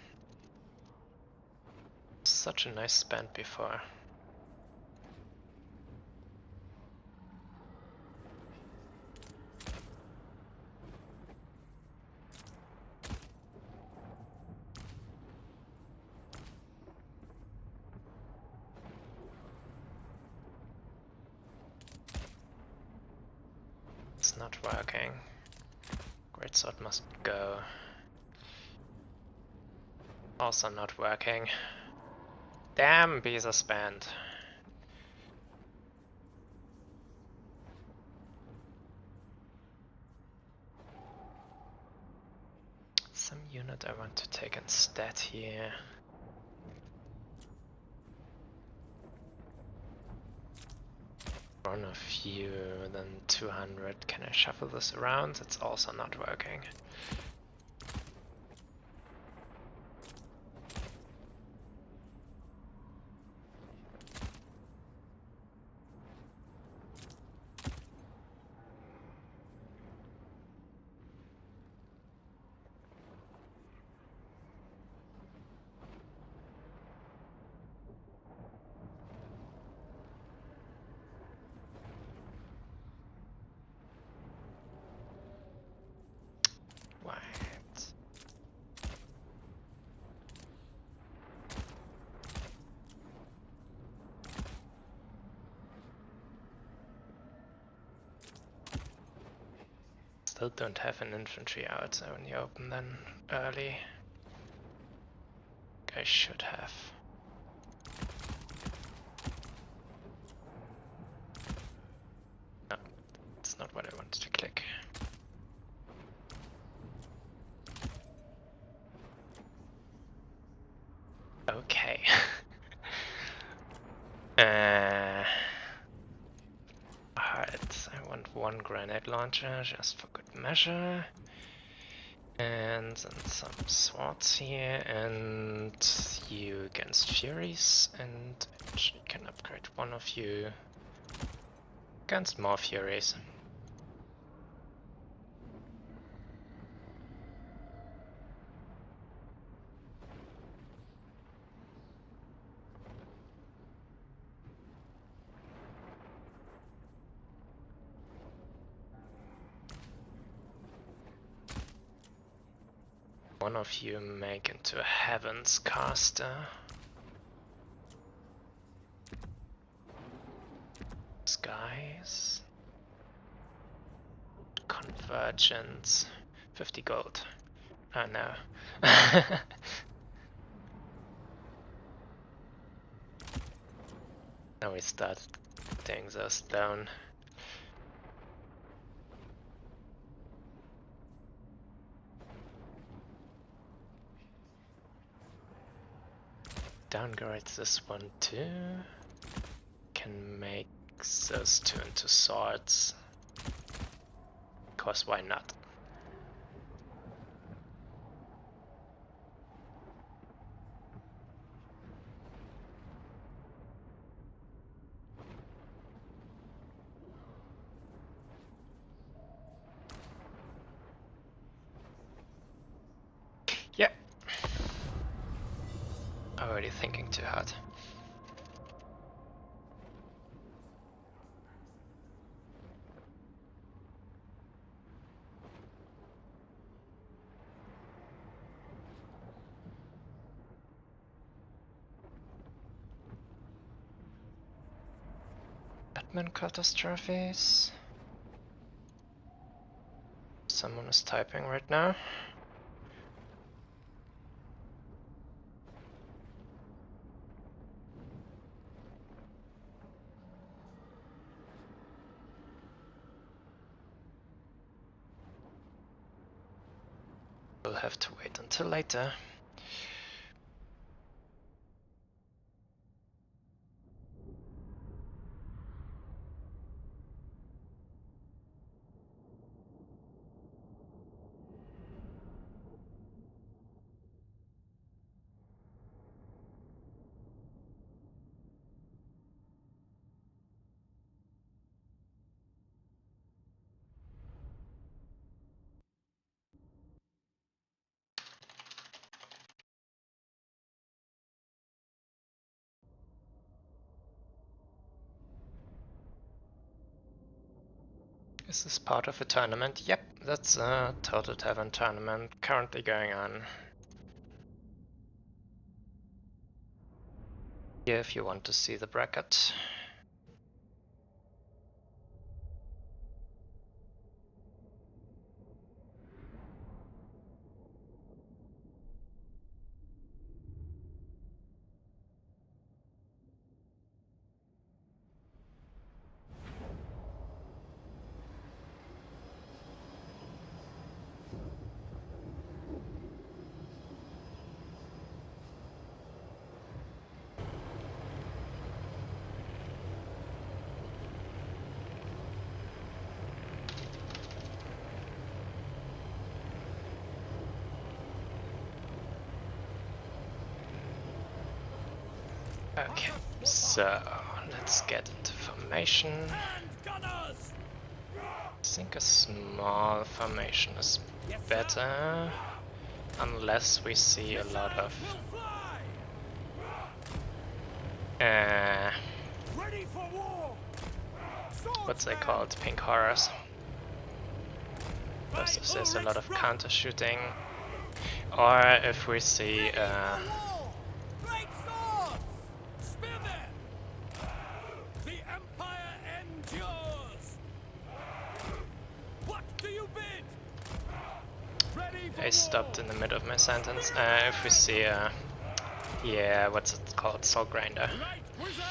Speaker 1: Such a nice spend before. It's not working. Greatsword must go. Also not working. Damn, bees are spent. Some unit I want to take instead here. Run a few, then 200. Can I shuffle this around? It's also not working. Right. Still don't have an infantry out, so when you open then early, I should have. No, it's not what I wanted to click. Okay. Alright, I want one grenade launcher just for good measure. And then some swords here, and you against Furies, and you can upgrade one of you against more Furies. One of you make into a Heaven's Caster. Skies. Convergence. 50 gold. Oh no. Now we start doing those down. Downgrade this one too. Can make those two into swords. Cause why not? Yep. Already thinking too hard. Admin catastrophes. Someone is typing right now. We'll have to wait until later. Is this part of a tournament? Yep, that's a Total Tavern tournament currently going on. Here if you want to see the bracket. Okay, so let's get into formation. I think a small formation is better, unless we see a lot of
Speaker 5: Ready for war.
Speaker 1: what's they called, pink horrors. Versus there's a lot of counter shooting, or if we see
Speaker 5: Great swords! Spear them! The Empire endures! What do you bid? Ready for
Speaker 1: I stopped in the middle of my sentence. If we see yeah, what's it called, Soul Grinder,
Speaker 5: Right, wizard!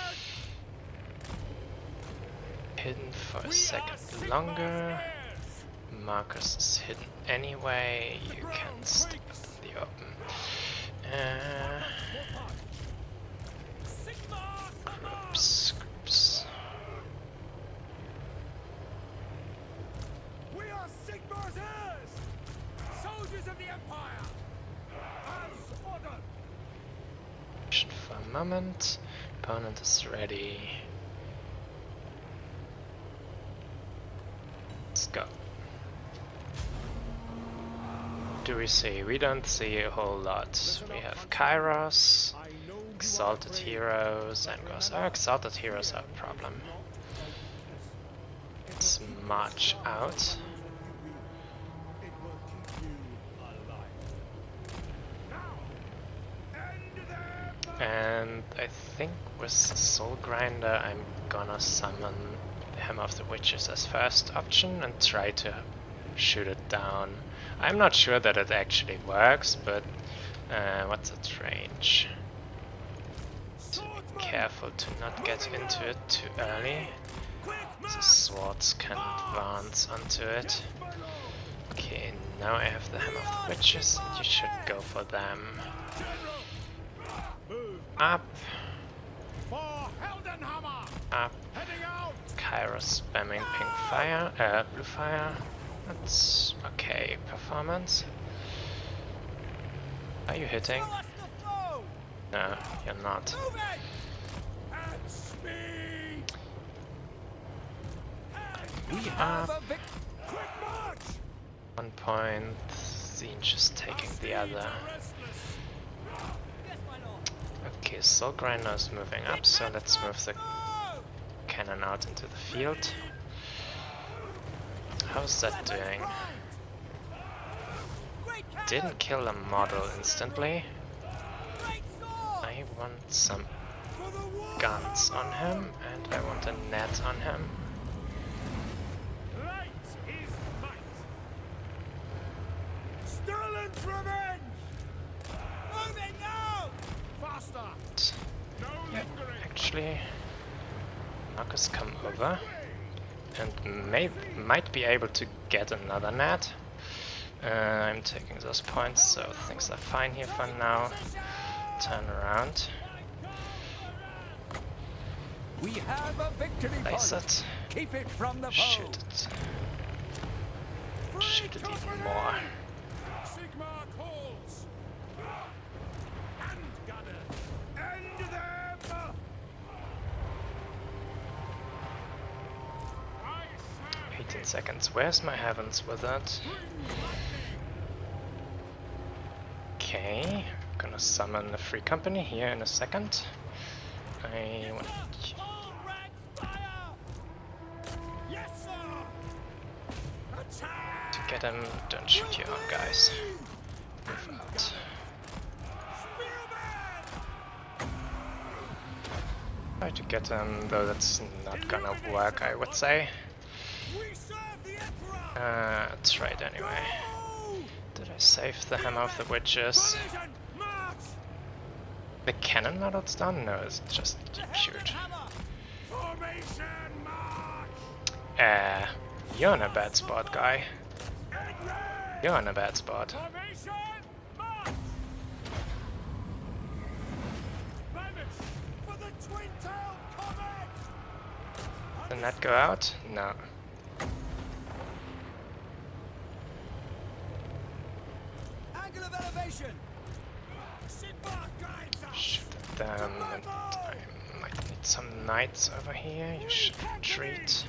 Speaker 1: hidden for a
Speaker 5: We are
Speaker 1: second
Speaker 5: Sigmar's
Speaker 1: longer.
Speaker 5: heirs!
Speaker 1: Marcus is hidden anyway. You can step in the open.
Speaker 5: Sigmar, come on!
Speaker 1: Groups.
Speaker 5: We are Sigmar's heirs! Soldiers of the Empire! As ordered!
Speaker 1: For a moment. Opponent is ready. Let's go. Do we see? We don't see a whole lot. We have Kairos,
Speaker 5: I know
Speaker 1: Exalted Heroes, and Ghosts. Oh, Exalted Heroes are a problem. Let's march out.
Speaker 5: it will keep you alive. Now, end them!
Speaker 1: And I think with Soul Grinder I'm gonna summon the Hammer of the Witches as first option and try to shoot it down. I'm not sure that it actually works, but what's its range? To be careful to not get into it too early. The swords can advance onto it. Okay, now I have the Hammer of the Witches and you should go for them. Up,
Speaker 5: For Heldenhammer!
Speaker 1: up.
Speaker 5: Heading out!
Speaker 1: Kairos spamming pink fire, blue fire. That's okay performance. Are you hitting?
Speaker 5: Show us the foe!
Speaker 1: No, you're not.
Speaker 5: Move it! At speed!
Speaker 3: We
Speaker 1: Up.
Speaker 3: have a
Speaker 5: Quick march!
Speaker 1: 1 point. Zinj is taking the other.
Speaker 5: Restless!
Speaker 4: Yes, my lord.
Speaker 1: Okay, Soul Grinder is moving up, so let's move the
Speaker 5: Go!
Speaker 1: cannon out into the field. How's that doing?
Speaker 5: Great cannon!
Speaker 1: Didn't kill a model instantly.
Speaker 5: Great sword!
Speaker 1: I want some
Speaker 5: For the war!
Speaker 1: guns on him, and I want a net on him.
Speaker 5: Light is might! Sterling's revenge! Moving now! Faster! No
Speaker 1: Yeah,
Speaker 5: lingering!
Speaker 1: actually, Marcus come over and might be able to get another net. I'm taking those points, so things are fine here for now. Turn around,
Speaker 3: We have a victory
Speaker 1: place
Speaker 3: point.
Speaker 1: it,
Speaker 3: Keep it from the foe.
Speaker 1: shoot it. Shoot it even more.
Speaker 5: Sigmar calls! And gunners! End them! I serve
Speaker 1: 18 seconds. Where's my Heavens Wizard? Okay, gonna summon a free company here in a second. I want
Speaker 5: all ranks fire! Yes, sir! Attack!
Speaker 1: to get him. Don't shoot your own guys. Move out.
Speaker 5: Spearman!
Speaker 1: Try to get him, though that's not gonna work, I would say.
Speaker 5: We serve the Emperor!
Speaker 1: Let's try it anyway.
Speaker 5: Oh!
Speaker 1: Did I save the Hammer of the Witches?
Speaker 5: Collision! March!
Speaker 1: The cannon model's done? No, it's just cured.
Speaker 5: Hammer! Formation march!
Speaker 1: You're in a bad spot, guy.
Speaker 5: And red!
Speaker 1: You're in a bad spot.
Speaker 5: Formation march! Vanish for the twin-tailed comet!
Speaker 1: Did that go out? No.
Speaker 5: Angle of elevation! Sigmar guides us!
Speaker 1: Shoot it Then I might need some knights over here. You should retreat.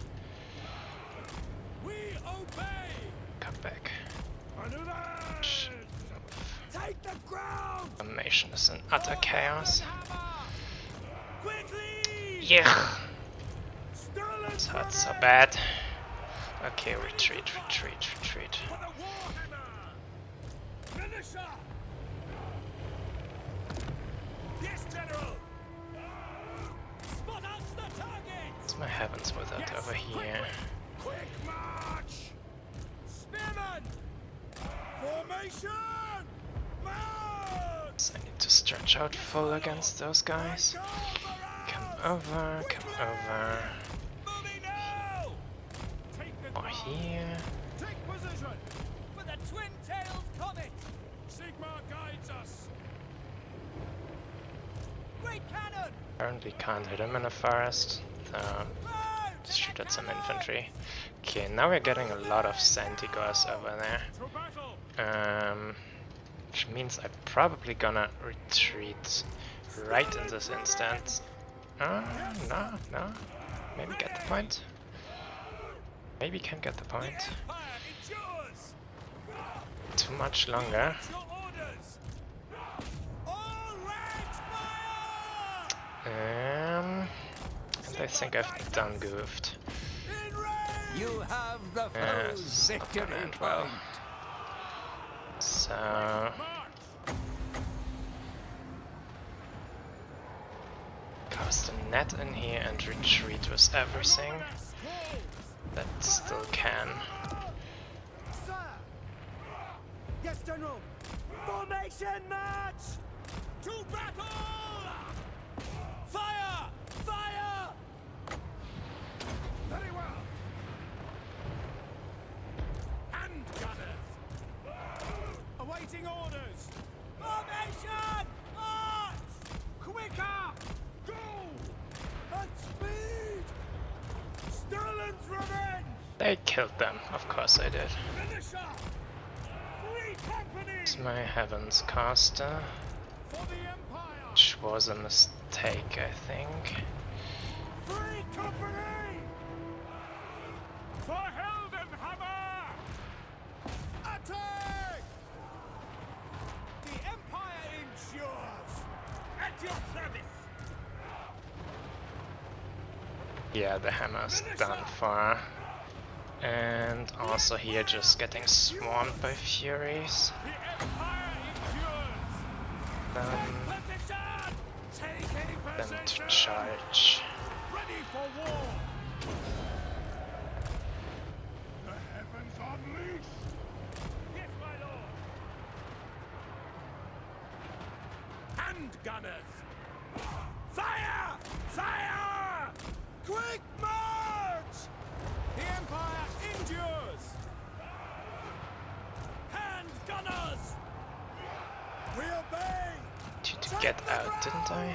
Speaker 5: We obey.
Speaker 1: Come back.
Speaker 5: Underland. Take the ground.
Speaker 1: Domination is in utter chaos.
Speaker 5: Quickly.
Speaker 1: Yeah,
Speaker 5: Sterling
Speaker 1: this hurts so
Speaker 5: revenge
Speaker 1: bad. Okay, retreat, retreat, retreat.
Speaker 5: for the Warhammer. Militia. Yes, General. Spot out the target.
Speaker 1: What's my heavens with it over here?
Speaker 5: Quick march. Spearmen. Formation. March.
Speaker 1: So I need to stretch out full against those guys. Come over, come over.
Speaker 5: Moving now. Take the
Speaker 1: Or
Speaker 5: ground.
Speaker 1: here.
Speaker 5: Take position.
Speaker 4: For the twin-tailed comet!
Speaker 5: Sigmar guides us.
Speaker 4: Great cannon!
Speaker 1: Apparently can't hit him in the forest. So
Speaker 4: Row to
Speaker 1: just shoot
Speaker 4: the
Speaker 1: at some
Speaker 4: cannon!
Speaker 1: infantry. Okay, now we're getting a lot of Santigors over there.
Speaker 5: To battle.
Speaker 1: Which means I'm probably gonna retreat right in this instant. No. Maybe get the point. Maybe can get the point.
Speaker 5: Empire endures.
Speaker 1: Too much longer.
Speaker 5: Your orders. All ranks fire.
Speaker 1: And I think I've done goofed.
Speaker 5: In range.
Speaker 3: You have the
Speaker 1: Yeah,
Speaker 3: foe's
Speaker 1: it's not
Speaker 3: victory
Speaker 1: gonna end
Speaker 3: point.
Speaker 1: well. So
Speaker 5: March.
Speaker 1: cast a net in here and retreat with everything that still can.
Speaker 5: Sir. Yes, General. Formation march. To battle. Fire. Fire. Very well. Hand gunners. Awaiting orders. Formation march. Quicker. Go. At speed. Sterling's revenge.
Speaker 1: They killed them, of course I did.
Speaker 5: Militia. Free company.
Speaker 1: It's my heavens caster,
Speaker 5: For the Empire.
Speaker 1: which was a mistake, I think.
Speaker 5: Free company. For Heldenhammer. Attack. The Empire endures. At your service.
Speaker 1: Yeah, the hammer's done for. And also here just getting swarmed by furies.
Speaker 5: The Empire endures. Position. Taking
Speaker 1: Them to
Speaker 5: position.
Speaker 1: charge.
Speaker 5: Ready for war. The heavens unleash. Yes, my lord. Hand gunners. Fire! Fire! Quick march! The Empire endures. Hand gunners. We obey.
Speaker 1: To get out, didn't I?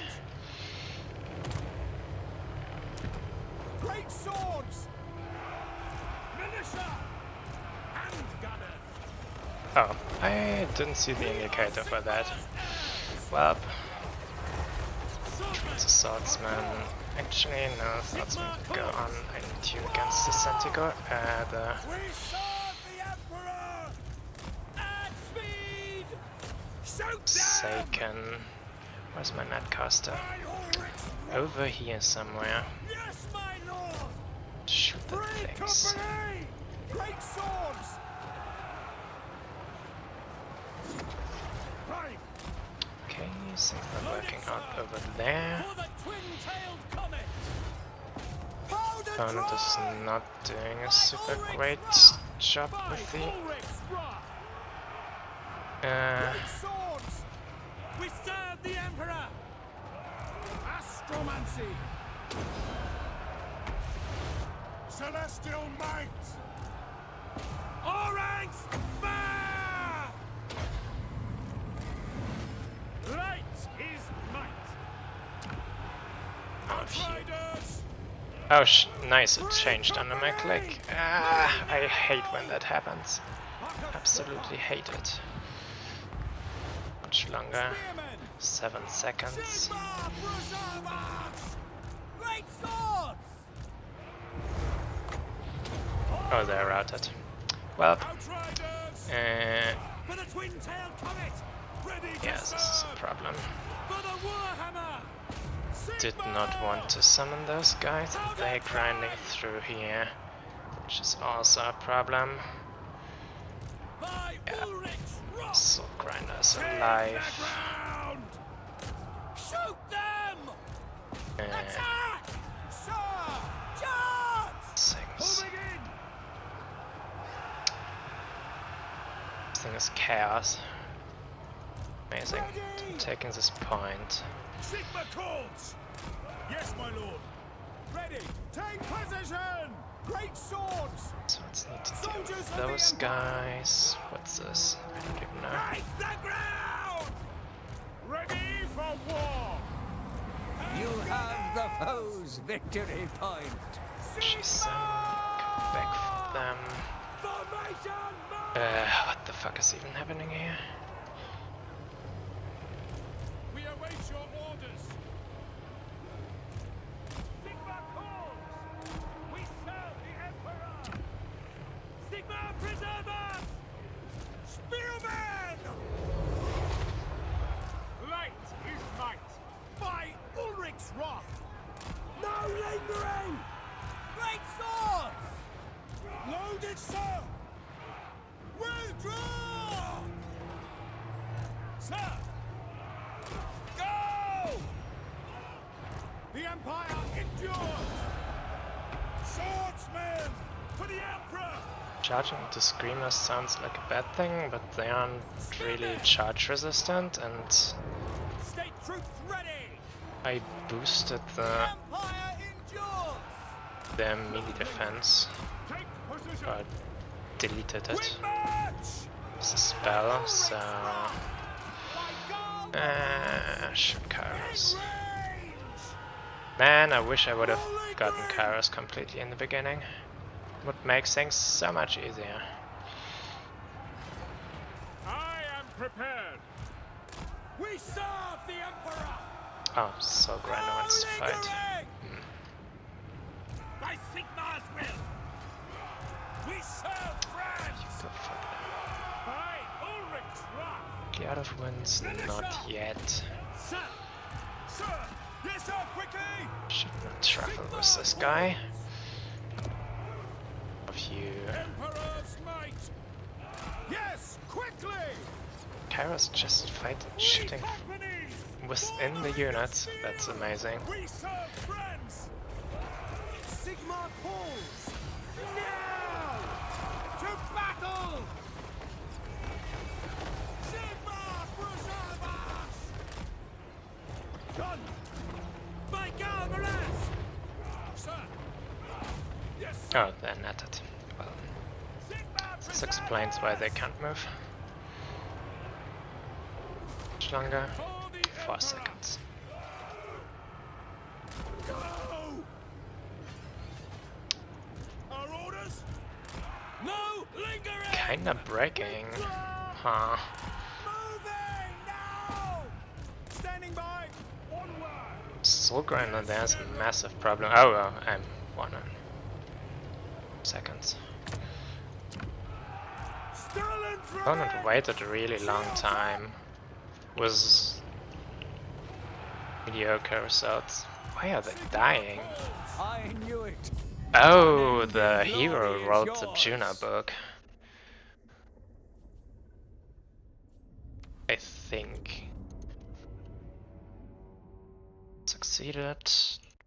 Speaker 5: Great swords! Militia! Hand gunners!
Speaker 1: Oh, I didn't see the indicator for that. Well, it's a swordsman. Actually, no, swordsman can go on. I need you against the Centaur.
Speaker 5: We serve the Emperor! At speed! Shoot them!
Speaker 1: Seiken. Where's my netcaster?
Speaker 5: By Ulrich's
Speaker 1: Over here somewhere.
Speaker 5: Yes, my lord!
Speaker 1: Shoot the
Speaker 5: Free
Speaker 1: things.
Speaker 5: company! Great swords! Right!
Speaker 1: Okay, things are working out over there.
Speaker 5: For the twin-tailed comet! Powder
Speaker 1: Opponent is
Speaker 5: dry!
Speaker 1: not doing a
Speaker 5: By
Speaker 1: super
Speaker 5: Ulrich's
Speaker 1: great
Speaker 5: wrath!
Speaker 1: job
Speaker 5: By
Speaker 1: with the
Speaker 5: Ulrich's wrath!
Speaker 1: uh,
Speaker 5: Great swords! We serve the Emperor! Astromancy! Celestial might! All ranks, fire! Light is might! Outriders!
Speaker 1: oh, nice, it changed under my click. Ah, I hate when that happens. Absolutely hate it. Much longer.
Speaker 5: Spearmen!
Speaker 1: 7 seconds.
Speaker 5: Sigma preserve us! Great swords!
Speaker 1: Oh, they're routed. Well,
Speaker 5: Outriders! For the twin-tailed comet! Ready to
Speaker 1: yeah, this is a
Speaker 5: serve!
Speaker 1: problem.
Speaker 5: For the Warhammer!
Speaker 1: Did not want to summon those guys, and they're grinding through here, which is also a problem.
Speaker 5: By
Speaker 1: Yeah.
Speaker 5: Ulrich's rock!
Speaker 1: Soul Grinder's
Speaker 5: Take the
Speaker 1: alive.
Speaker 5: ground! Shoot them! Attack! Sir! Charge!
Speaker 1: Things.
Speaker 5: Moving in!
Speaker 1: This thing is chaos. Amazing. Taking this point.
Speaker 5: Sigma calls! Yes, my lord. Ready! Take position! Great swords!
Speaker 1: So let's need to deal with those guys. What's this? I don't even know.
Speaker 5: Break the ground! Ready for war!
Speaker 3: You have the foe's victory point.
Speaker 1: Jeez, come back for them.
Speaker 5: Formation march!
Speaker 1: What the fuck is even happening here?
Speaker 5: We await your orders. Sigma calls! We serve the Emperor! Sigma preserve us! Spearmen! Light is might! By Ulrich's wrath! No lingering! Great swords! Loaded, sir! Withdraw! Sir! Go! The Empire endures! Swordsmen! For the Emperor!
Speaker 1: Charging into Screamers sounds like a bad thing, but they aren't really charge resistant, and
Speaker 5: State troops ready!
Speaker 1: I boosted
Speaker 5: The Empire endures!
Speaker 1: their melee defense,
Speaker 5: Take position!
Speaker 1: or deleted it.
Speaker 5: Quick march!
Speaker 1: It's a spell, so
Speaker 5: By God!
Speaker 1: shoot Kairos.
Speaker 5: Range!
Speaker 1: Man, I wish I would have gotten Kairos completely in the beginning. Would make things so much easier.
Speaker 5: I am prepared! We serve the Emperor!
Speaker 1: Oh, Soul Grinder wants to fight.
Speaker 5: lingering! By Sigmar's will! We serve France!
Speaker 1: Go for
Speaker 5: By Ulrich's wrath!
Speaker 1: it. The out of winds, not yet.
Speaker 5: Sir! Sir! Yes, sir, quickly!
Speaker 1: Should not travel with this guy. Of you.
Speaker 5: Emperor's might! Yes, quickly!
Speaker 1: Kairos just fight shooting within the unit. That's amazing.
Speaker 5: We serve friends! Sigma calls! Now! To battle! Sigma preserve us! Done! By Galmaras! Sir! Yes, sir!
Speaker 1: Oh, they're netted. Well,
Speaker 5: Sigma
Speaker 1: this
Speaker 5: preserve
Speaker 1: explains why they
Speaker 5: us!
Speaker 1: can't move. Much longer.
Speaker 5: For the
Speaker 1: 4
Speaker 5: Emperor!
Speaker 1: seconds.
Speaker 5: Go! Our orders? No lingering!
Speaker 1: Kinda breaking. Huh.
Speaker 5: Moving now! Standing by! Onward!
Speaker 1: Soul Grinder, there's a massive problem. Oh, well, I'm 1 seconds.
Speaker 5: Stalin
Speaker 1: Opponent waited a really long time. Was mediocre results. Why are they dying?
Speaker 3: I knew it.
Speaker 1: Oh, the hero wrote the Juno book. I think. Succeeded.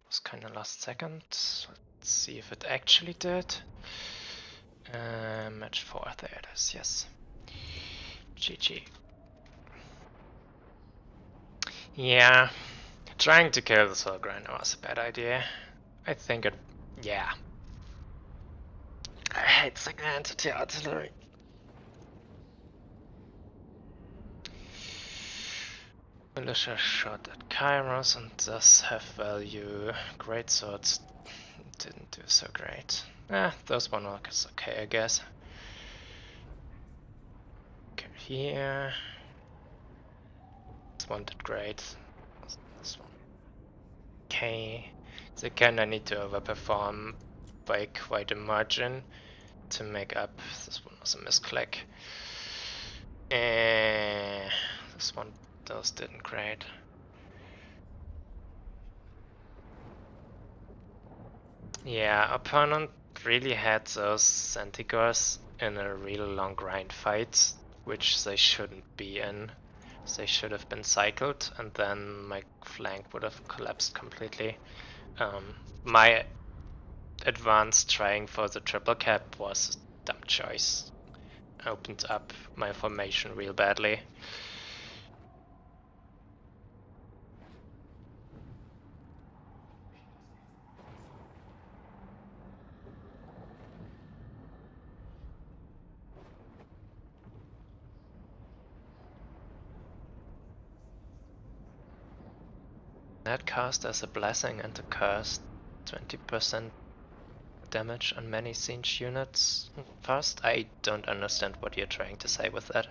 Speaker 1: Was kinda last second. Let's see if it actually did. Match 4, there it is, yes. GG. Yeah, trying to kill the Soul Grinder was a bad idea. I think it, yeah. I hate single entity artillery. Militia shot at Kairos and thus have value. Great swords didn't do so great. Those one is okay, I guess. Okay, here. This one did great. This one. Okay. So again, I need to overperform by quite a margin to make up. This one was a misclick. This one, those didn't great. Yeah, opponent really had those Centigors in a real long grind fight, which they shouldn't be in. They should have been cycled, and then my flank would have collapsed completely. My advance trying for the triple cap was a dumb choice. Opened up my formation real badly. That cast as a blessing and a curse. 20% damage on many siege units. First, I don't understand what you're trying to say with that.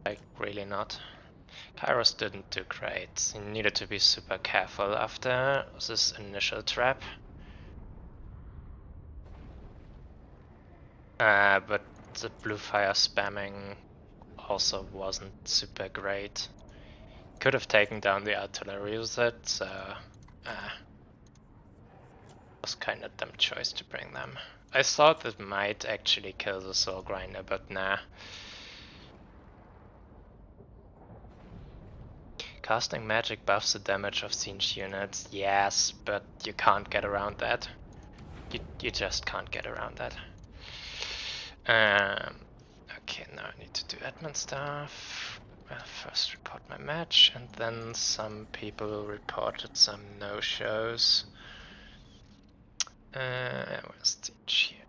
Speaker 1: Like, really not. Kairos didn't do great. He needed to be super careful after this initial trap. But the blue fire spamming also wasn't super great. Could have taken down the artillery with it, so was kind of dumb choice to bring them. I thought it might actually kill the soul grinder, but nah. Casting magic buffs the damage of siege units, yes, but you can't get around that. You just can't get around that. Okay, now I need to do admin stuff. I'll first report my match, and then some people reported some no-shows. Where's the here?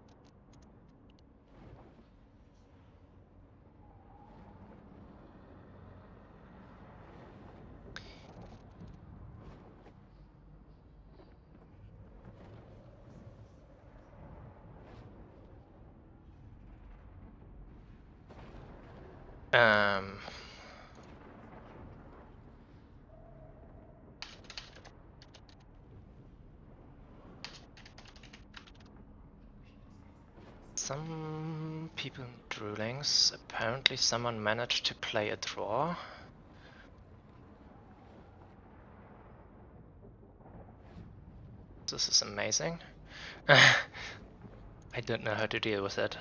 Speaker 1: Some people in rulings. Apparently someone managed to play a draw. This is amazing. I don't know how to deal with it.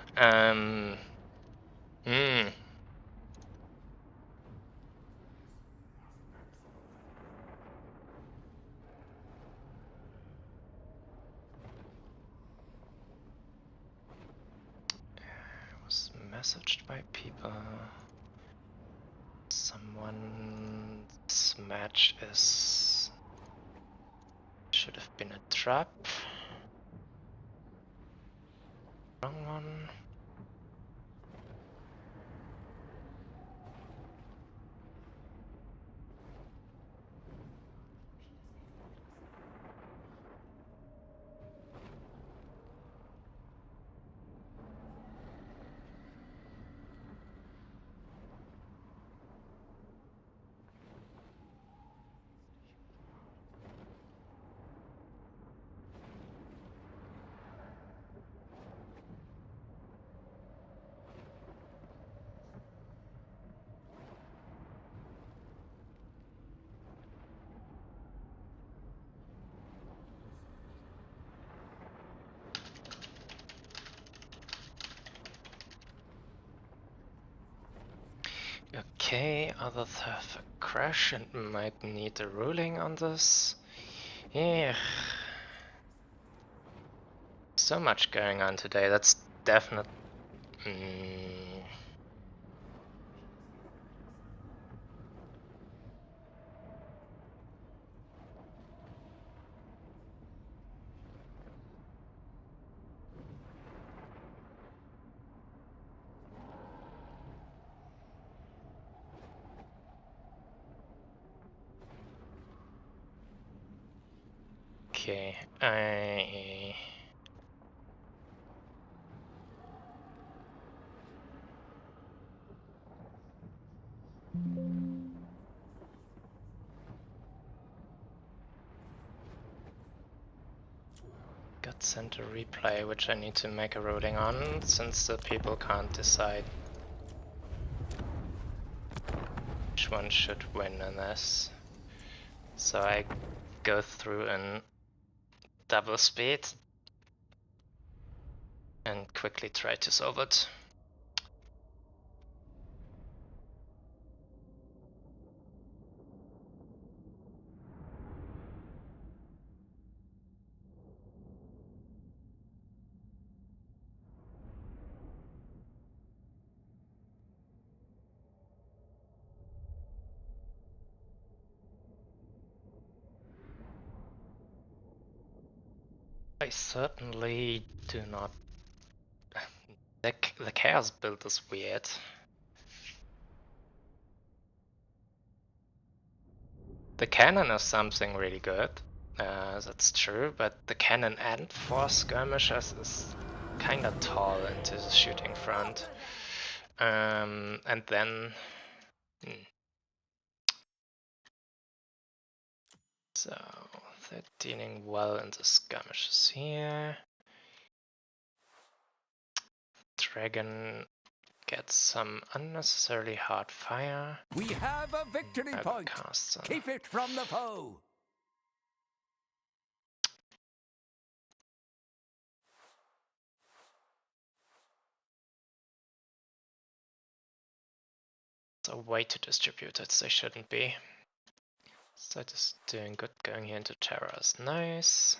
Speaker 1: Was messaged by people. Someone's match is should have been a trap. Wrong one. Okay, others have a crash and might need a ruling on this. Yeah. So much going on today, that's definitely... Okay, I... got sent a replay, which I need to make a ruling on, since the people can't decide which one should win in this. So I go through in double speed and quickly try to solve it. I certainly do not... The chaos build is weird. The cannon is something really good, that's true, but the cannon and 4 skirmishers is kinda tall into the shooting front. And then... So, they're dealing well in the skirmishes here. Dragon gets some unnecessarily hard fire.
Speaker 3: We have a victory point. Keep it from the foe.
Speaker 1: It's a way to distribute it, they shouldn't be. So just doing good going here into terror is nice.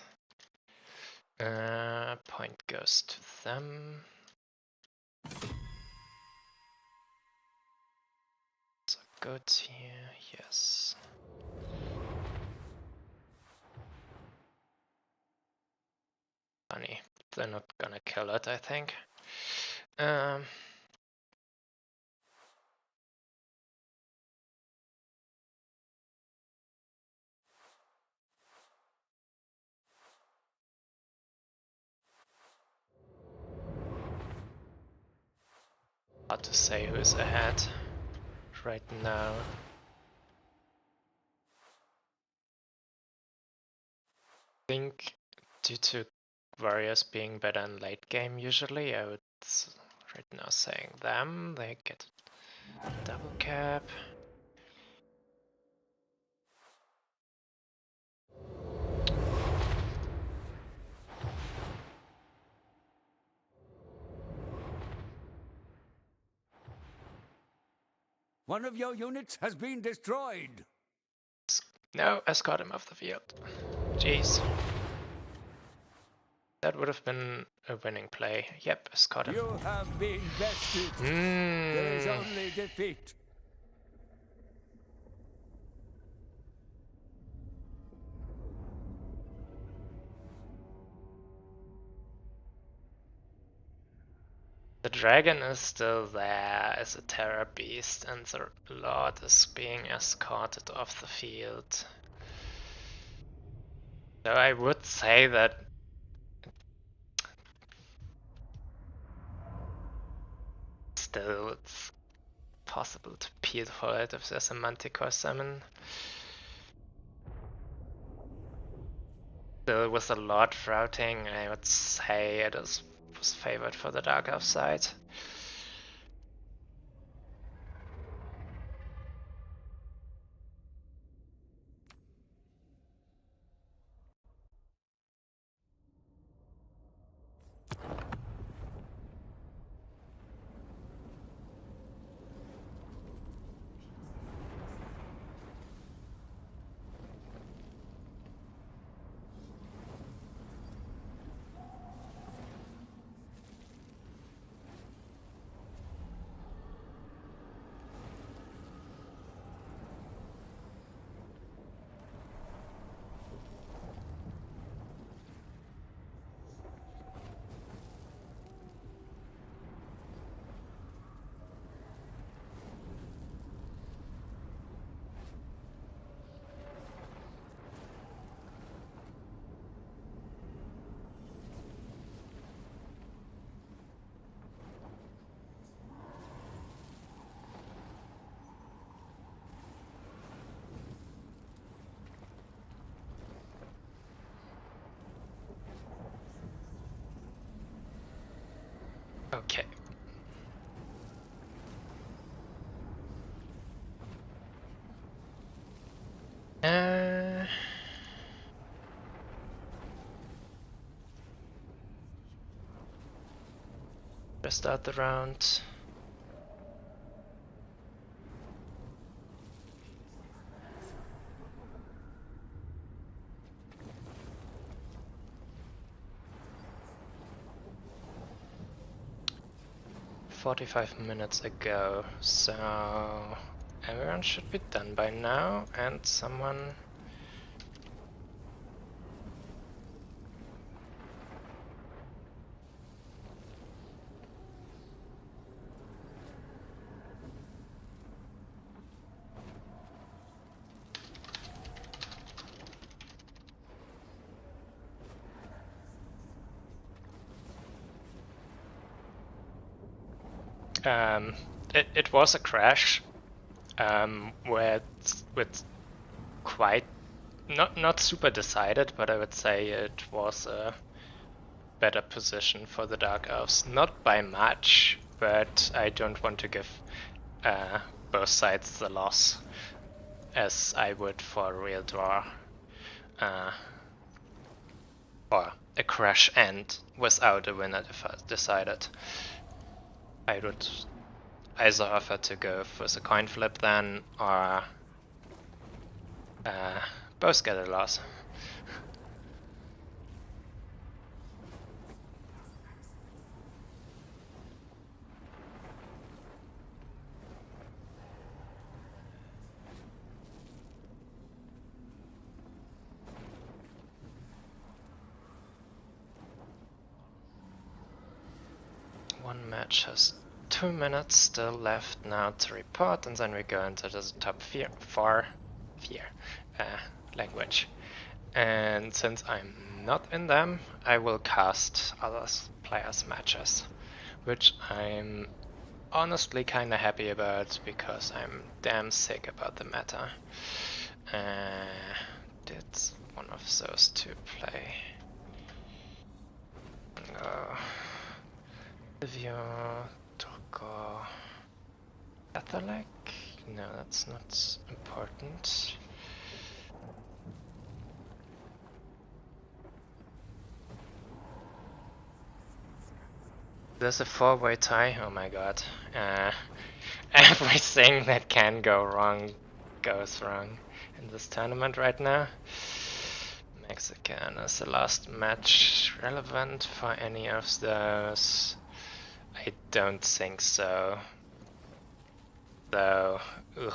Speaker 1: Point goes to them. So good here, yes. Funny, they're not gonna kill it, I think. Hard to say who's ahead right now. I think due to warriors being better in late game usually, I would right now saying them. They get double cap.
Speaker 3: One of your units has been destroyed.
Speaker 1: No, escort him off the field. Jeez. That would have been a winning play. Yep, escort him.
Speaker 3: You have been bested. There is only defeat.
Speaker 1: The dragon is still there as a terror beast, and the lord is being escorted off the field. So I would say that still it's possible to peel for it if there's a manticore summon. Still with the lord routing, I would say it was favored for the dark elf side. Okay. Start the round. "45 minutes ago, so everyone should be done by now, and someone. It was a crash, with quite not super decided, but I would say it was a better position for the Dark Elves. Not by much, but I don't want to give both sides the loss, as I would for a real draw. Or a crash end without a winner decided. I would either offer to go for the coin flip then, or both get a loss. One match has 2 minutes still left now to report, and then we go into the top four language. And since I'm not in them, I will cast other players' matches, which I'm honestly kinda happy about because I'm damn sick about the meta. Did one of those two play? No. Livio, Turco, Catholic? No, that's not important. There's a 4-way tie? Oh my god. Everything that can go wrong goes wrong in this tournament right now. Mexican is the last match relevant for any of those? I don't think so. Though, ugh.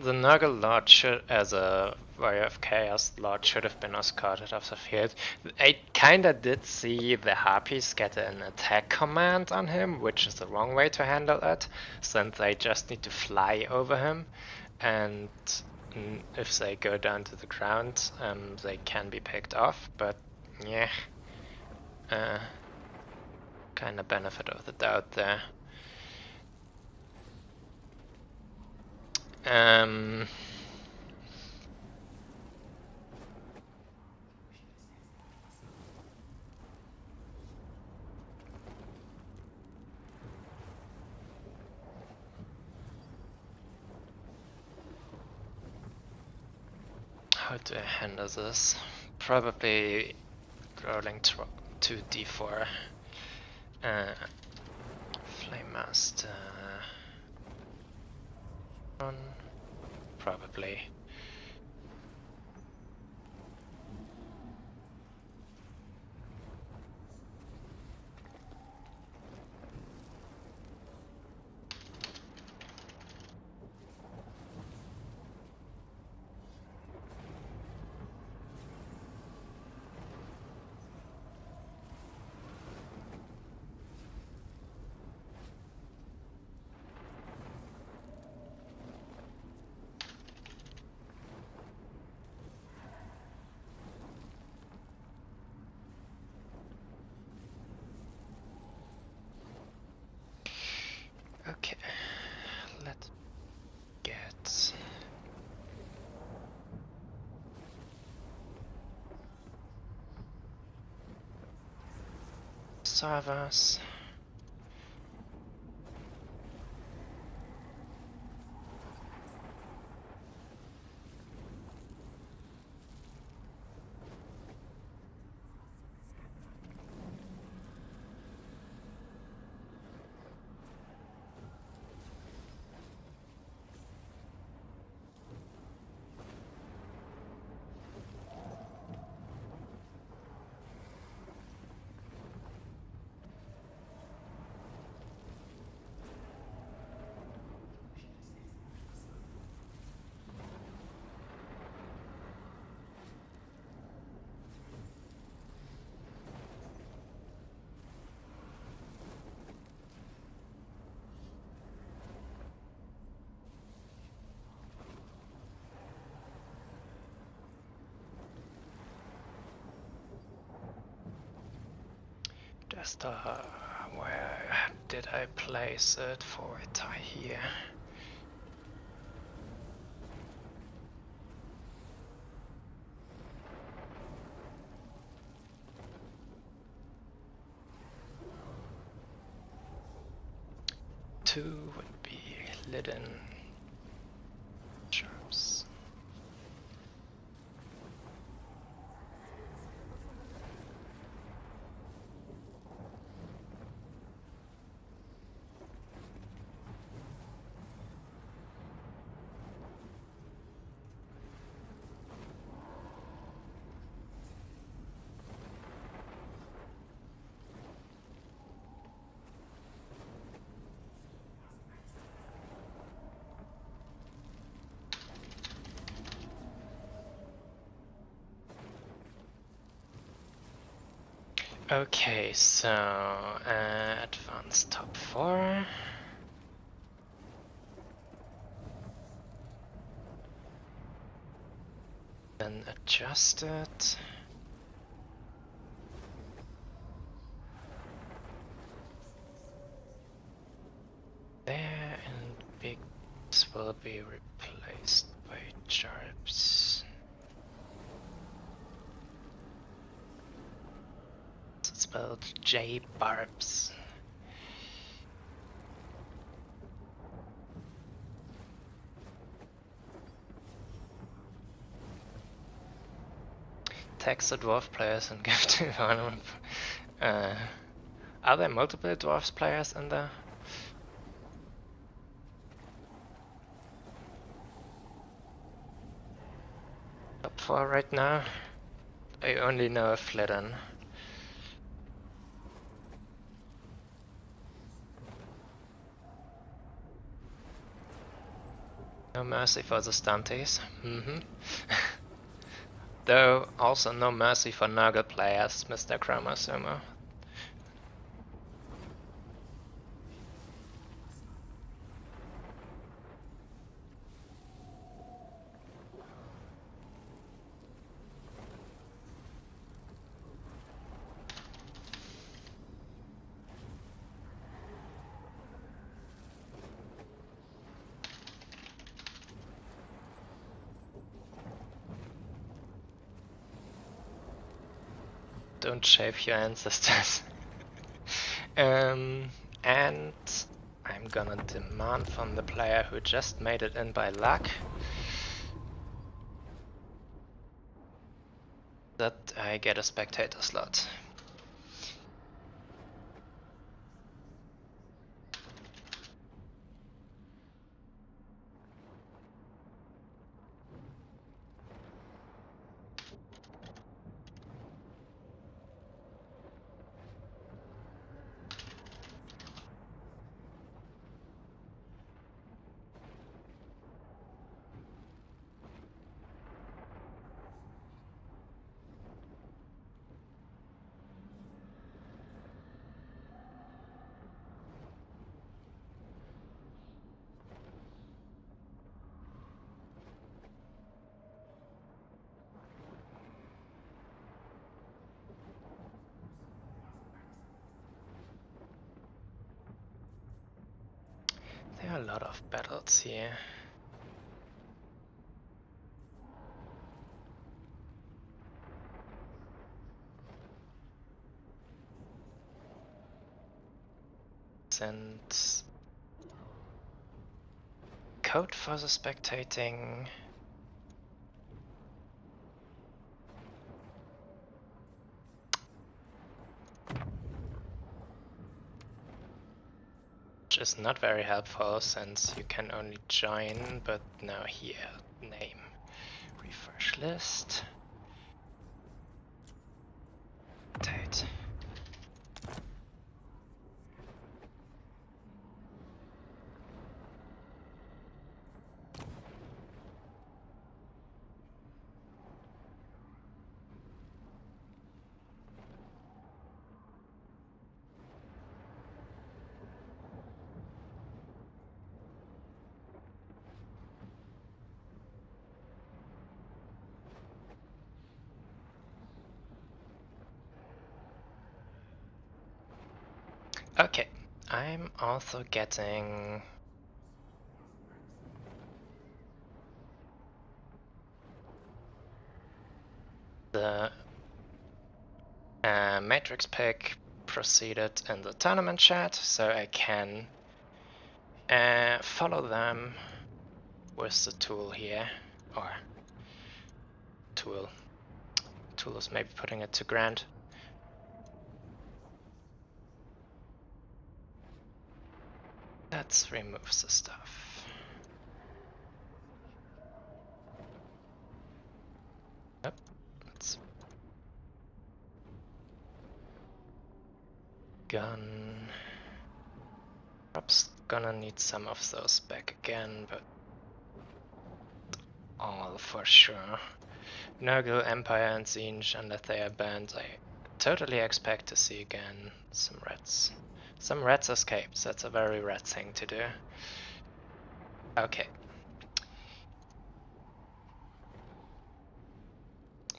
Speaker 1: The Nurgle Lord should, as a Warrior of Chaos Lord, should have been escorted off the field. I kinda did see the Harpies get an attack command on him, which is the wrong way to handle it, since they just need to fly over him, and if they go down to the ground, they can be picked off, but yeah. Kinda benefit of the doubt there. How do I handle this? Probably rolling 2d4. Flame Master. Probably. servers. Just where did I place it for a tie here? Two would be Lydon sharps. Okay, so advanced top 4. Then adjust it. There, and bigs will be replaced by sharps. It's spelled J barbs. Text the dwarf players and give to one of are there multiple dwarves players in the top 4 right now? I only know of Lydon. No mercy for the stunties. Though also no mercy for Nurgle players, Mr. Chromosomo. Don't shave your ancestors. And I'm gonna demand from the player who just made it in by luck that I get a spectator slot. There are a lot of battles here. decent code for the spectating. Which is not very helpful since you can only join, but now here, name, refresh list, date. Okay, I'm also getting the matrix pick proceeded in the tournament chat, so I can follow them with the tool here, or tool is maybe putting it to Grant. Let's remove the stuff. Yep, let's gun. Perhaps gonna need some of those back again, but all for sure. Nurgle, Empire, and Zinj, unless they are banned, I totally expect to see again some rats. Some rats escapes, that's a very rat thing to do. Okay.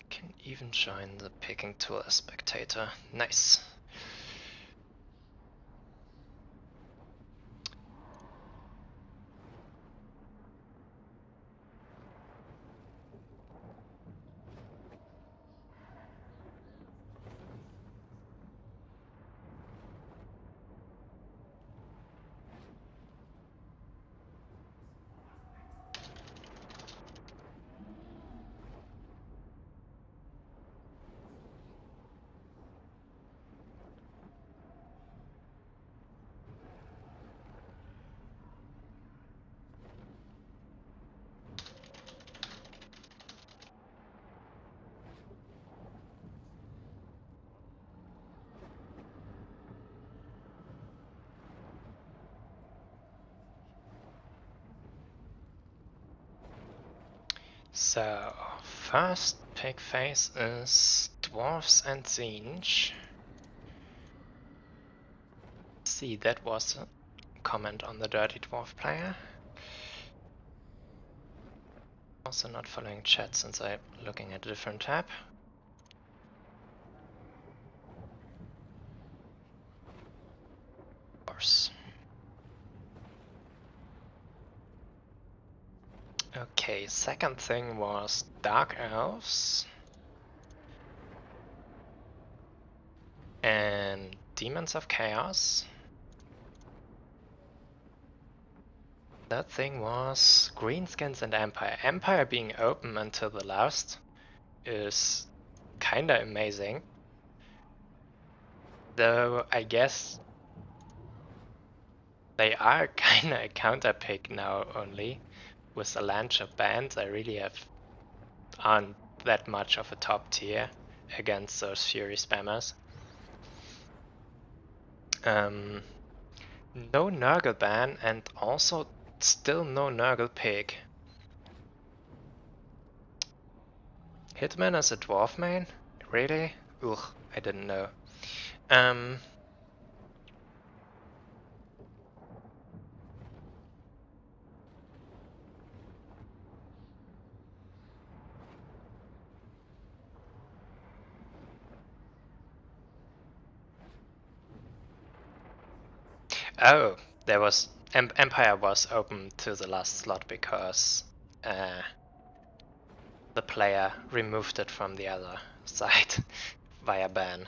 Speaker 1: Can even join the picking tool as spectator. Nice. So, first pick phase is Dwarves and Zinj. See, that was a comment on the Dirty Dwarf player. Also not following chat since I'm looking at a different tab. Of course. Okay, second thing was Dark Elves and Demons of Chaos. Third thing was Greenskins and Empire. Empire being open until the last is kinda amazing. Though I guess they are kinda a counter pick now only. With the Launcher banned, I really aren't that much of a top tier against those Fury spammers. No Nurgle ban and also still no Nurgle pick. Hitman is a dwarf main? Really? Ugh, I didn't know. Oh, there was Empire was open to the last slot because the player removed it from the other side via ban.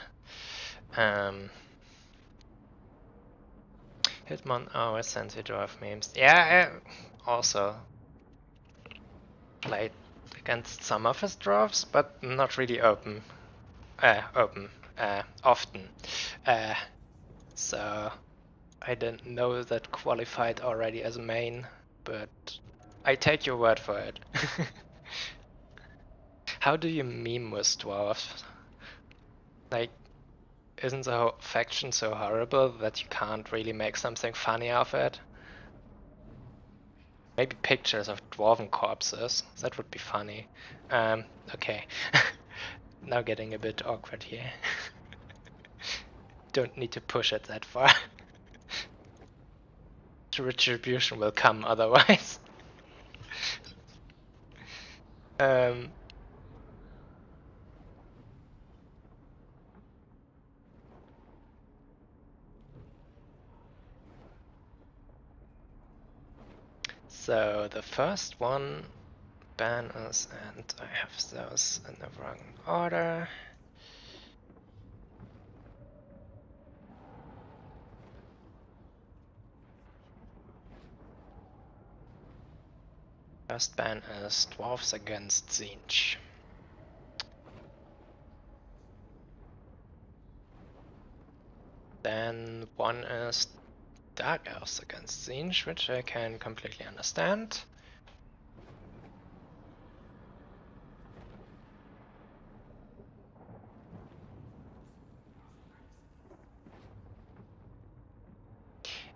Speaker 1: Hitmon always sends you dwarf memes. Yeah, I also played against some of his dwarves, but not really often. Uh, so I didn't know that qualified already as a main, but I take your word for it. How do you meme with dwarves? Like, isn't the whole faction so horrible that you can't really make something funny of it? Maybe pictures of dwarven corpses. That would be funny. Okay. Now getting a bit awkward here. Don't need to push it that far. The retribution will come otherwise. um, so the first one, banners, and I have those in the wrong order. First ban is Dwarves against Tzeentch. Then one is Dark Elves against Tzeentch, which I can completely understand.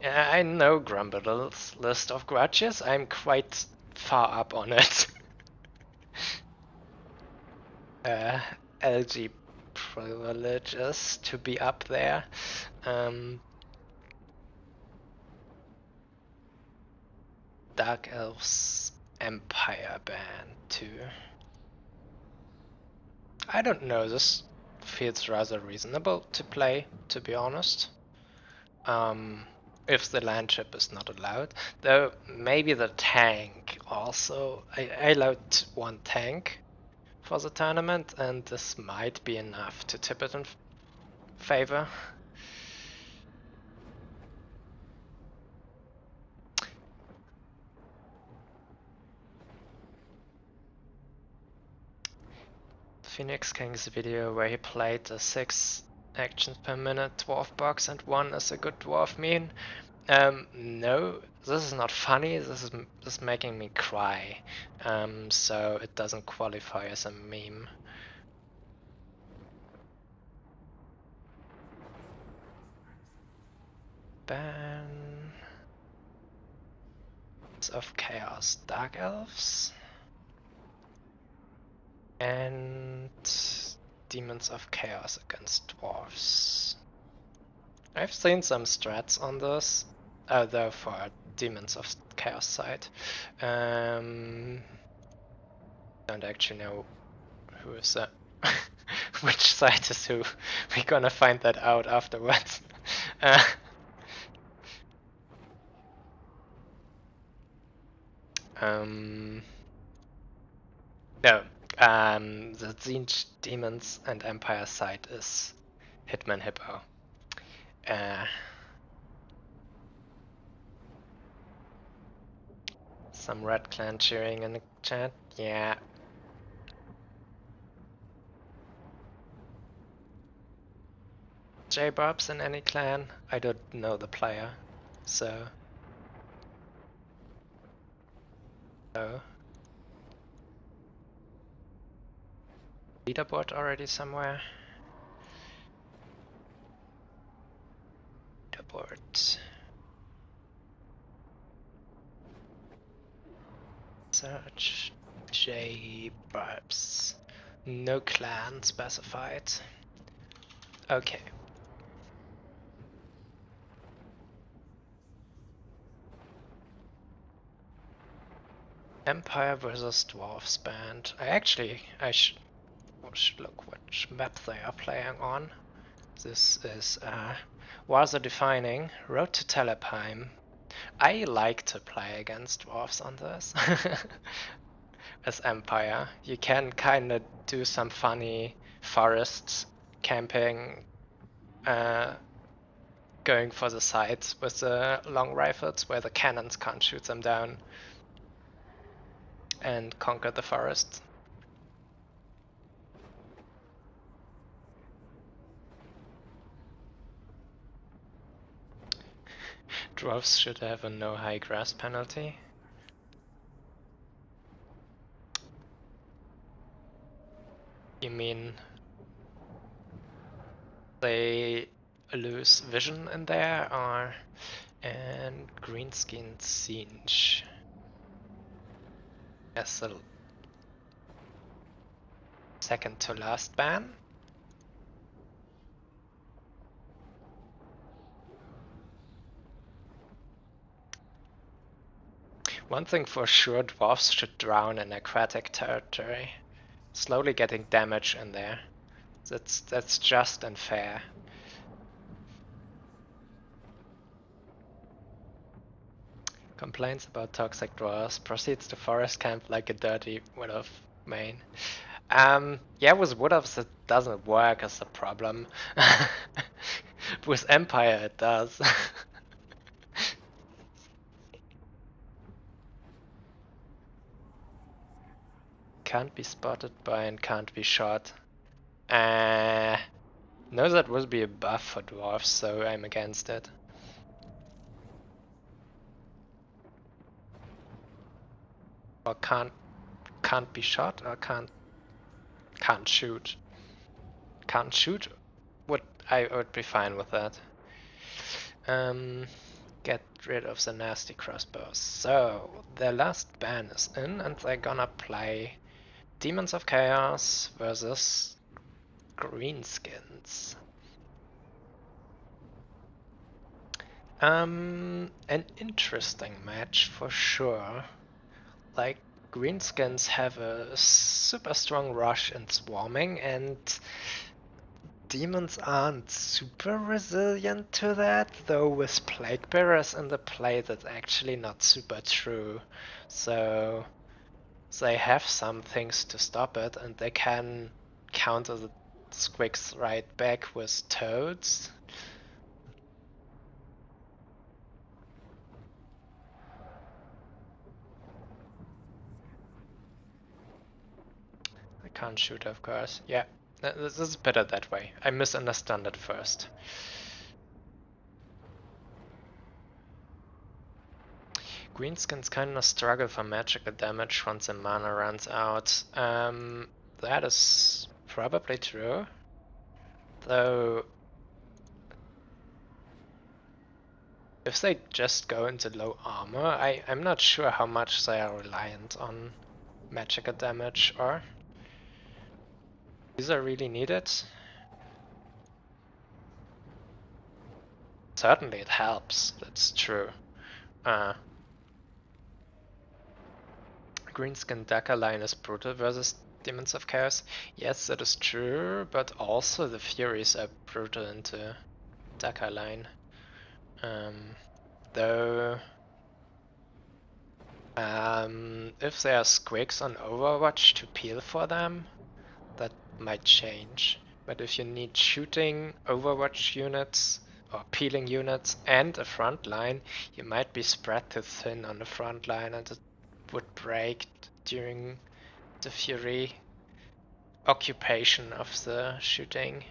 Speaker 1: I know Grumble's list of grudges, I'm quite far up on it. LG privileges to be up there. Dark Elves Empire ban too. I don't know, this feels rather reasonable to play, to be honest. If the landship is not allowed. Though maybe the tank also. I allowed one tank for the tournament, and this might be enough to tip it in favor. Phoenix King's video where he played the 6 actions per minute dwarf box and 1 is a good dwarf mean. No, this is not funny, this is making me cry. So it doesn't qualify as a meme. Ban of Chaos Dark Elves and Demons of Chaos against Dwarves. I've seen some strats on this, though for Demons of Chaos side. Don't actually know who is that. Which side is who? We're gonna find that out afterwards. No, the Tzeentch Demons and Empire side is Hitman Hippo. Some Red Clan cheering in the chat. Yeah. J-Bobs in any clan? I don't know the player, so. Oh. Leaderboard already somewhere? Leaderboard. Search J-Bobs. No clan specified. Okay. Empire versus Dwarves band. I should look which map they are playing on. This is Warza Defining, Road to Telepheim. I like to play against dwarves on this. As Empire. You can kinda do some funny forest camping going for the sides with the long rifles where the cannons can't shoot them down and conquer the forest. Dwarves should have a no high grass penalty. You mean they lose vision in there, or and greenskin siege as the second to last ban? One thing for sure, dwarves should drown in aquatic territory, slowly getting damage in there. That's just and fair. Complaints about toxic dwarves, proceeds to forest camp like a dirty wood of Maine. Yeah, with wood elves it doesn't work as a problem. With Empire it does. Can't be spotted by and can't be shot. No, that would be a buff for dwarves, so I'm against it. Or can't be shot, or can't shoot. Can't shoot? I would be fine with that. Get rid of the nasty crossbows. So the last ban is in, and they're gonna play Demons of Chaos versus Greenskins. An interesting match for sure. Like, Greenskins have a super strong rush in swarming, and demons aren't super resilient to that, though with Plague Bearers in the play that's actually not super true. So they have some things to stop it, and they can counter the squigs right back with toads. I can't shoot, of course. Yeah, this is better that way. I misunderstood it first. Greenskins kinda struggle for magical damage once the mana runs out. That is probably true. Though, if they just go into low armor, I'm not sure how much they are reliant on magical damage, or is that really needed? Certainly it helps, that's true. Greenskin Dagger line is brutal versus Demons of Chaos. Yes, that is true, but also the Furies are brutal into Dagger line. Though, if there are squigs on Overwatch to peel for them, that might change. But if you need shooting Overwatch units or peeling units and a front line, you might be spread too thin on the front line, and it would break during the Fury occupation of the shooting.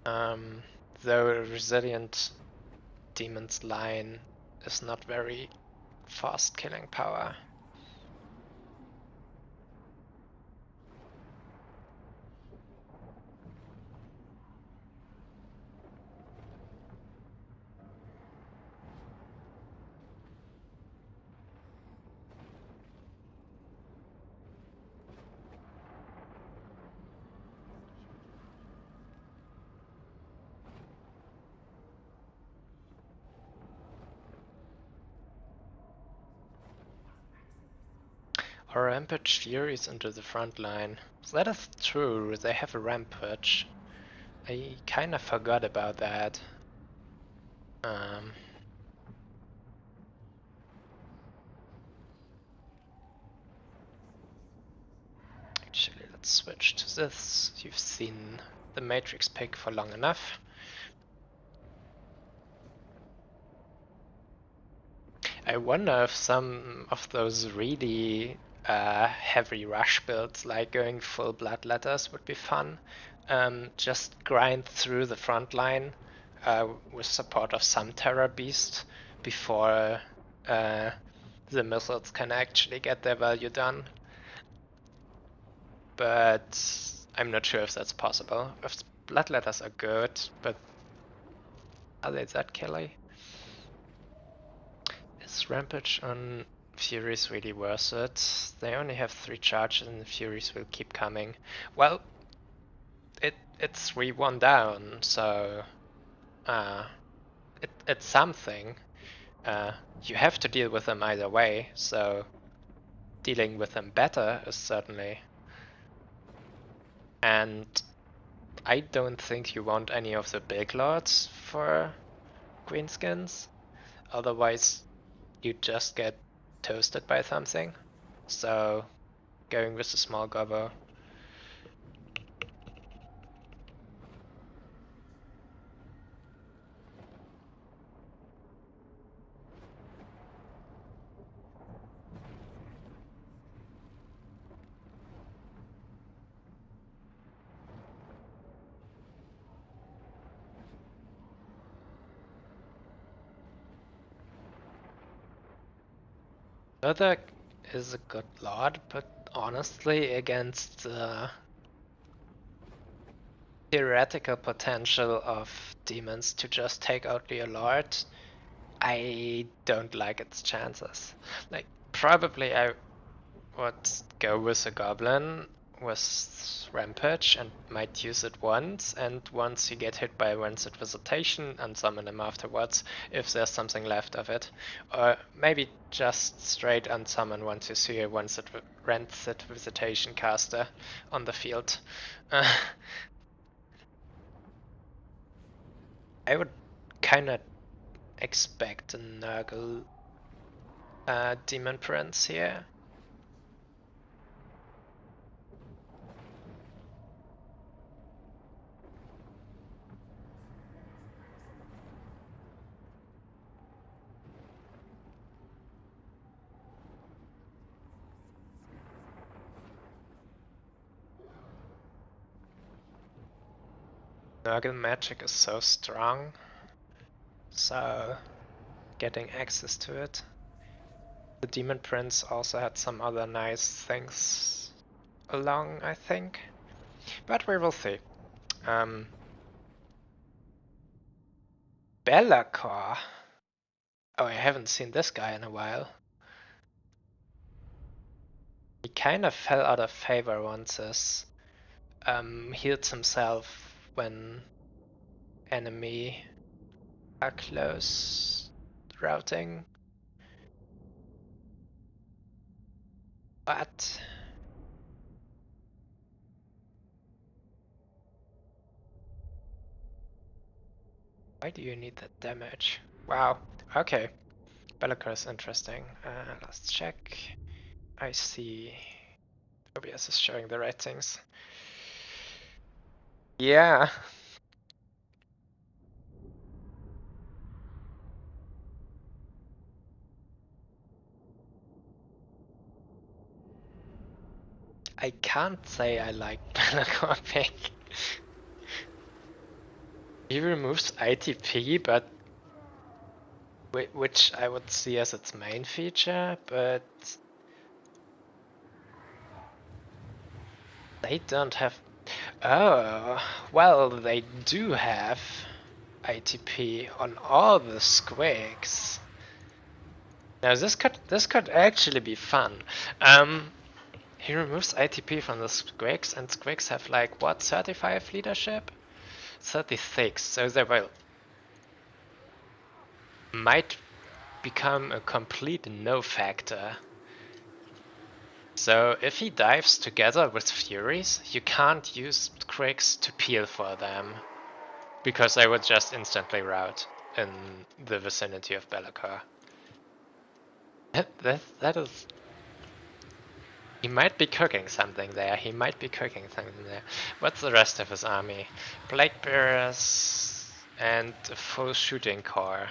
Speaker 1: Though a resilient demon's line is not very fast killing power. Or Rampage Furies into the front line. So that is true, they have a Rampage. I kinda forgot about that. Actually, let's switch to this. You've seen the Matrix pick for long enough. I wonder if some of those really heavy rush builds, like going full bloodletters, would be fun. Just grind through the front line with support of some Terror Beast before the missiles can actually get their value done. But I'm not sure if that's possible. If bloodletters are good, but are they that killy? Is Rampage on Furies really worth it? They only have 3 charges and the Furies will keep coming. Well, it's 3-1 down, so it's something. You have to deal with them either way, so dealing with them better is certainly. And I don't think you want any of the big lords for greenskins, otherwise you just get toasted by something. So going with the small gobbo. Murder is a good lord, but honestly, against the theoretical potential of demons to just take out your lord, I don't like its chances. Like, probably I would go with a goblin with rampage and might use it once, and once you get hit by rancid visitation, unsummon him afterwards if there's something left of it. Or maybe just straight unsummon once you see a rancid visitation caster on the field. I would kinda expect a Nurgle Demon Prince here. Nurgle magic is so strong, so getting access to it. The Demon Prince also had some other nice things along, I think. But we will see. Be'lakor. Oh, I haven't seen this guy in a while. He kind of fell out of favor once his heals himself when enemy are close routing. But why do you need that damage? Wow, okay. Be'lakor is interesting. Let's check. I see OBS is showing the right things. Yeah. I can't say I like Be'lakor pick. He removes ITP, but which I would see as its main feature, but they don't have. Oh, well, they do have ITP on all the squigs. Now this could actually be fun. He removes ITP from the squigs, and squigs have like what, 35 leadership? 36, so they might become a complete no factor. So if he dives together with Furies, you can't use Quicks to peel for them, because they would just instantly rout in the vicinity of Be'lakor. That is... He might be cooking something there, What's the rest of his army? Blade Bearers and a full shooting core.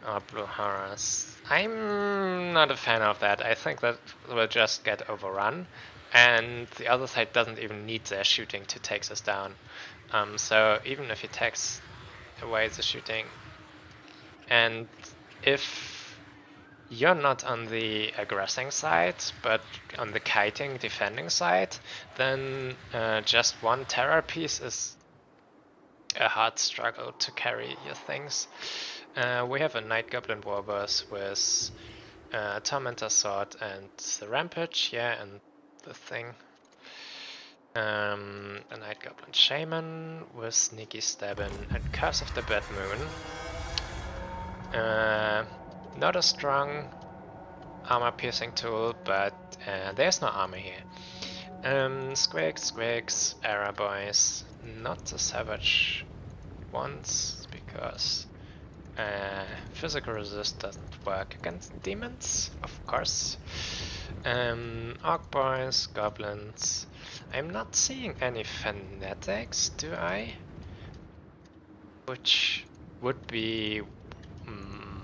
Speaker 1: or blue horrors. I'm not a fan of that. I think that will just get overrun, and the other side doesn't even need their shooting to take us down. So even if he takes away the shooting, and if you're not on the aggressing side, but on the kiting defending side, then just one terror piece is a hard struggle to carry your things. We have a Night Goblin Warboss with Tormentor Sword and the Rampage, yeah, and the thing. A Night Goblin Shaman with Sneaky Stabbin and Curse of the Bad Moon. Not a strong armor piercing tool, but there's no armor here. Squigs, Era Boys, not the Savage ones, because physical resist doesn't work against demons, of course. Orc Boys, Goblins. I'm not seeing any Fanatics, do I? Which would be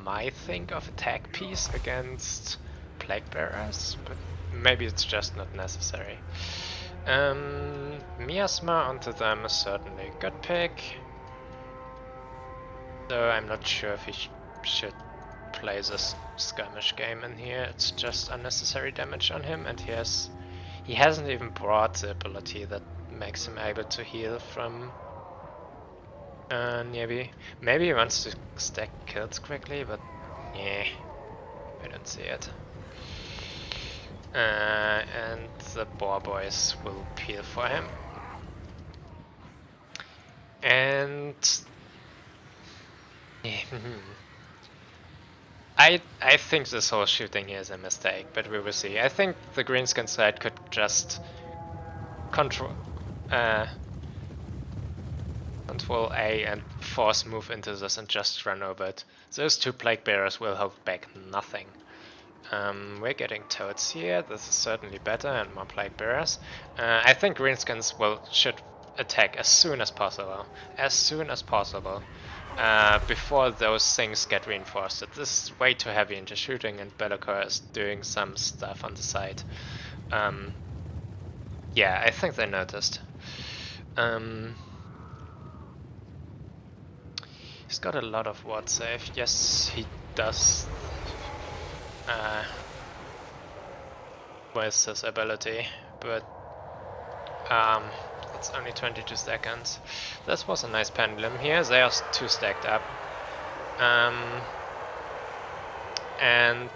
Speaker 1: my think of attack piece against Plague Bearers, but maybe it's just not necessary. Miasma onto them is certainly a good pick. So I'm not sure if he should play this skirmish game in here. It's just unnecessary damage on him, and he hasn't even brought the ability that makes him able to heal from nearby. Maybe he wants to stack kills quickly, but yeah, I don't see it. And the Boar Boys will peel for him. And I think this whole shooting here is a mistake, but we will see. I think the greenskin side could just control Control A and force move into this and just run over it. Those two Plague Bearers will hold back nothing. We're getting toads here. This is certainly better, and more Plague Bearers. I think greenskins should attack as soon as possible. As soon as possible. Before those things get reinforced. This is way too heavy into shooting, and Bellicor is doing some stuff on the side. Yeah, I think they noticed. He's got a lot of ward save. Yes, he does. With his ability, but it's only 22 seconds. This was a nice pendulum here. They are two stacked up. And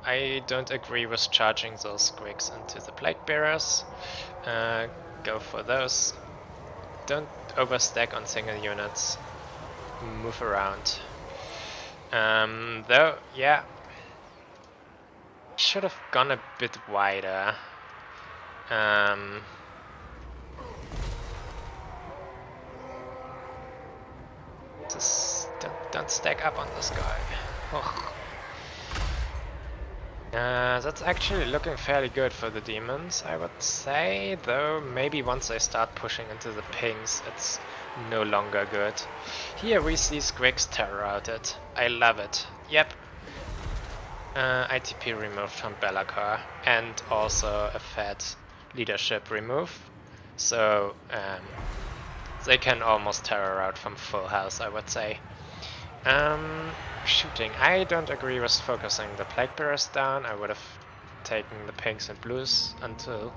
Speaker 1: I don't agree with charging those squigs into the Plague Bearers. Go for those. Don't overstack on single units. Move around. Though, yeah. Should have gone a bit wider. Just don't stack up on this guy. Oh. That's actually looking fairly good for the demons, I would say, though maybe once they start pushing into the pings, it's no longer good. Here we see Squigs terror routed. I love it. Yep. ITP removed from Bellicor, and also a Fed leadership remove. So they can almost terror out from full health, I would say. Shooting. I don't agree with focusing the Plague Bearers down. I would have taken the pinks and blues until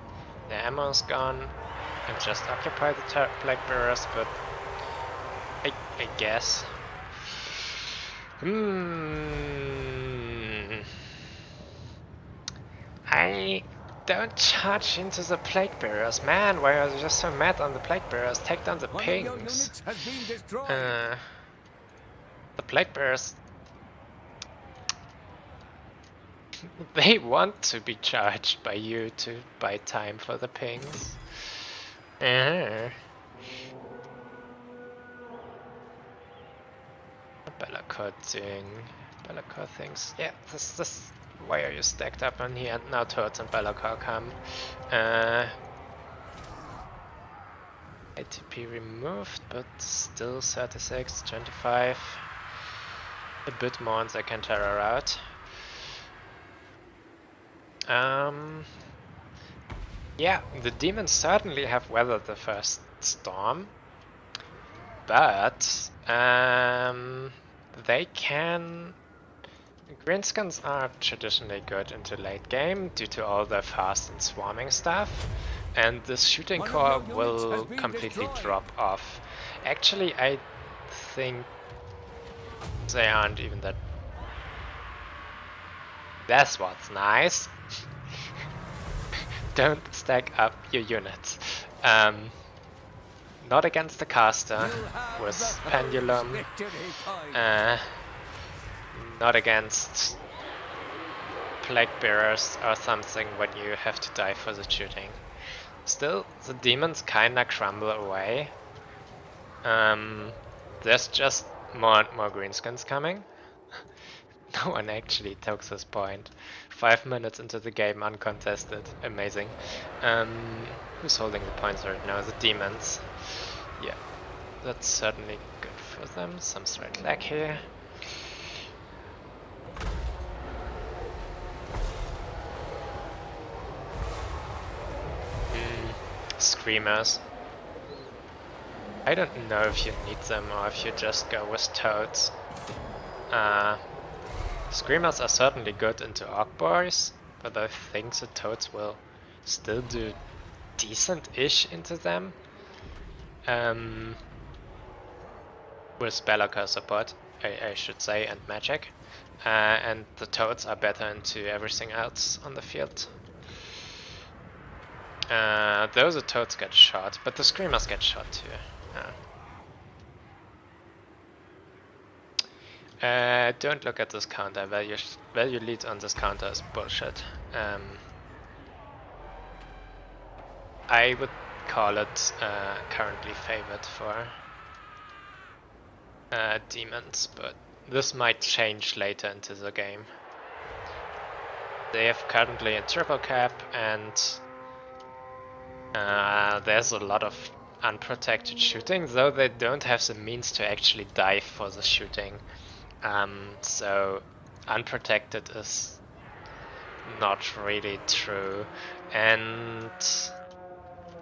Speaker 1: the ammo is gone and just occupy the Plague Bearers, but I guess. I don't charge into the Plague Bearers. Man, why are you just so mad on the Plague Bearers? Take down the
Speaker 3: One of your
Speaker 1: pings.
Speaker 3: units has been destroyed.
Speaker 1: The Plague Bearers, they want to be charged by you to buy time for the pings. Bellicor doing Bellicor things. Yeah, this. Why are you stacked up on here? Now Toads and Bellicor come. ATP removed, but still 36, 25. a bit more and they can terror out. Yeah, the demons certainly have weathered the first storm, but they can. Greenskins are traditionally good into late game due to all the fast and swarming stuff, and this shooting
Speaker 3: One of
Speaker 1: core
Speaker 3: your units has
Speaker 1: will
Speaker 3: been
Speaker 1: completely
Speaker 3: destroyed.
Speaker 1: drop off. Actually, I think they aren't even that. That's what's nice. Don't stack up your units. Not against the caster
Speaker 3: You have
Speaker 1: with
Speaker 3: the foe's
Speaker 1: Pendulum.
Speaker 3: victory point.
Speaker 1: Not against Plague Bearers or something when you have to die for the shooting. Still, the demons kinda crumble away. There's just more and more greenskins coming. No one actually took this point. 5 minutes into the game uncontested. Amazing. Who's holding the points right now? The demons. Yeah, that's certainly good for them. Some straight lag here. Screamers. I don't know if you need them or if you just go with toads. Screamers are certainly good into Orc Boys, but I think the toads will still do decent-ish into them. With Belloca support, I should say, and magic. And the toads are better into everything else on the field. Those toads get shot, but the screamers get shot too. Don't look at this counter. Value lead on this counter is bullshit. I would call it currently favored for demons, but this might change later into the game. They have currently a triple cap, and there's a lot of unprotected shooting, though they don't have the means to actually dive for the shooting. So unprotected is not really true, and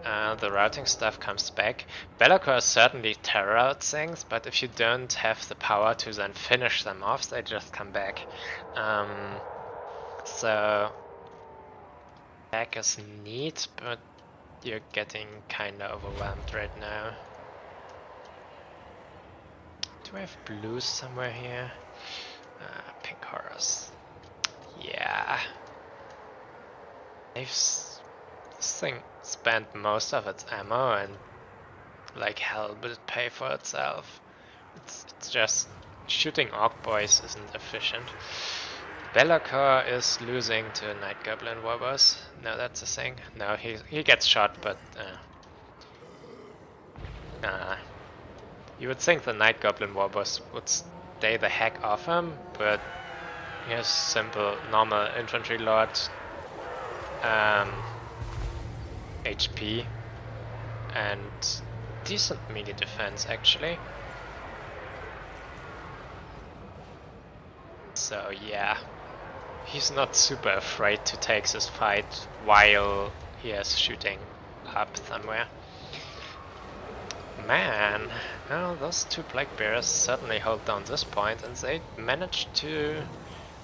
Speaker 1: the routing stuff comes back. Be'lakor certainly terror out things, but if you don't have the power to then finish them off, they just come back. So back is neat, but you're getting kinda overwhelmed right now. Do I have blues somewhere here? Pink horrors. Yeah. This thing spent most of its ammo, and like hell will it pay for itself. It's just shooting Orc Boys isn't efficient. Be'lakor is losing to Night Goblin Warboss. No, that's a thing. No, he gets shot, but you would think the Night Goblin Warboss would stay the heck off him, but he has simple normal infantry lord HP and decent melee defense actually. So yeah, he's not super afraid to take this fight while he is shooting up somewhere. Man, well, those two Plague Bears certainly hold down this point, and they managed to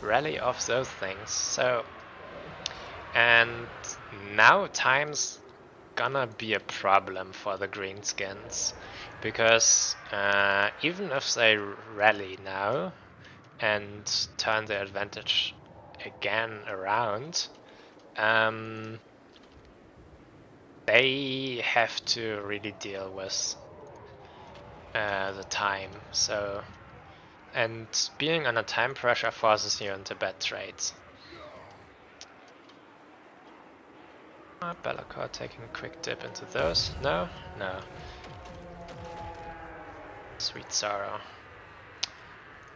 Speaker 1: rally off those things. So, and now time's gonna be a problem for the Greenskins, because even if they rally now and turn their advantage again around, they have to really deal with the time. So, and being under time pressure forces you into bad trades. Be'lakor taking a quick dip into those. No? No. Sweet sorrow.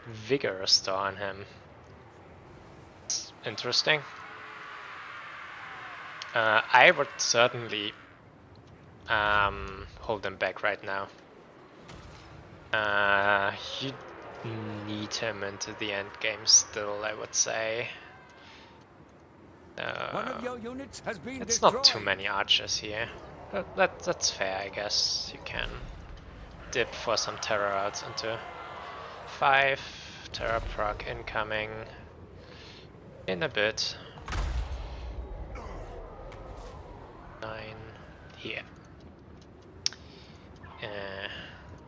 Speaker 1: Vigor restore on him. It's interesting. I would certainly hold him back right now. need him into the end game still, I would say.
Speaker 3: One of your units has been
Speaker 1: It's
Speaker 3: destroyed.
Speaker 1: not too many archers here, but that's fair, I guess. You can dip for some terror outs into 5 terror proc incoming in a bit. 9 here.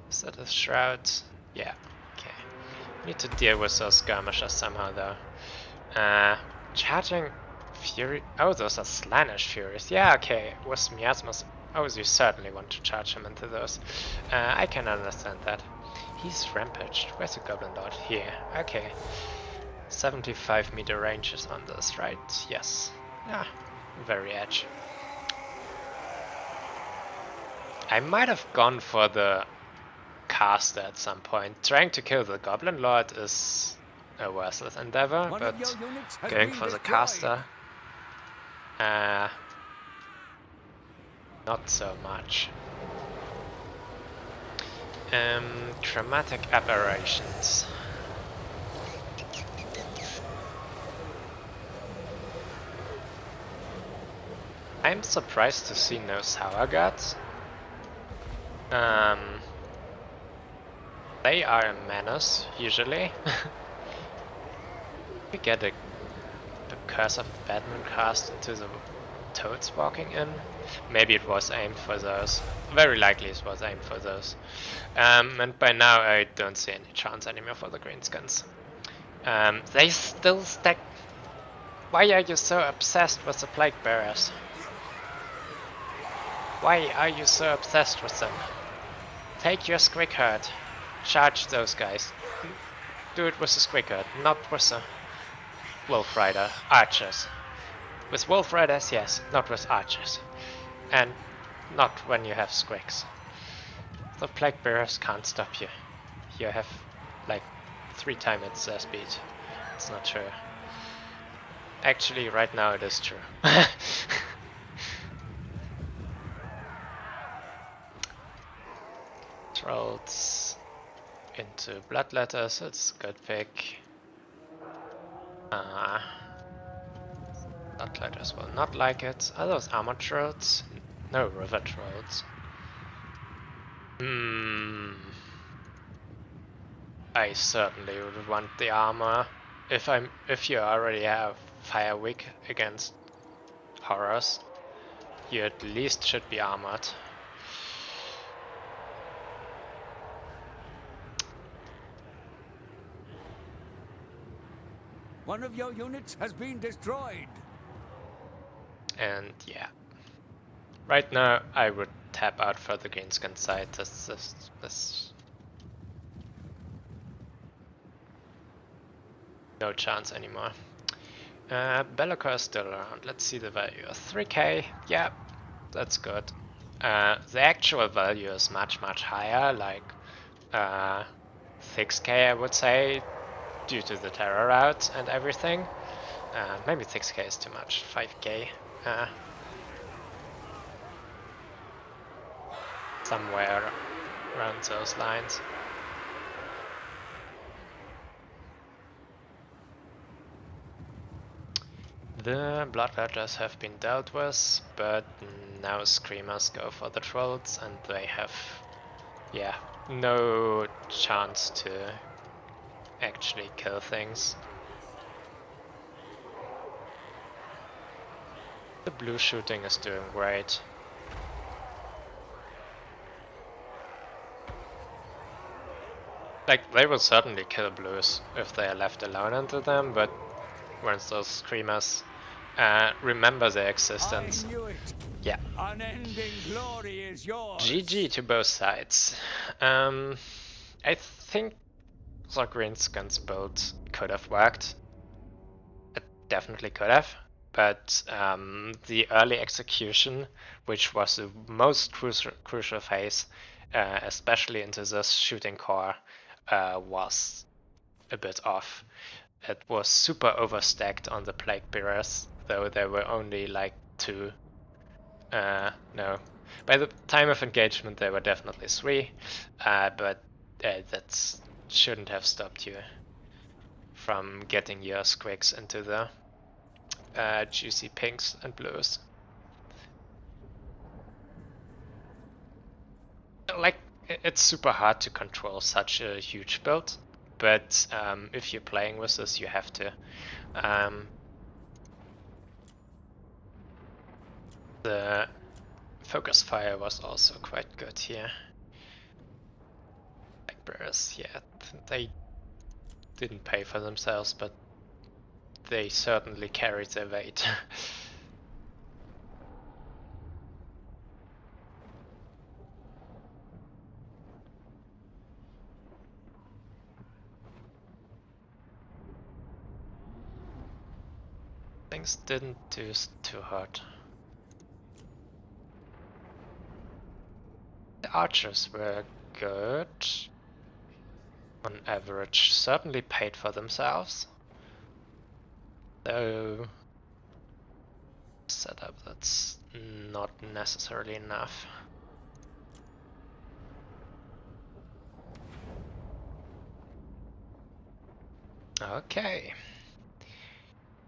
Speaker 1: Is that a shroud? Yeah, okay. Need to deal with those skirmishers somehow though. Charging Fury. Oh, those are Slaanesh Furies. Yeah, okay. With Miasmas. Oh, you certainly want to charge him into those. I can understand that. He's rampaged. Where's the Goblin Lord? Here. Okay. 75-meter range is on this, right? Yes. Yeah. Very edge. I might have gone for the caster at some point. Trying to kill the Goblin Lord is a worthless endeavor, but going for the caster, not so much. Traumatic aberrations. I'm surprised to see no Sour Guts. They are a menace, usually. We get the Curse of Batman cast into the toads walking in. Maybe it was aimed for those. Very likely it was aimed for those. And by now I don't see any chance anymore for the greenskins. They still stack. Why are you so obsessed with the Plague Bearers? Why are you so obsessed with them? Take your Squig Herd. Charge those guys. Do it with the Squig Herd, not with the Wolf Rider archers. With Wolf Riders, yes, not with archers. And not when you have Squigs. The Plague Bearers can't stop you. You have like 3 times its speed. It's not true. Actually, right now it is true. Trolls into Bloodletters, it's a good pick. Bloodletters will not like it. Are those armor trolls? No, river trolls. I certainly would want the armor. If you already have fire weak against horrors, you at least should be armored.
Speaker 3: One of your units has been destroyed.
Speaker 1: And yeah. Right now I would tap out for the greenskin side. This no chance anymore. Bellica is still around. Let's see the value. 3k, yeah, that's good. The actual value is much higher, like 6k I would say, due to the terror route and everything. Maybe 6k is too much, 5k. Somewhere around those lines. The Bloodletters have been dealt with, but now Screamers go for the Trolls and they have, yeah, no chance to actually kill things. The blue shooting is doing great. Like, they will certainly kill blues if they are left alone into them, but once those Screamers remember their existence.
Speaker 3: I knew it.
Speaker 1: Yeah.
Speaker 3: Unending glory is yours.
Speaker 1: GG to both sides. I think the Greenskins build could have worked. It definitely could have. But the early execution, which was the most crucial phase, especially into this shooting core, was a bit off. It was super overstacked on the Plague Bearers, though there were only like 2. No. By the time of engagement there were definitely 3, but that's shouldn't have stopped you from getting your squigs into the juicy pinks and blues. Like, it's super hard to control such a huge build, but if you're playing with this, you have to. The focus fire was also quite good here. Blackbears, yeah, they didn't pay for themselves, but they certainly carried their weight. Things didn't do too hard. The archers were good. On average, certainly paid for themselves. Though setup, that's not necessarily enough. Okay.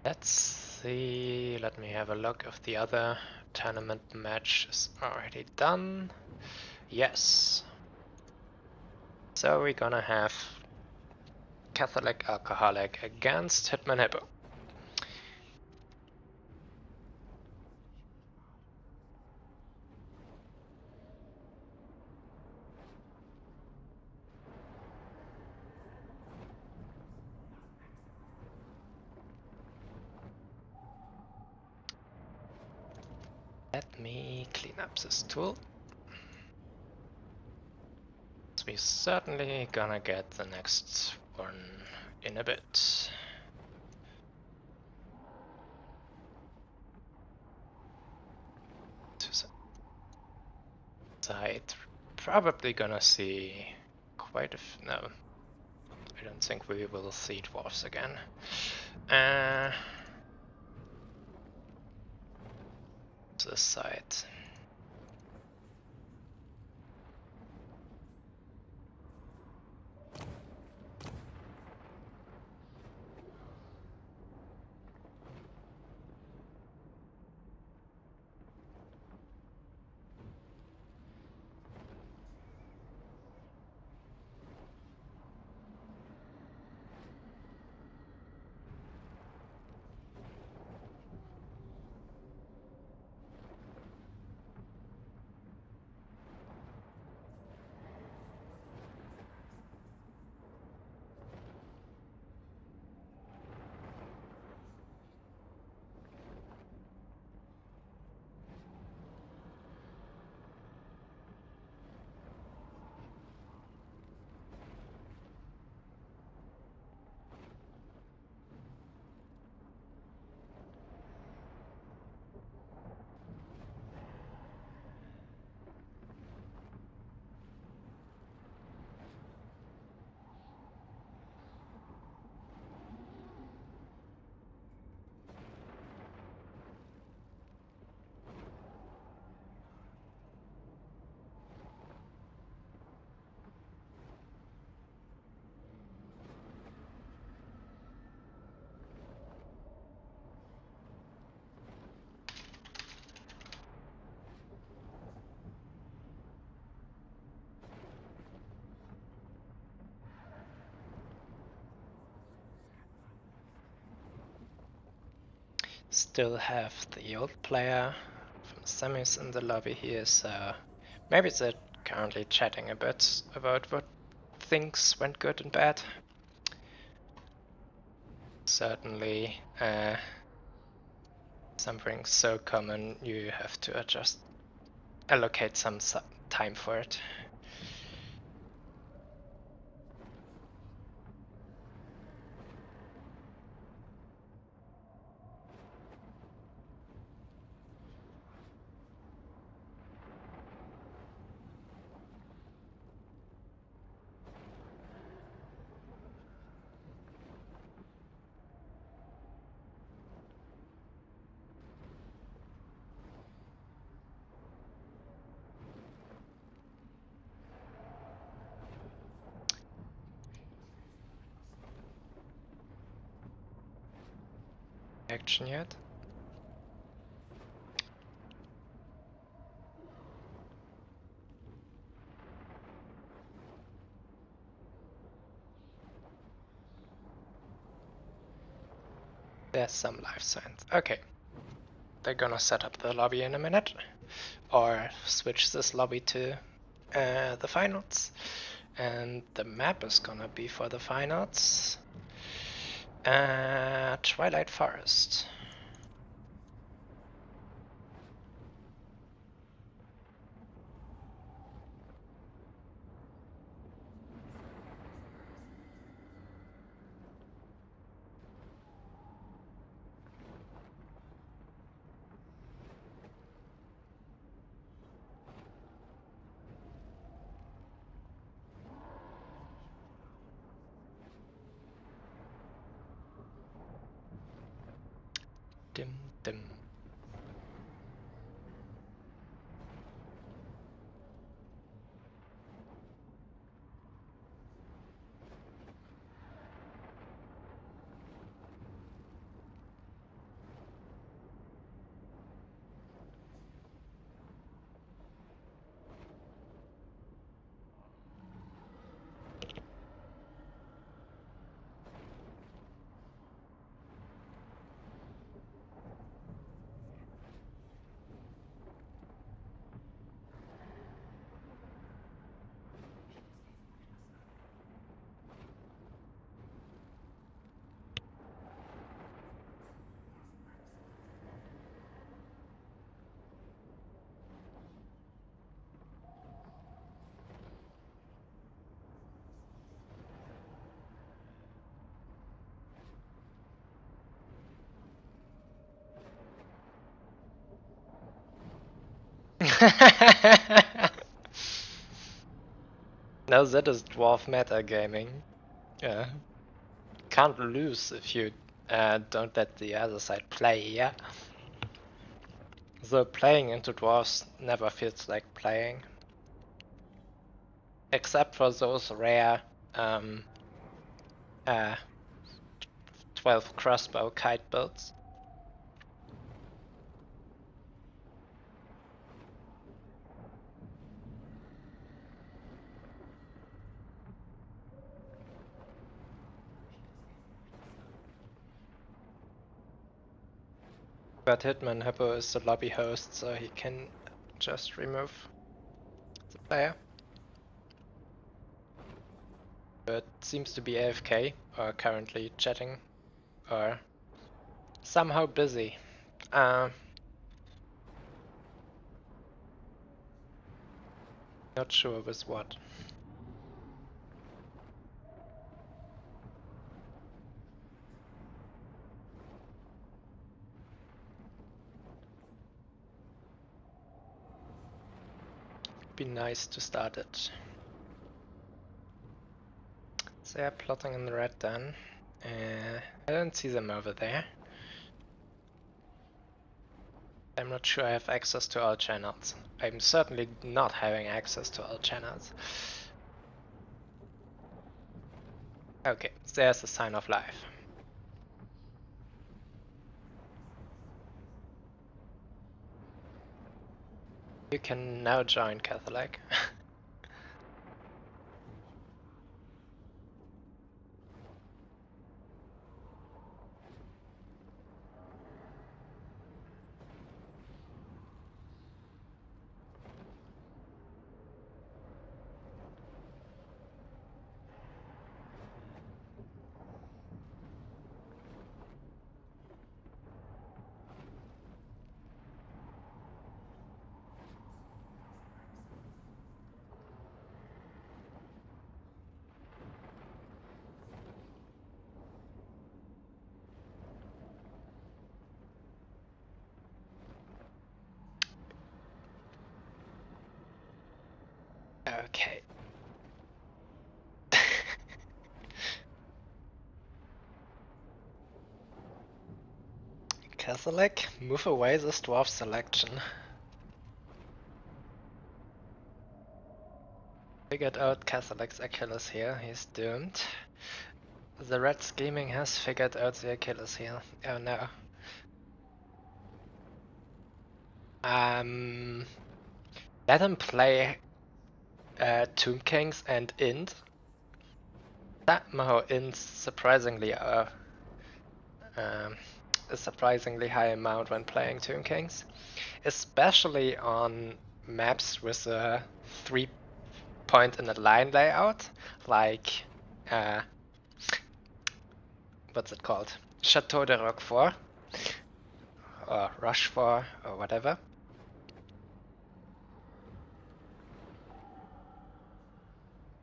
Speaker 1: Let's see. Let me have a look if the other tournament match is already done. Yes. So we're gonna have Catholic Alcoholic against Hitman Hippo. Let me clean up this tool. So we're certainly gonna get the next one in a bit. To the side, probably gonna see quite a no. I don't think we will see dwarves again. To the side. Still have the old player from semis in the lobby here, so maybe they're currently chatting a bit about what things went good and bad. Certainly something so common you have to just allocate some time for it. action yet. There's some life signs. Okay. They're gonna set up the lobby in a minute. Or switch this lobby to the finals. And the map is gonna be for the finals. Twilight Forest. Dim dim. Now that is dwarf meta gaming. Yeah. Can't lose if you don't let the other side play, yeah? So playing into dwarves never feels like playing. Except for those rare uh, 12 crossbow kite builds. But Hitman Hippo is the lobby host, so he can just remove the player. But seems to be AFK, or currently chatting, or somehow busy. Not sure with what. Be nice to start it. So they're plotting in the red then. I don't see them over there. I'm not sure I have access to all channels. I'm certainly not having access to all channels. Okay, there's a sign of life. You can now join Catholic. Okay. Catholic, move away this dwarf selection. Figured out Catholic's Achilles heel, he's doomed. The red scheming has figured out the Achilles heel. Oh no. Let him play Tomb Kings and Int. Somehow Int surprisingly a surprisingly high amount when playing Tomb Kings, especially on maps with a 3-point in a line layout, like what's it called? Chateau de Roquefort or Rochefort or whatever.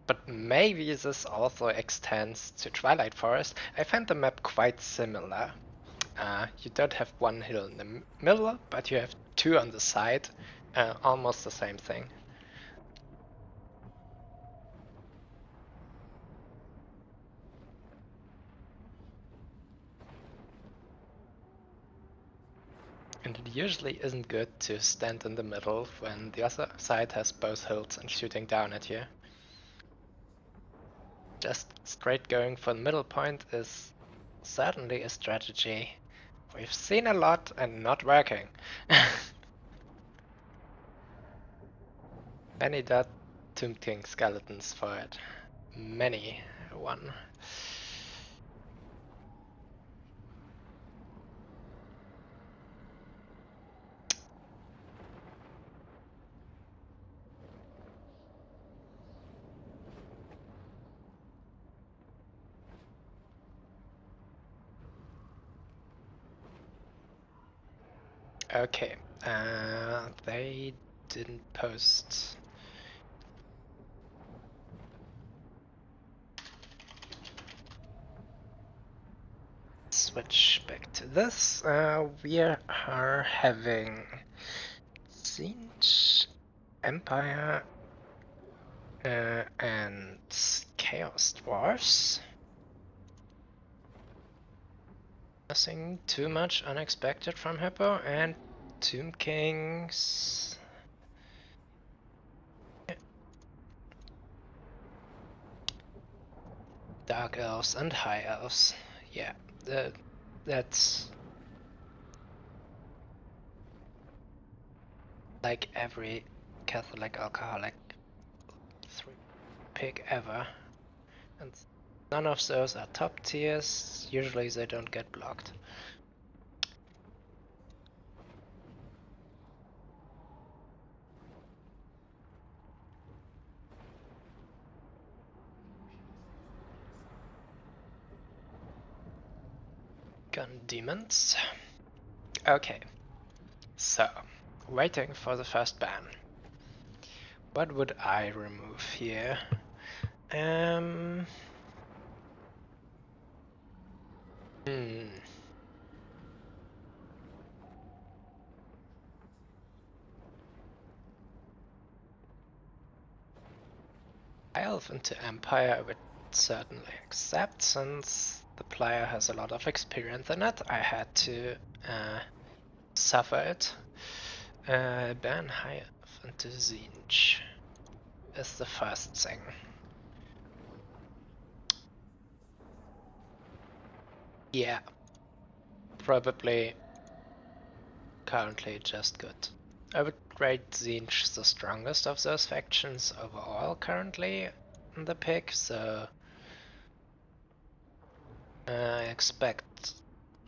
Speaker 1: But maybe this also extends to Twilight Forest. I find the map quite similar. You don't have one hill in the middle, but you have two on the side. Almost the same thing. And it usually isn't good to stand in the middle when the other side has both hills and shooting down at you. Just straight going for the middle point is certainly a strategy we've seen a lot and not working. Many dead Tomb King skeletons for it. Many one. Okay, they didn't post. Switch back to this. We are having Siege, Empire, and Chaos Dwarfs. Nothing too much unexpected from Hippo, and Tomb Kings. Dark Elves and High Elves. Yeah, that's like every Catholic alcoholic pick ever. And none of those are top tiers. Usually they don't get blocked. Gun demons. Okay, so waiting for the first ban. What would I remove here? Elf into Empire I would certainly accept, since the player has a lot of experience in it. I had to suffer it. Ban High Elf into Zinj is the first thing. Yeah, probably currently just good. I would rate Zinj the strongest of those factions overall currently in the pick, so I expect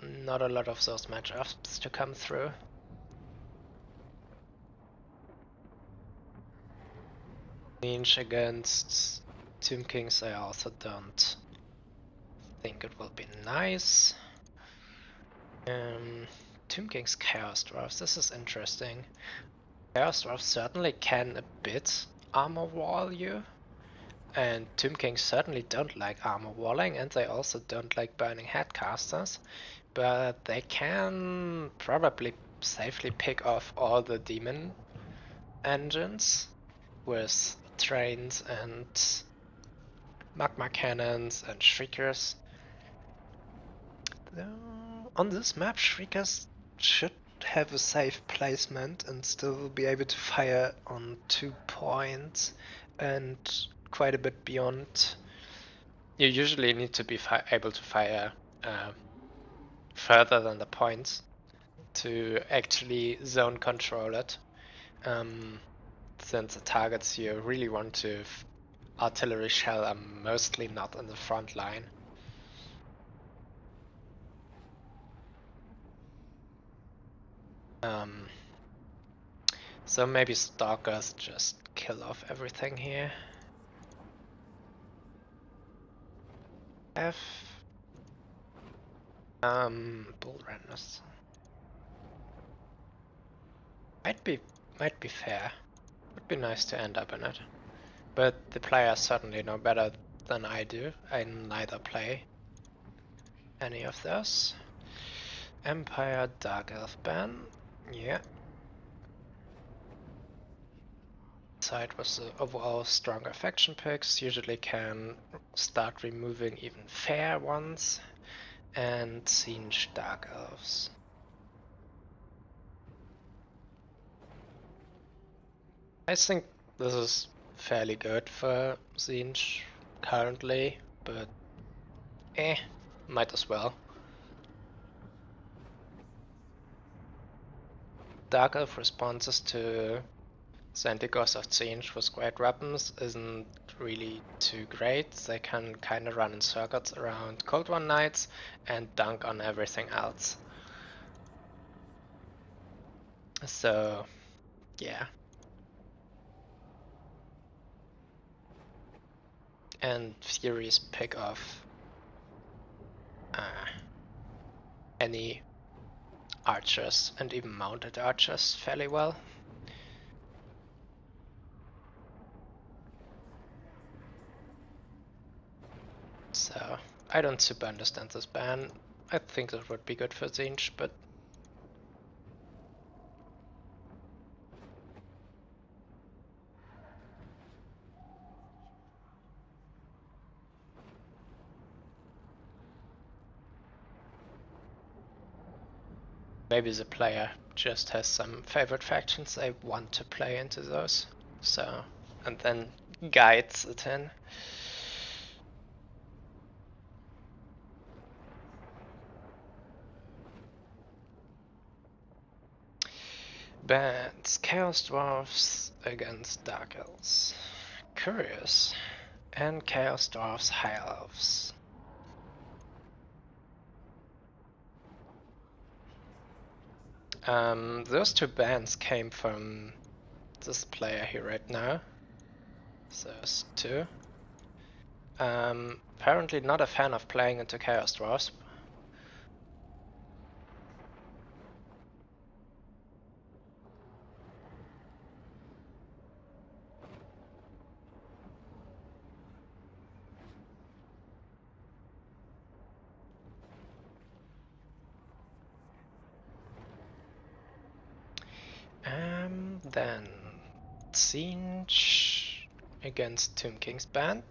Speaker 1: not a lot of those matchups to come through. Zinj against Tomb Kings I also don't think it will be nice. Tomb King's Chaos Dwarfs, this is interesting. Chaos Dwarfs certainly can a bit armor wall you, and Tomb Kings certainly don't like armor walling, and they also don't like burning headcasters, but they can probably safely pick off all the demon engines with trains and magma cannons and shriekers. On this map, shriekers should have a safe placement and still be able to fire on 2 points and quite a bit beyond. You usually need to be able to fire further than the points to actually zone control it. Since the targets you really want to artillery shell are mostly not in the front line. So maybe Stalkers just kill off everything here. F. Bull runners. Might be fair. Would be nice to end up in it. But the players certainly know better than I do. I neither play any of those. Empire Dark Elf ban. Yeah. Side was the overall stronger faction picks. Usually can start removing even fair ones. And Siege Dark Elves. I think this is fairly good for Siege currently, but might as well. Dark Elf responses to Santikos of Siege with great weapons isn't really too great. They can kinda run in circuits around Cold One Knights and dunk on everything else. So, yeah. And Furies pick off any archers and even mounted archers fairly well. So I don't super understand this ban. I think that would be good for Zinj, but maybe the player just has some favorite factions they want to play into those. So, and then guides it in. Bans Chaos Dwarfs against Dark Elves. Curious. And Chaos Dwarfs High Elves. Those two bans came from this player here right now. Those two. Apparently not a fan of playing into Chaos Dwarfs. Then Siege against Tomb King's band.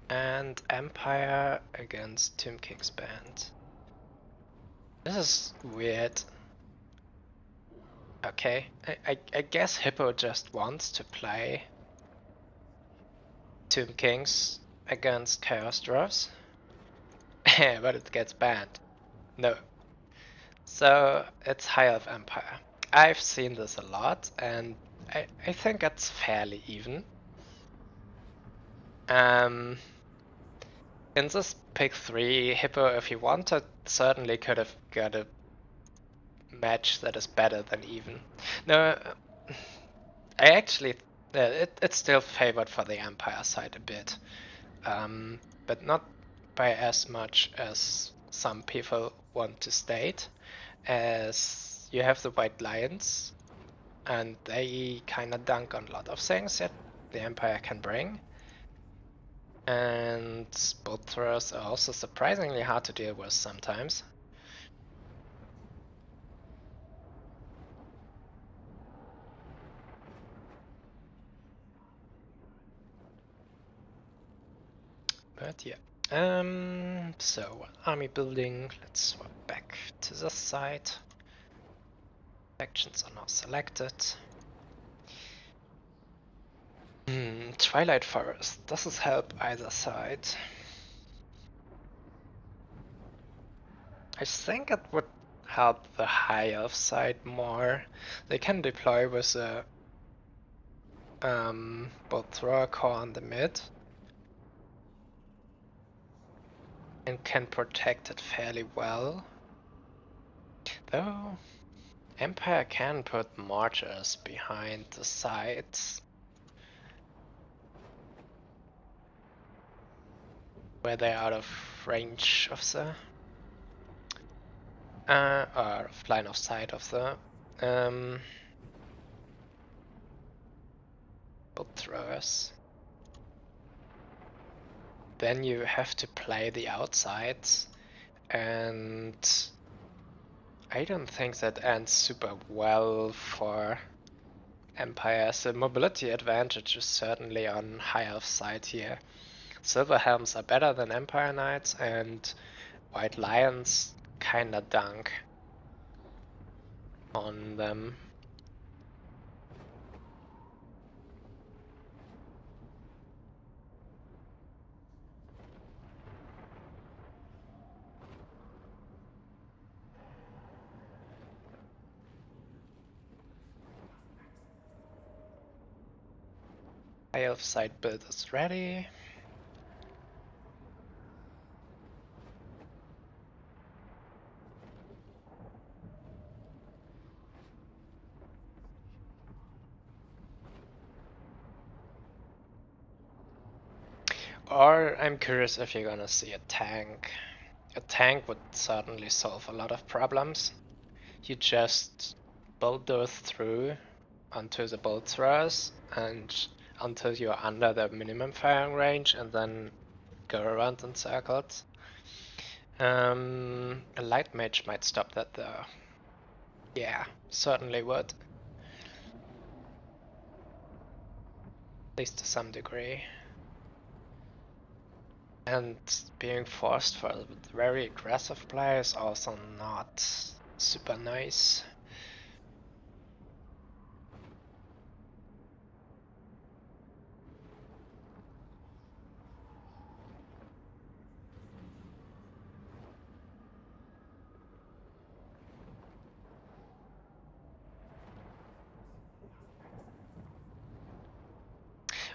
Speaker 1: And Empire against Tomb King's band. This is weird. Okay, I guess Hippo just wants to play Tomb Kings against Chaos Dwarfs. But it gets banned. No. So it's High Elf Empire. I've seen this a lot, and I think it's fairly even. In this pick 3, Hippo, if he wanted, certainly could have got a match that is better than even. No, I actually, it's still favored for the Empire side a bit, but not by as much as some people want to state, as you have the White Lions, and they kinda dunk on a lot of things that the Empire can bring. And bolt throwers are also surprisingly hard to deal with sometimes. But yeah. So army building, let's swap back to this side. Factions are now selected. Twilight Forest, does this help either side? I think it would help the high elf side more. They can deploy with a bolt thrower core on the mid and can protect it fairly well. Though Empire can put mortars behind the sides where they're out of range of the or line of sight of the bolt throwers. Then you have to play the outsides, and I don't think that ends super well for Empires. The mobility advantage is certainly on High Elf side here. Silver Helms are better than Empire Knights, and White Lions kinda dunk on them. High Elf side build is ready. Or I'm curious if you're gonna see a tank. A tank would certainly solve a lot of problems. You just bulldoze through onto the bolt throwers and until you're under the minimum firing range, and then go around in circles. A light mage might stop that though. Yeah, certainly would. At least to some degree. And being forced for very aggressive play is also not super nice.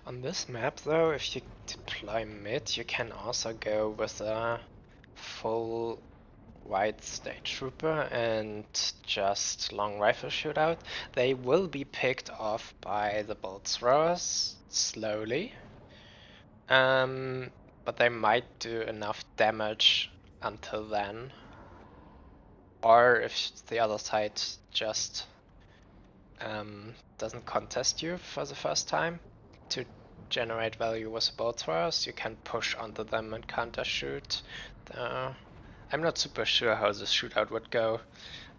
Speaker 1: On this map though, if you deploy mid, you can also go with a full white state trooper and just long rifle shootout. They will be picked off by the bolt throwers slowly, but they might do enough damage until then. Or if the other side just doesn't contest you for the first time, to generate value with bolt throwers, you can push onto them and counter shoot. I'm not super sure how this shootout would go.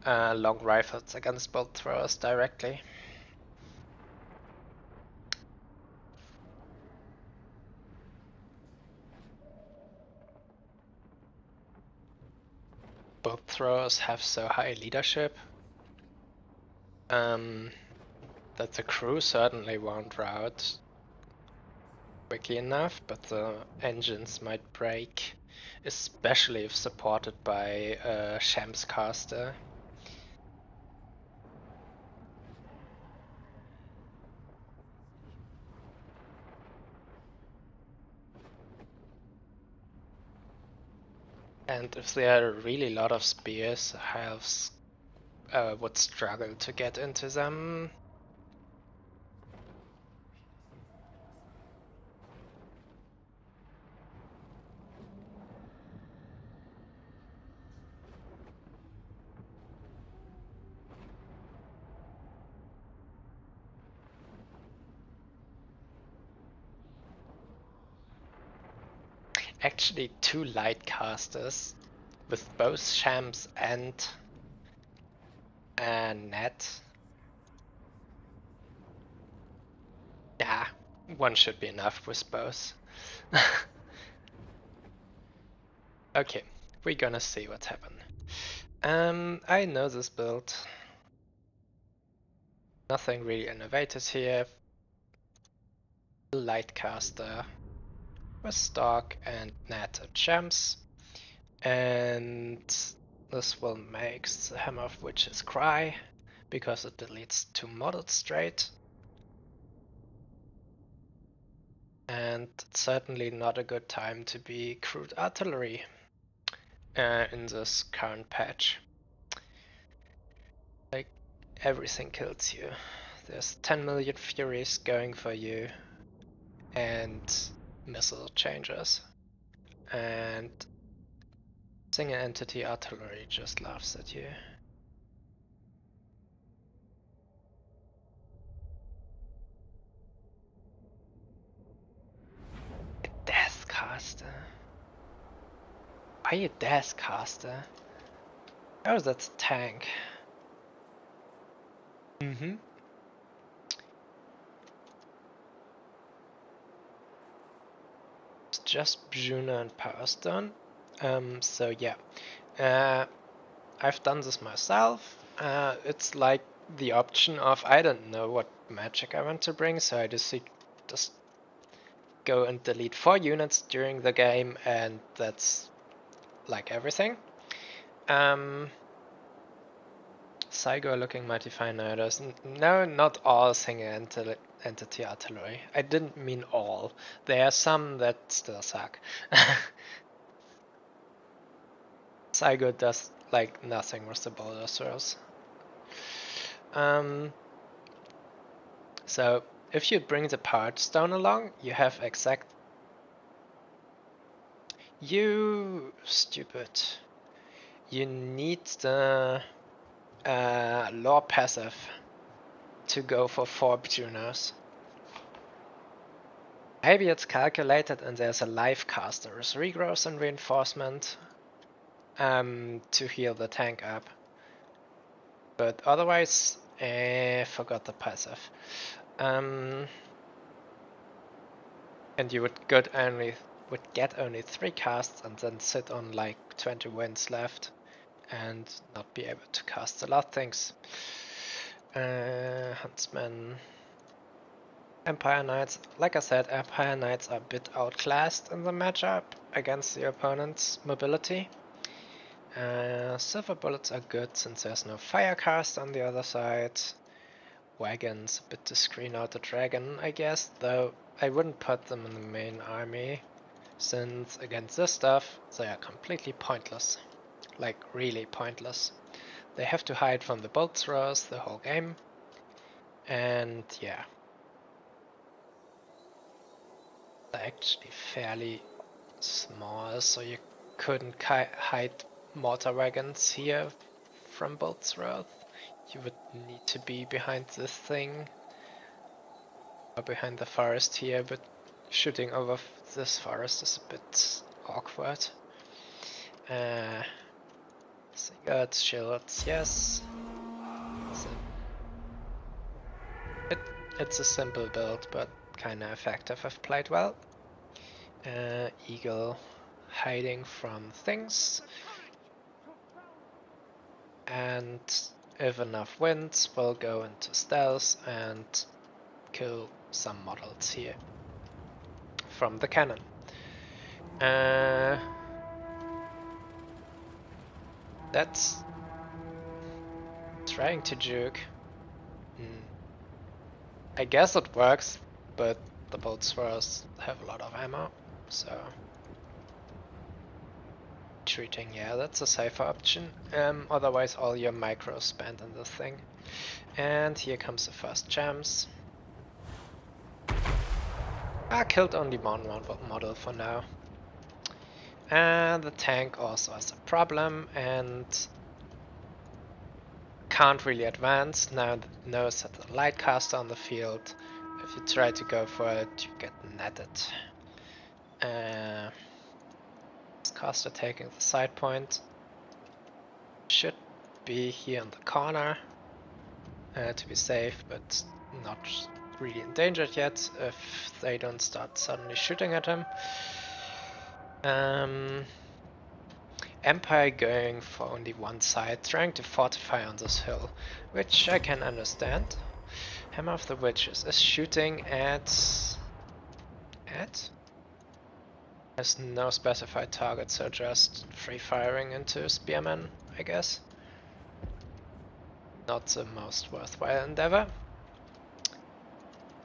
Speaker 1: Long rifles against bolt throwers directly. Bolt throwers have so high leadership that the crew certainly won't rout quickly enough, but the engines might break, especially if supported by a Shams caster. And if there are really a lot of spears, halves would struggle to get into them. Actually, two light casters with both Shams and Net. Yeah, one should be enough with both. Okay, we're gonna see what's happened. I know this build. Nothing really innovative here. Light caster with Stock and Net and Shams. And This will make the Hammer of Witches cry, because it deletes 2 models straight. And it's certainly not a good time to be crude artillery in this current patch. Like, everything kills you. There's 10 million Furies going for you, and missile changes. And single entity artillery just laughs at you. A Deathcaster? Why a Deathcaster? Oh, that's a tank. Mm-hmm. It's just Bjuna and Power Stone. So yeah. I've done this myself. It's like the option of I don't know what magic I want to bring, so I just go and delete 4 units during the game, and that's like everything. Saigo looking mighty fine now. There's no, not all single entity artillery. I didn't mean all. There are some that still suck. Saigo does like nothing with the boulder throws. So if you bring the Power Stone along, you have exact. You stupid. You need the lore passive to go for 4 Junos. Maybe it's calculated and there's a life caster with regrowth and reinforcement to heal the tank up. But otherwise, forgot the passive. And you would get only 3 casts and then sit on like 20 wins left and not be able to cast a lot of things. Huntsman, Empire Knights. Like I said, Empire Knights are a bit outclassed in the matchup against the opponent's mobility. Silver Bullets are good since there's no Firecast on the other side. Wagons, a bit to screen out the dragon, I guess, though I wouldn't put them in the main army, since against this stuff, they are completely pointless. Like, really pointless. They have to hide from the bolt throwers the whole game, and yeah. They're actually fairly small, so you couldn't hide mortar wagons here from bolt throwers. You would need to be behind this thing, or behind the forest here, but shooting over this forest is a bit awkward. So got shields, yes. So it's a simple build, but kinda effective if played well. Eagle hiding from things. And if enough wins, we'll go into stealth and kill some models here from the cannon. That's trying to juke. I guess it works, but the bolt throwers have a lot of ammo, so retreating, yeah, that's a safer option. Otherwise all your micros spent on this thing. And here comes the first gems. Killed only one model for now. And the tank also has a problem and can't really advance now that it knows that the light caster on the field. If you try to go for it, you get netted. This caster taking the side point. Should be here in the corner to be safe, but not really endangered yet if they don't start suddenly shooting at him. Empire going for only one side, trying to fortify on this hill, which I can understand. Hammer of the Witches is shooting at... Has no specified target, so just free firing into Spearman, I guess. Not the most worthwhile endeavor.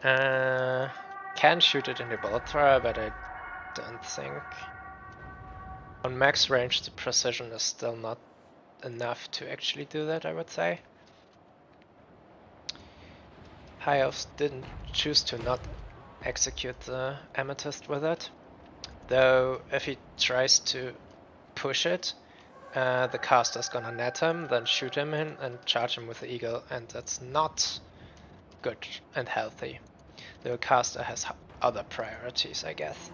Speaker 1: Can shoot it in the bullet thrower, but I don't think. On max range, the precision is still not enough to actually do that, I would say. High Elves didn't choose to not execute the Amethyst with it. Though, if he tries to push it, the caster's gonna net him, then shoot him in and charge him with the Eagle, and that's not good and healthy. The caster has other priorities, I guess.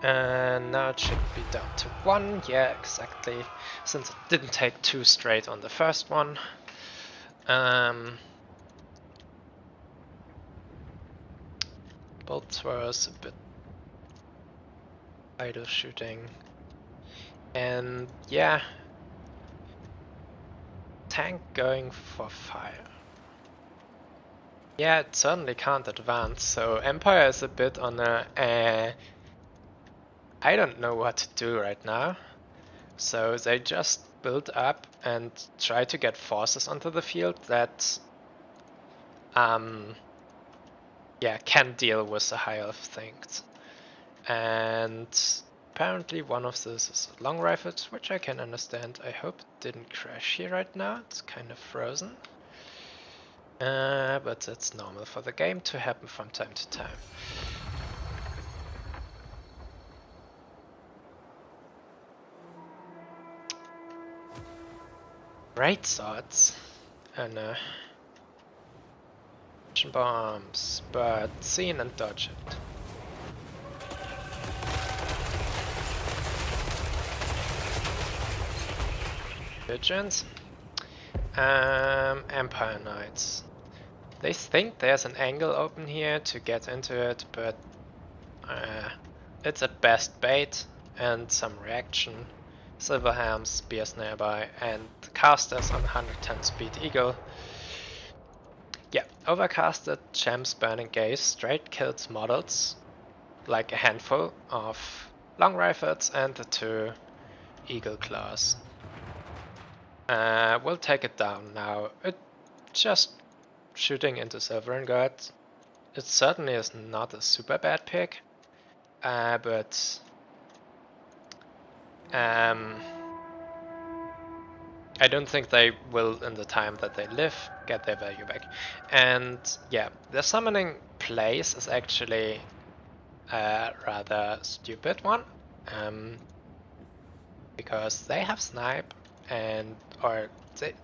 Speaker 1: And now it should be down to 1, yeah, exactly, since it didn't take 2 straight on the first one. Bolt throws a bit idle shooting. And yeah, tank going for fire. Yeah, it certainly can't advance, so Empire is a bit on a I don't know what to do right now. So they just build up and try to get forces onto the field that yeah, can deal with the high elf things. And apparently one of those is long rifles, which I can understand. I hope it didn't crash here right now. It's kind of frozen. But that's normal for the game to happen from time to time. Great swords. And bombs, but seen and dodge it. Pigeons. Empire Knights. They think there's an angle open here to get into it, but it's at best bait and some reaction. Silver Helms, spears nearby, and the casters on 110 speed Eagle. Yeah, overcasted Gems Burning Gaze straight kills models, like a handful of long rifles and the 2 Eagle Claws. We'll take it down now. It just shooting into Silver and Guard. It certainly is not a super bad pick, but I don't think they will, in the time that they live, get their value back. And yeah, the summoning place is actually a rather stupid one, because they have snipe and or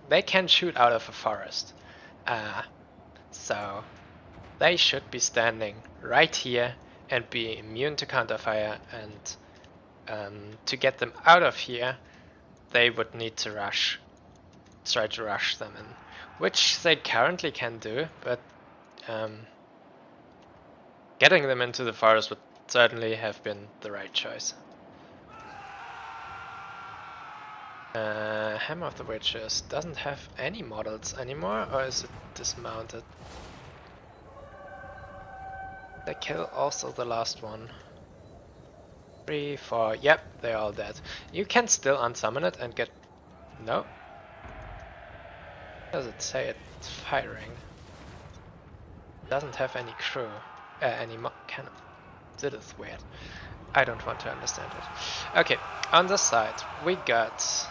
Speaker 1: they can shoot out of a forest, so they should be standing right here and be immune to counterfire. And to get them out of here, they would need to try to rush them in, which they currently can do, but getting them into the forest would certainly have been the right choice. Hammer of the Witches doesn't have any models anymore, or is it dismounted? They kill also the last one. 3, 4, yep, they're all dead. You can still unsummon it and get... No? Does it say it's firing? Doesn't have any crew, any cannon. That is weird. I don't want to understand it. Okay, on the side we got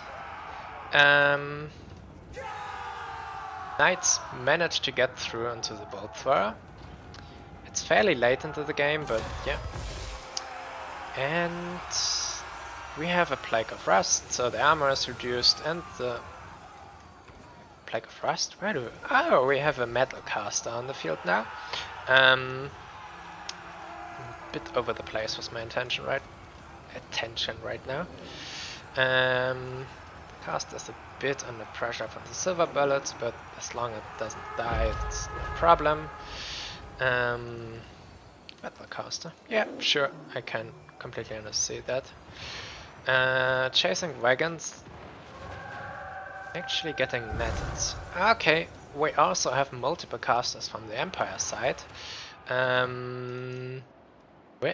Speaker 1: Knights managed to get through into the bolt thrower. It's fairly late into the game, but yeah. And we have a Plague of Rust, so the armor is reduced, and the Plague of Rust? Where do we... Oh, we have a Metal Caster on the field now. A bit over the place was my attention right now. Caster's a bit under pressure from the silver bullets, but as long as it doesn't die, it's no problem. Metal Caster. Yeah, sure, I can completely understand that. Chasing wagons. Actually getting netted. Okay, we also have multiple casters from the Empire side. Where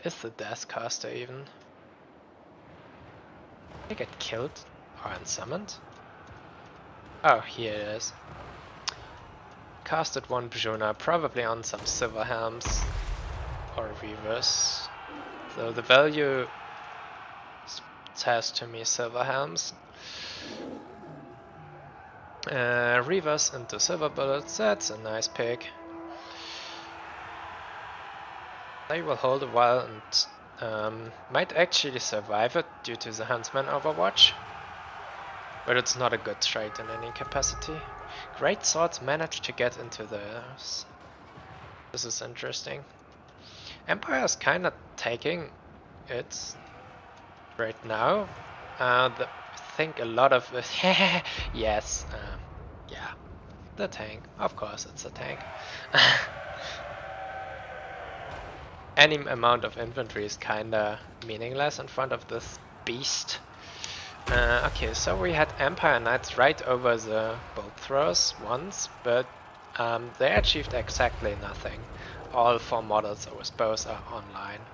Speaker 1: is the Death Caster even? Did they get killed or unsummoned? Oh, here it is. Casted one Bjuna, probably on some silver helms or reavers. So the value says to me silver helms. Reavers into silver bullets, that's a nice pick. They will hold a while and might actually survive it due to the Huntsman Overwatch. But it's not a good trade in any capacity. Great swords managed to get into theirs. This is interesting. Empire is kinda taking it right now. I think a lot of it. Yes, yeah, the tank. Of course, it's a tank. Any amount of infantry is kinda meaningless in front of this beast. Okay, so we had Empire Knights right over the bolt throwers once, but they achieved exactly nothing. All 4 models, I suppose, are online.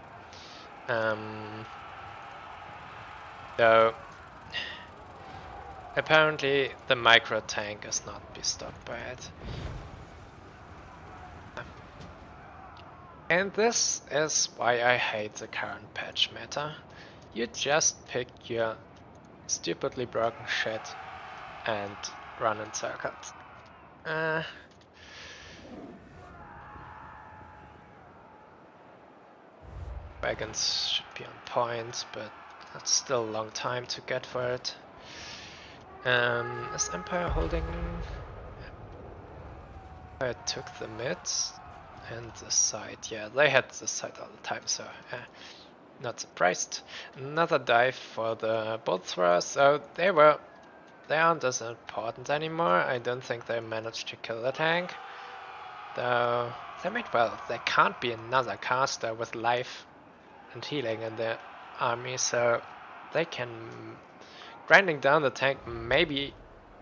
Speaker 1: So apparently the micro tank is not be stopped by it. And this is why I hate the current patch meta. You just pick your stupidly broken shit and run in circles. Wagons should be on point, but that's still a long time to get for it. Is Empire holding? I took the mid and the side. Yeah, they had the side all the time, so not surprised. Another dive for the bolt thrower, so they aren't as important anymore. I don't think they managed to kill the tank. Though they might well. There can't be another caster with life and healing in their army, so they can grinding down the tank. Maybe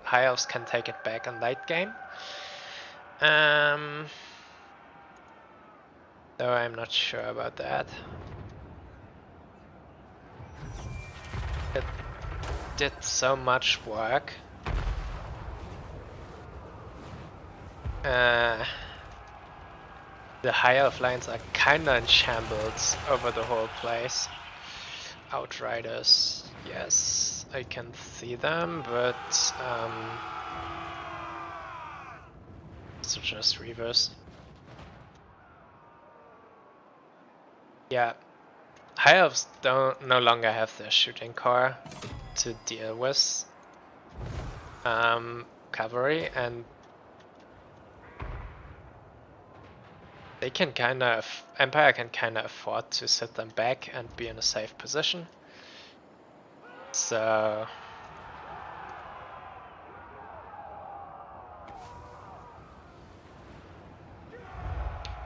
Speaker 1: High Elves can take it back in late game. Though I'm not sure about that. It did so much work. The High Elf lines are kinda in shambles over the whole place. Outriders, yes, I can see them, but so just reverse. Yeah, High Elves no longer have their shooting core to deal with cavalry, and they can Empire can kinda afford to sit them back and be in a safe position. So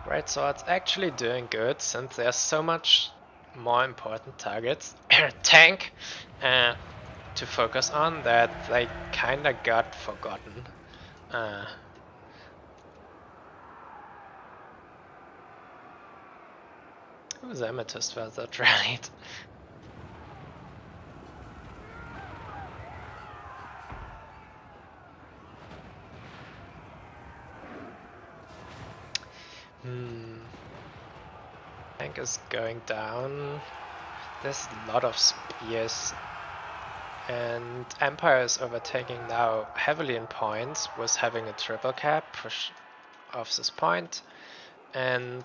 Speaker 1: Great Sword's actually doing good since there's so much more important targets, tank, to focus on that they kinda got forgotten. Who's Amethyst was that, right? Tank is going down. There's a lot of spears. And Empire is overtaking now heavily in points, was having a triple cap push off this point. And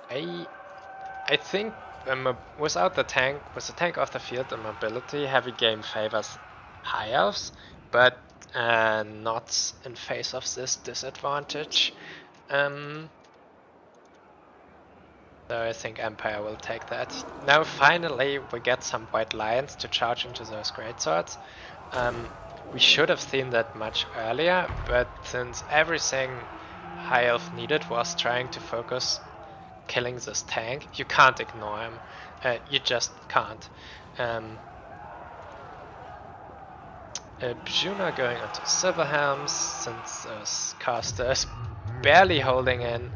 Speaker 1: I think without the tank, with the tank off the field, the mobility heavy game favors High Elves, but not in face of this disadvantage. So I think Empire will take that. Now finally we get some White Lions to charge into those greatswords. We should have seen that much earlier, but since everything High Elf needed was trying to focus killing this tank, you can't ignore him. You just can't. Bjuna going onto Silver Helms since those casters barely holding in.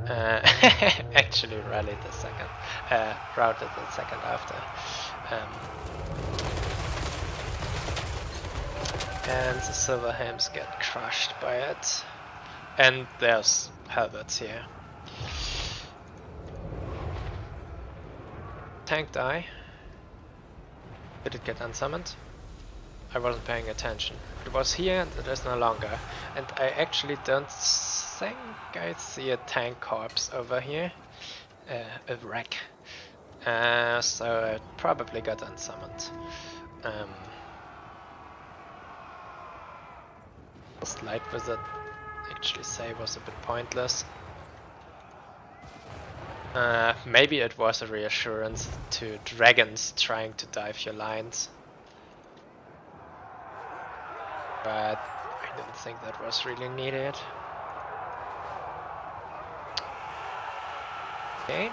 Speaker 1: Actually rallied the second, routed the second after. And the Silverhams get crushed by it. And there's halberds here. Tank die. Did it get unsummoned? I wasn't paying attention. It was here and it is no longer. And I actually don't think I see a tank corpse over here. A wreck. So it probably got unsummoned. The slide wizard actually say was a bit pointless. Maybe it was a reassurance to dragons trying to dive your lines. But I don't think that was really needed. Okay.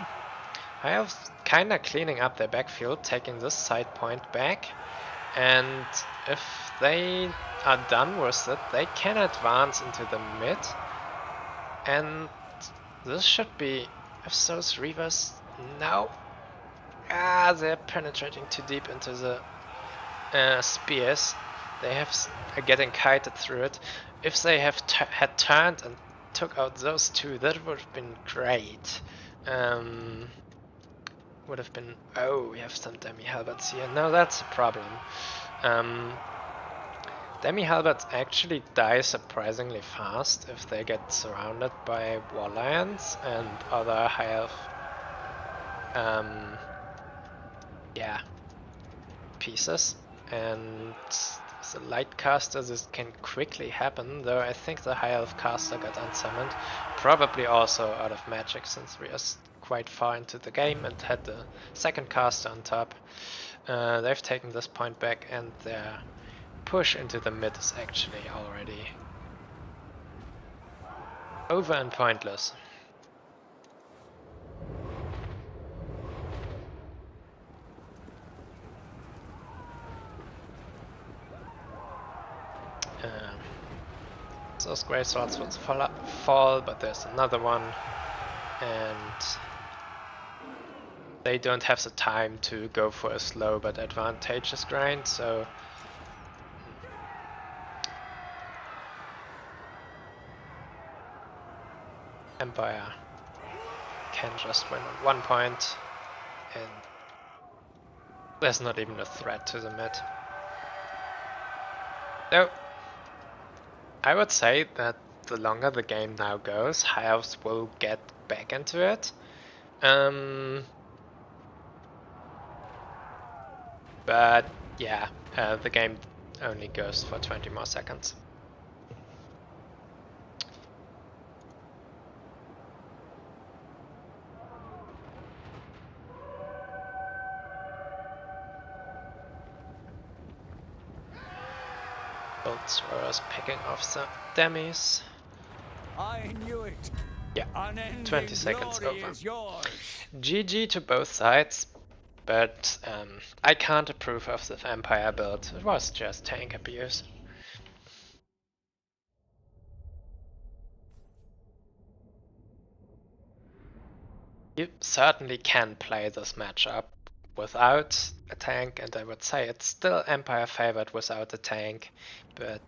Speaker 1: I was kinda cleaning up their backfield, taking this side point back. And if they are done with it, they can advance into the mid. And this should be... If those reavers... No! Ah, they're penetrating too deep into the spears. They are getting kited through it. If they have had turned and took out those two, that would have been great. Would have been... Oh, we have some demi-halberds here. No, that's a problem. Demi-halberds actually die surprisingly fast if they get surrounded by war lions and other high elf pieces. And the light caster, this can quickly happen, though I think the high elf caster got unsummoned. Probably also out of magic, since we are quite far into the game and had the second caster on top. They've taken this point back, and their push into the mid is actually already over and pointless. Those grey swords will fall, but there's another one, and they don't have the time to go for a slow but advantageous grind, so Empire can just win on 1 point, and there's not even a threat to the mid. So I would say that the longer the game now goes, high elves will get back into it. But yeah, the game only goes for 20 more seconds. Bolt throwers picking off the demis.
Speaker 3: I knew it.
Speaker 1: Yeah,
Speaker 3: Unending
Speaker 1: 20 seconds
Speaker 3: glory
Speaker 1: over.
Speaker 3: is yours.
Speaker 1: GG to both sides, but I can't approve of the Empire build. It was just tank abuse. You certainly can play this matchup without a tank, and I would say it's still Empire favored without a tank, but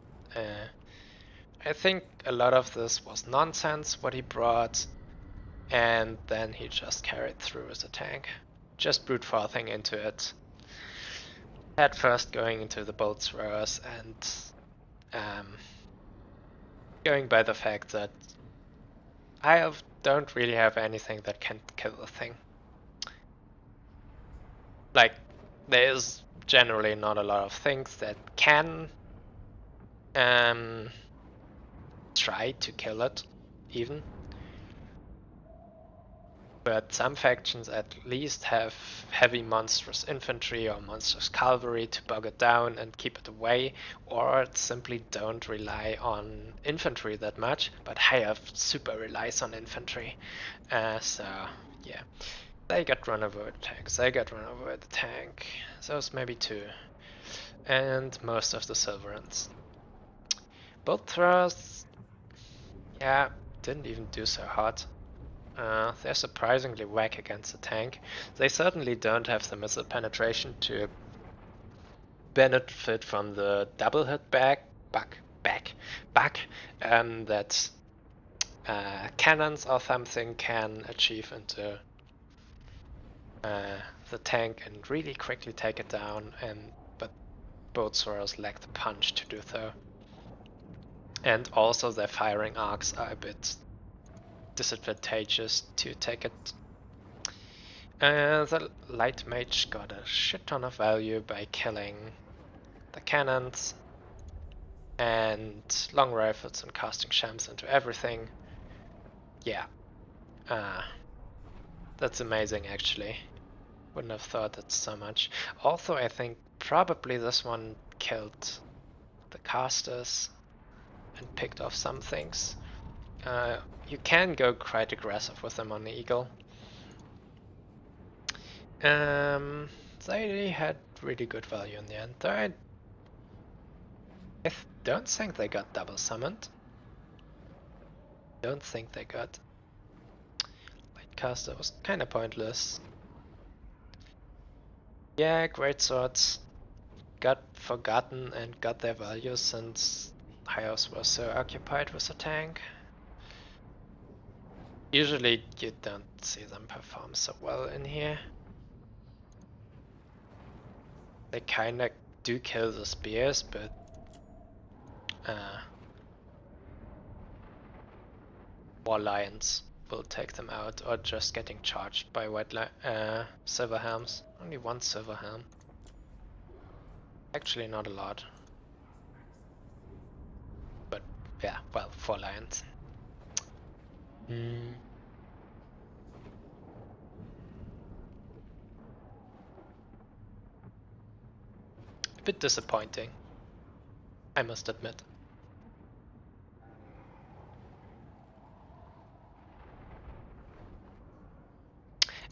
Speaker 1: I think a lot of this was nonsense what he brought, and then he just carried through as a tank. Just brute forcing into it. At first going into the bolt throwers and going by the fact that I don't really have anything that can kill the thing. Like, there's generally not a lot of things that can try to kill it, even. But some factions at least have heavy monstrous infantry or monstrous cavalry to bog it down and keep it away, or simply don't rely on infantry that much, but High Elf super relies on infantry. So yeah, they got run over with tanks, they got run over with the tank, those maybe two, and most of the Silverans. Bolt throwers, yeah, didn't even do so hot. They're surprisingly whack against the tank. They certainly don't have the missile penetration to benefit from the double hit back bug that cannons or something can achieve into the tank and really quickly take it down, but both swords lack the punch to do so. And also their firing arcs are a bit disadvantageous to take it. The light mage got a shit ton of value by killing the cannons and long rifles and casting shams into everything. Yeah, that's amazing actually. Wouldn't have thought that so much. Also, I think probably this one killed the casters and picked off some things. You can go quite aggressive with them on the Eagle. They had really good value in the end, though I don't think they got double summoned. Don't think they got. Lightcaster was kinda pointless. Yeah, great swords got forgotten and got their value since Hyos was so occupied with the tank. Usually you don't see them perform so well in here. They kinda do kill the spears, but War Lions will take them out, or just getting charged by Silver Helms. Only one Silver Helm. Actually not a lot. But yeah, well, 4 Lions. A bit disappointing, I must admit.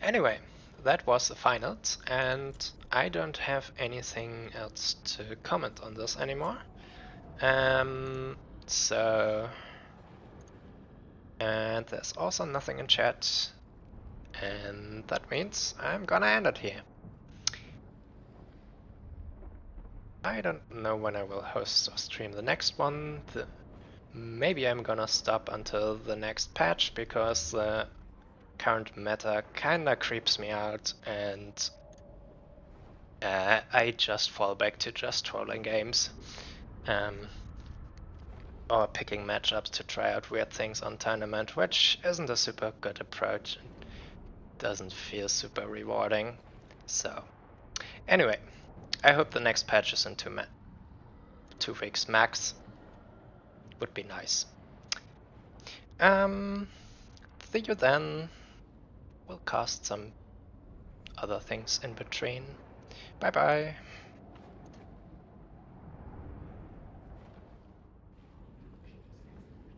Speaker 1: Anyway, that was the finals, and I don't have anything else to comment on this anymore. And there's also nothing in chat, and that means I'm gonna end it here. I don't know when I will host or stream the next one. Maybe I'm gonna stop until the next patch, because the current meta kinda creeps me out, and I just fall back to just trolling games. Or picking matchups to try out weird things on tournament, which isn't a super good approach. Doesn't feel super rewarding. So, anyway, I hope the next patch is in 2 weeks max. Would be nice. See you then. We'll cast some other things in between. Bye bye.